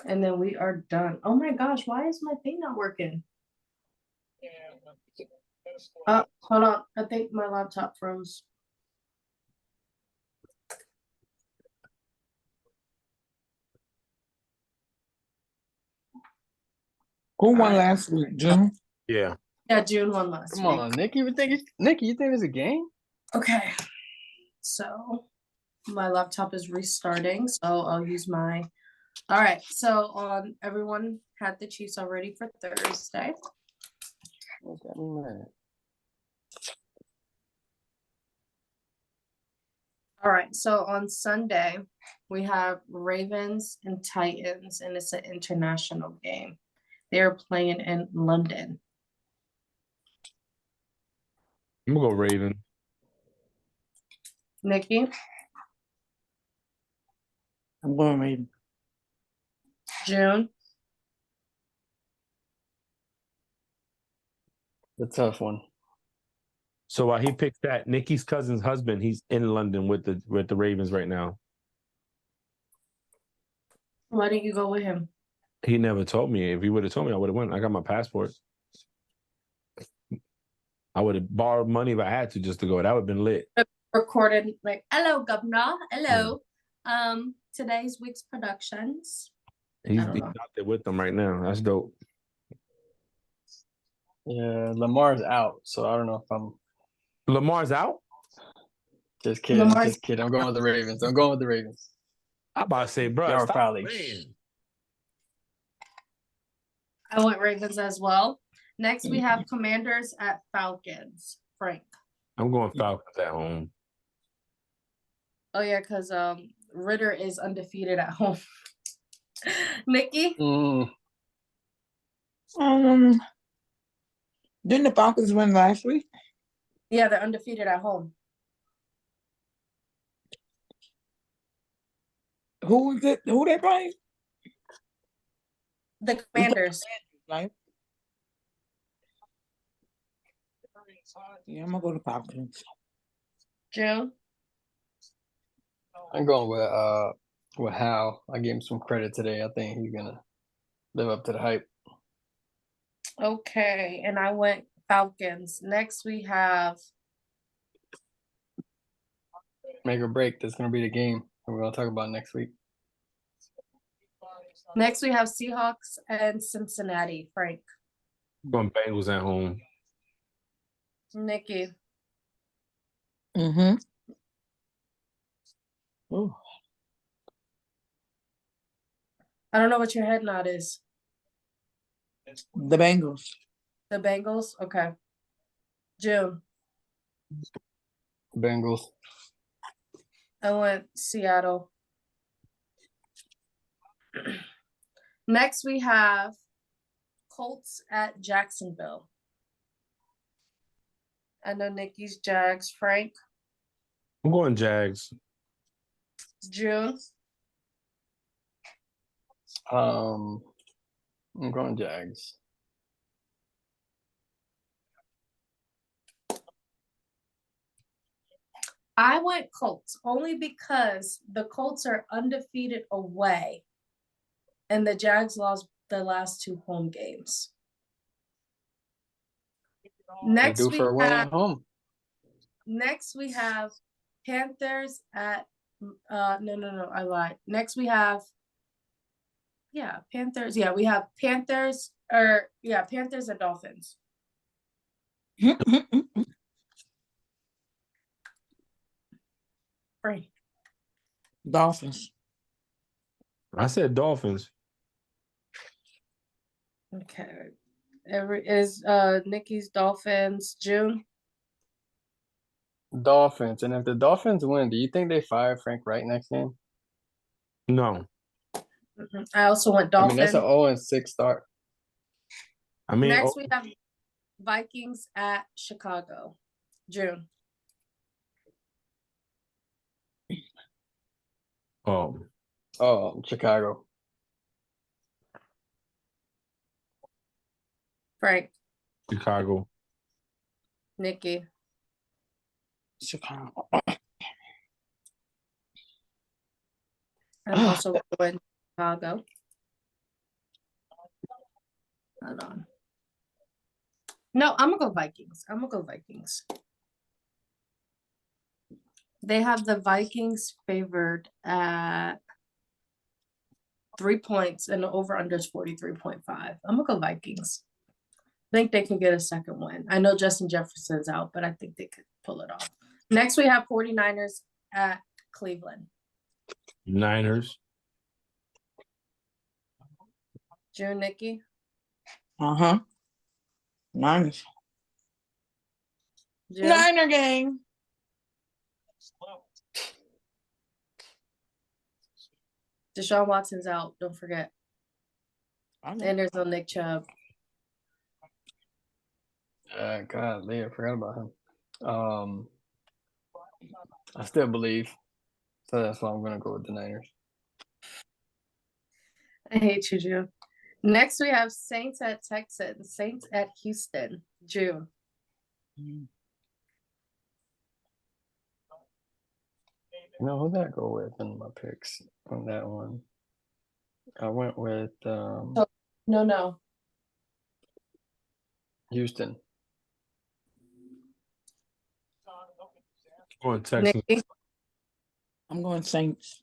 And then we are done. Oh my gosh, why is my thing not working? Hold on. I think my laptop froze. Who won Alright. last week, June? Yeah. Yeah, June won last Come week. on, Nikki. Nikki, you think it's a game? Okay. So my laptop is restarting, so I'll use my. All right. So everyone had the Chiefs already for Thursday. What's that mean? All right. So on Sunday, we have Ravens and Titans, and it's an international game. They're playing in London. I'm gonna go Raven. Nikki, I'm going Raven. June, The tough one. So while he picked that, Nikki's cousin's husband, he's in London with the Ravens right now. why didn't you go with him? He never told me. If he would have told me, I would have went. I got my passport. I would have borrowed money if I had to just to go. That would have been lit. Recorded like, hello, governor. Hello. Today's week's productions. He's don't know. out there with them right now. That's dope. Yeah, Lamar's out, so I don't know if I'm Lamar's out? just kidding. Lamar's- Just kidding. I'm going with the Ravens. I'm going with the Ravens. I'm about to say, bro, Y'all stop probably- playing. I went Ravens as well. Next, we have Commanders at Falcons. Frank. I'm going Falcons at home. Oh yeah, because Ritter is undefeated at home. Nikki, Didn't the Falcons win last week? yeah, they're undefeated at home. Who is it? Who they playing? The Commanders. Right? Yeah, I'm gonna go to Falcons. June. I'm going with Hal. I gave him some credit today. I think he's gonna live up to the hype. Okay, and I went Falcons. Next, we have Make or break. That's gonna be the game that we're gonna talk about next week. Seahawks and Cincinnati. Frank. I'm going Bengals at home. Nikki. Mm-hmm. Ooh. I don't know what your head nod is. The Bengals. The Bengals? Okay. June. Bengals. I went Seattle. Next, we have Colts at Jacksonville. I know Nikki's Jags. Frank. I'm going Jags. June. I'm going Jags. I went Colts only because the Colts are undefeated away and the Jags lost the last two home games. Next They do for a win at home. Next we have Panthers at no, I lied. Next we have Panthers. Yeah, we have Panthers and Dolphins. Right. Dolphins. I said Dolphins. Okay. Is Nikki's Dolphins June? Dolphins. And if the Dolphins win, do you think they fire Frank Wright next game? No. I also went I Dolphins. mean, that's an 0-6 start. I mean, Next we have Vikings at Chicago. June. Chicago. Frank. Chicago. Nikki. Chicago. I'm also going Chicago. Hold on. No, I'm gonna go Vikings. They have the Vikings favored at 3 points and the over-under is 43.5. I'm gonna go Vikings. I think they can get a second win. I know Justin Jefferson's out, but I think they could pull it off. Next, we have 49ers at Cleveland. Niners. June, Nikki. Uh-huh. Niners. June. Niner game. Deshaun Watson's out. Don't forget. I know. And there's no Nick Chubb. God, I forgot about him. I still believe. So that's why I'm gonna go with the Niners. I hate you, June. Next, we have Saints at Texans. Saints at Houston. June. You know who did I go with in my picks on that one? I went with No. Houston. Going Texans. Nikki. I'm going Saints.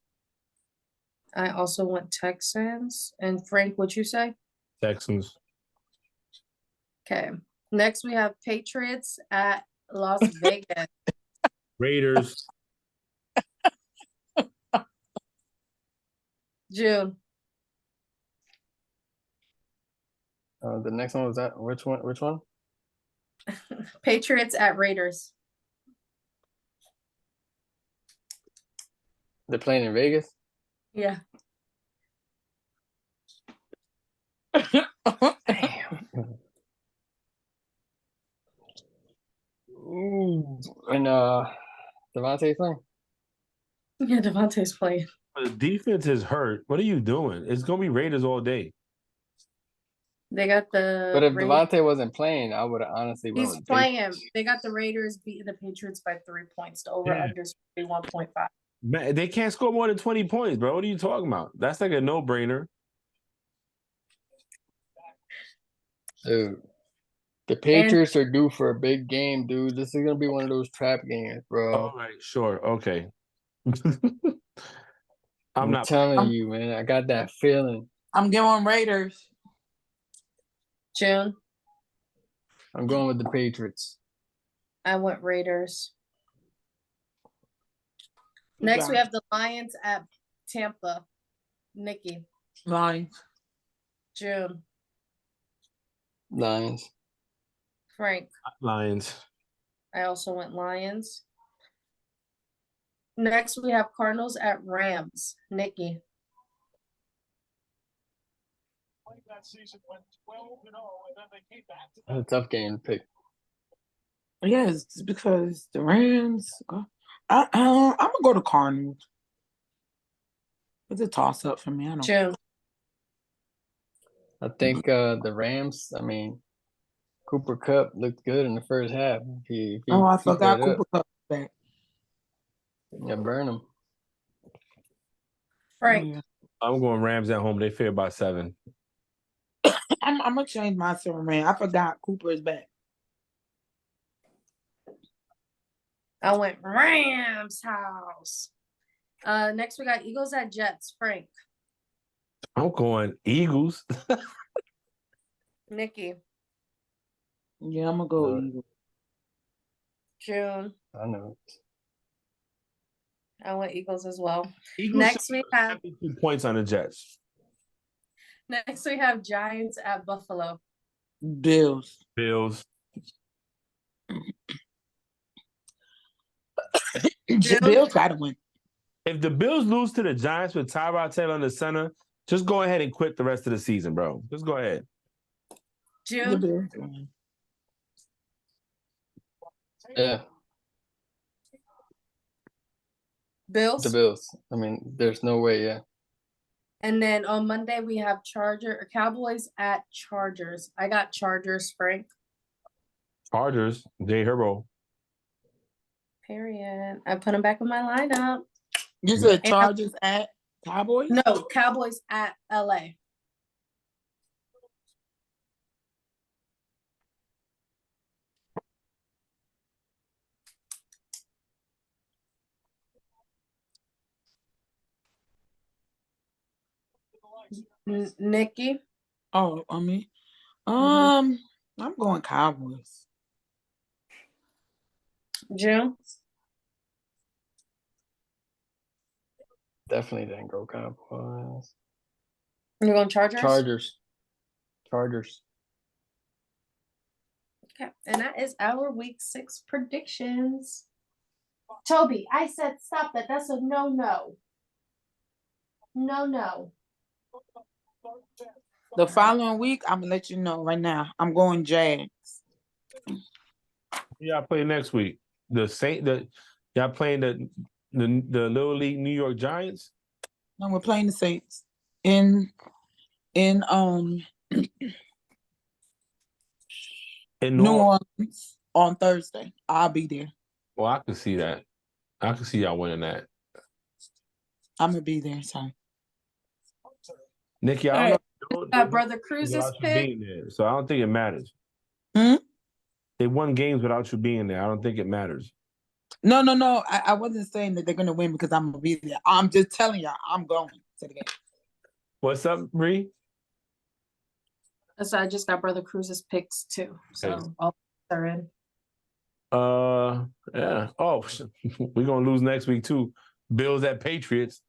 I also went Texans. And Frank, what'd you say? Texans. Okay. Next, we have Patriots at Las Vegas. Raiders. June. The next one was that which one? Patriots at Raiders. They're playing in Vegas. Yeah. Damn. Ooh. And Devontae's playing. Yeah, Devontae's playing. The defense is hurt. What are you doing? It's gonna be Raiders all day. They got the But if Raiders. Devontae wasn't playing, I would have honestly went He's with playing. They got the Raiders beating the Patriots by 3 points. The over under is 1.5. Man, they can't score more than 20 points, bro. What are you talking about? That's like a no-brainer. Dude. The Patriots are due for a big game, dude. This is gonna be one of those trap games, bro. All right, sure, okay. I'm not telling you, man. I got that feeling. I'm going Raiders. June. I'm going with the Patriots. I went Raiders. Next, we have the Lions at Tampa. Nikki. Lions. June. Lions. Frank. Lions. I also went Lions. Next, we have Cardinals at Rams. Nikki. That's a tough game to pick. Yes, because the Rams. I'm gonna go to Cardinals. It's a toss up for me. I don't. June. I think the Rams. I mean, Cooper Kupp looked good in the first half. I forgot Cooper Kupp back. Yeah, burn him. Frank. Yeah. I'm going Rams at home. They fair by 7. I'm gonna change my man. I forgot Cooper is back. I went Rams house. Next we got Eagles at Jets. Frank. I'm going Eagles. Nikki. Yeah, I'm gonna go Eagles. June. I know. I went Eagles as well. Eagles Next we have 2 points on the Jets. Next we have Giants at Buffalo. Bills. Bills. Bills gotta win. If the Bills lose to the Giants with Tyrod Taylor in the center, just go ahead and quit the rest of the season, bro. Just go ahead. June. Yeah. Bills. The Bills. I mean, there's no way, yeah. And then on Monday we have Cowboys at Chargers. I got Chargers, Frank. Chargers, Jay Herbo. Period. I put them back in my lineup. You said Chargers at Cowboys? No, Cowboys at LA. Nikki. Oh, I mean, Mhm. I'm going Cowboys. June. Definitely didn't go Cowboys. You're going Chargers? Chargers. Okay, and that is our week 6 predictions. Toby, I said stop that. That's a no. No. The following week, I'm gonna let you know right now. I'm going Jags. Y'all play next week. Y'all playing the Little League New York Giants? No, we're playing the Saints in In New Orleans on Thursday. I'll be there. Well, I can see that. I can see y'all winning that. I'm gonna be there. So, Nikki, I All don't right. know. Brother Cruz's without you pick. being there, so I don't think it matters. Hmm? They won games without you being there. I don't think it matters. no. I wasn't saying that they're gonna win because I'm gonna be there. I'm just telling y'all I'm going to the game. What's up, Bree? So I just got Brother Cruz's picks too. So Okay. all are in. Yeah. Oh, we're gonna lose next week too. Bills at Patriots.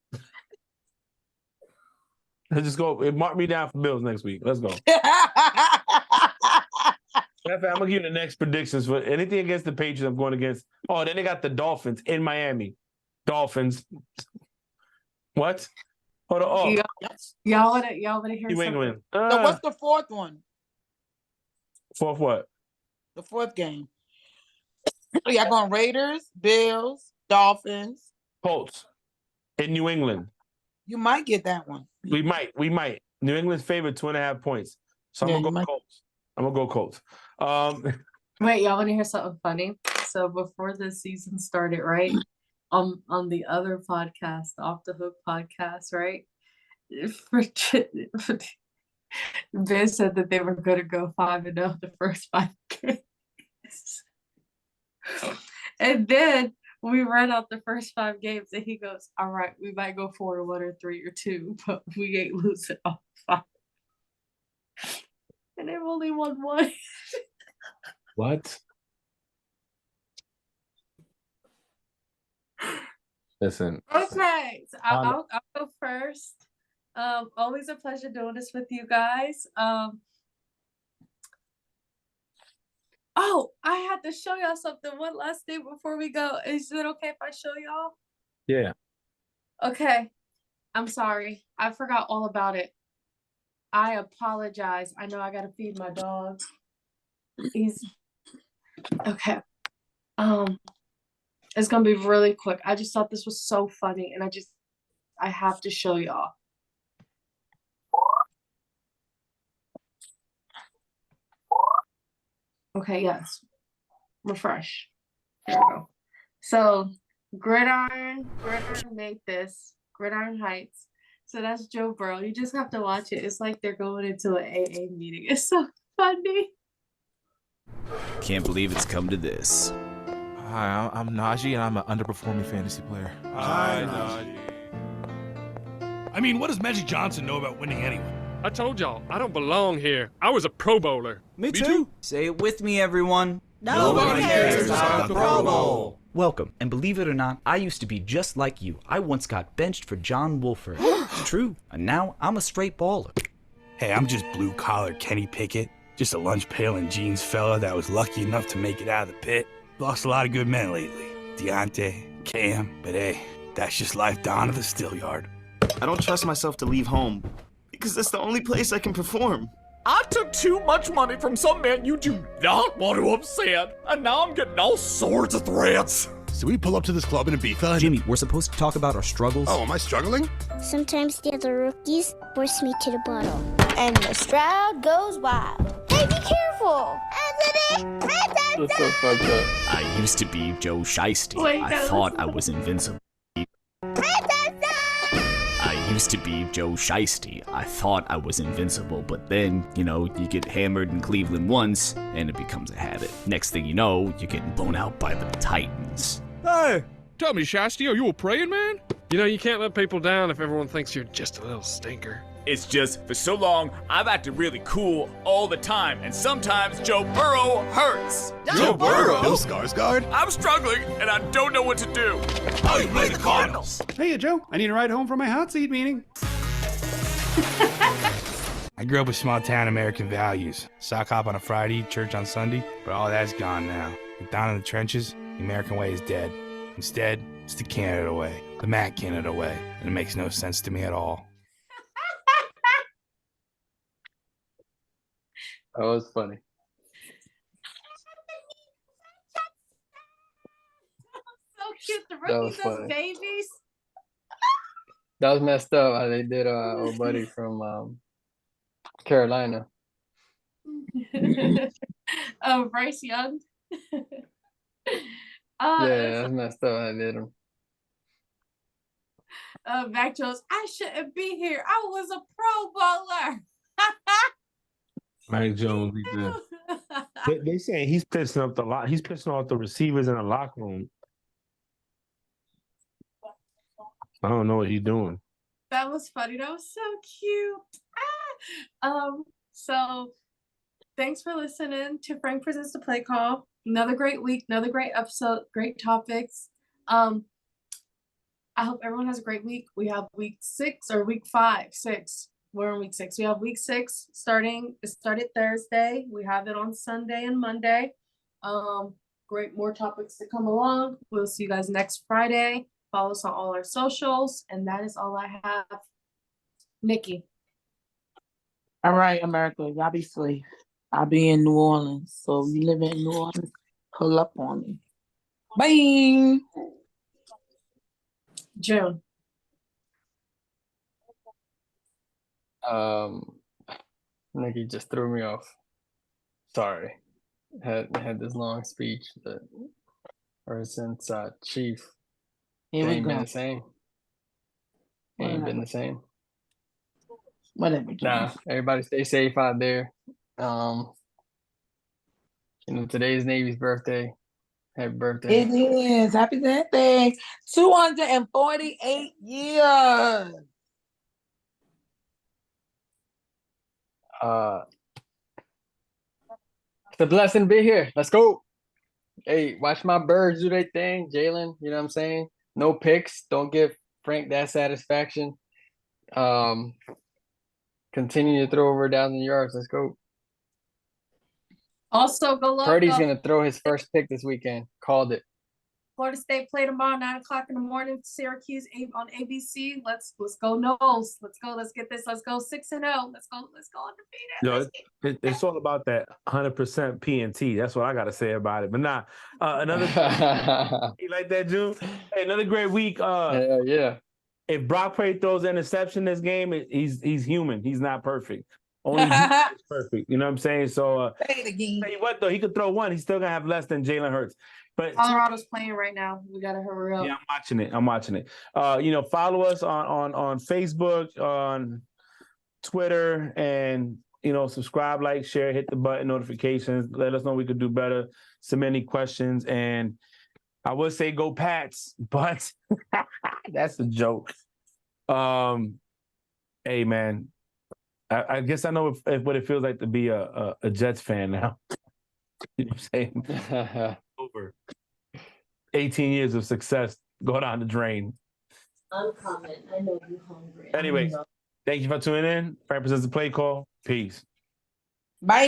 Let's just go. Mark me down for Bills next week. Let's go. I'm gonna give you the next predictions for anything against the Patriots. I'm going against. Oh, then they got the Dolphins in Miami. Dolphins. What? Hold on. Oh, Y'all wanna hear New something? England. So what's the fourth one? Fourth what? The fourth game. Y'all going Raiders, Bills, Dolphins. Colts in New England. You might get that one. We might. New England's favorite 2.5 points. So Yeah, I'm you gonna go might. Colts. I'm gonna go Colts. Wait, y'all wanna hear something funny? So before the season started, right? On the other podcast, the Off the Hook podcast, right? Ben said that they were gonna go 5-0 the first 5 games. And then we ran out the first 5 games and he goes, all right, we might go 4-1 or 3-2, but we ain't losing all 5. And they've only won 1. What? Listen. Okay, so I'll go first. Always a pleasure doing this with you guys. Oh, I had to show y'all something one last thing before we go. Is it okay if I show y'all? Yeah. Okay. I'm sorry. I forgot all about it. I apologize. I know I gotta feed my dog. He's okay. It's gonna be really quick. I just thought this was so funny and I have to show y'all. Okay, yes. Refresh. There we go. So Gridiron made this. Gridiron Heights. So that's Joe Burrow. You just have to watch it. It's like they're going into an AA meeting. It's so funny. Can't believe it's come to this. Hi, I'm Najee, and I'm an underperforming fantasy player. Hi, Najee. I mean, what does Magic Johnson know about winning anyway? I told y'all, I don't belong here. I was a Pro Bowler. Me too. Say it with me, everyone. Nobody cares about the Pro Bowl. Welcome, and believe it or not, I used to be just like you. I once got benched for John Wolford. It's true, and now I'm a straight baller. Hey, I'm just blue-collar Kenny Pickett. Just a lunch pail and jeans fella that was lucky enough to make it out of the pit. Lost a lot of good men lately. Deontay, Cam, but hey, that's just life down to the still yard. I don't trust myself to leave home because that's the only place I can perform. I took too much money from some man you do not want to upset, and now I'm getting all sorts of threats. So we pull up to this club in Ibiza? Jimmy, we're supposed to talk about our struggles. Oh, am I struggling? Sometimes the other rookies force me to the bottle. And the Stroud goes wild. Hey, be careful! That's so fucked up. I used to be Joe Shiesty. Wait, I no. thought I was invincible. I used to be Joe Shiesty. I thought I was invincible, but then, you get hammered in Cleveland once, and it becomes a habit. Next thing you know, you're getting blown out by the Titans. Hey, tell me, Shiesty, are you a praying man? You know, you can't let people down if everyone thinks you're just a little stinker. It's just, for so long, I've acted really cool all the time, and sometimes Joe Burrow hurts. Joe Burrow? Bill Skarsgård? I'm struggling, and I don't know what to do. Oh, you play the Cardinals. Hey, Joe, I need a ride home from my hot seat meeting. I grew up with small town American values. Sock hop on a Friday, church on Sunday, but all that's gone now. But down in the trenches, the American way is dead. Instead, it's the Canada way, the Matt Canada way, and it makes no sense to me at all. That was funny. So cute. The That was rookies as funny. babies. That was messed up how they did old buddy from Carolina. Bryce Young. Yeah, that's messed up how they did him. Mac Jones, I shouldn't be here. I was a Pro Bowler. Mike Jones, they saying he's pissing up the lot. He's pissing off the receivers in the locker room. I don't know what he's doing. That was funny. That was so cute. So thanks for listening to Frank Presents the Play Call. Another great week, another great episode, great topics. I hope everyone has a great week. We have week 6. We're in week 6. We have week 6 starting. It started Thursday. We have it on Sunday and Monday. Great, more topics to come along. We'll see you guys next Friday. Follow us on all our socials, and that is all I have. Nikki. All right, America, y'all be safe. I'll be in New Orleans, so if you live in New Orleans, pull up on me. Bye. June. Nikki just threw me off. Sorry. Had this long speech that ever since Chief, it Here we ain't been go. the same. It ain't been the same. Whatever. Nah, everybody stay safe out there. Today's Navy's birthday. Happy birthday. It is. Happy birthday. 248 years. It's a blessing to be here. Let's go. Hey, watch my birds do their thing, Jalen. You know what I'm saying? No picks. Don't give Frank that satisfaction. Continue to throw over 1,000 yards. Let's go. Also, go look. Purdy's gonna throw his first pick this weekend. Called it. Florida State play tomorrow, 9:00 in the morning. Syracuse on ABC. Let's go Noles. Let's go. Let's get this. Let's go 6-0. Let's go undefeated. It's all about that 100% P&T. That's what I got to say about it. But another you like that, June? Hey, another great week. Yeah. If Brock Purdy throws an interception this game, he's human. He's not perfect. Only Jesus is perfect. You know what I'm saying? So say it again. Tell you what though, he could throw one. He's still gonna have less than Jalen Hurts. But Colorado's playing right now. We gotta hurry up. yeah, I'm watching it. Follow us on Facebook, on Twitter, and subscribe, like, share, hit the button, notifications. Let us know we could do better. Submit any questions, and I would say go Pats, but that's a joke. Hey man, I guess I know what it feels like to be a Jets fan now. You know what I'm saying? Over 18 years of success go down the drain. Uncommon. I know you're hungry. Anyway, thank you for tuning in. Frank Presents the Play Call. Peace.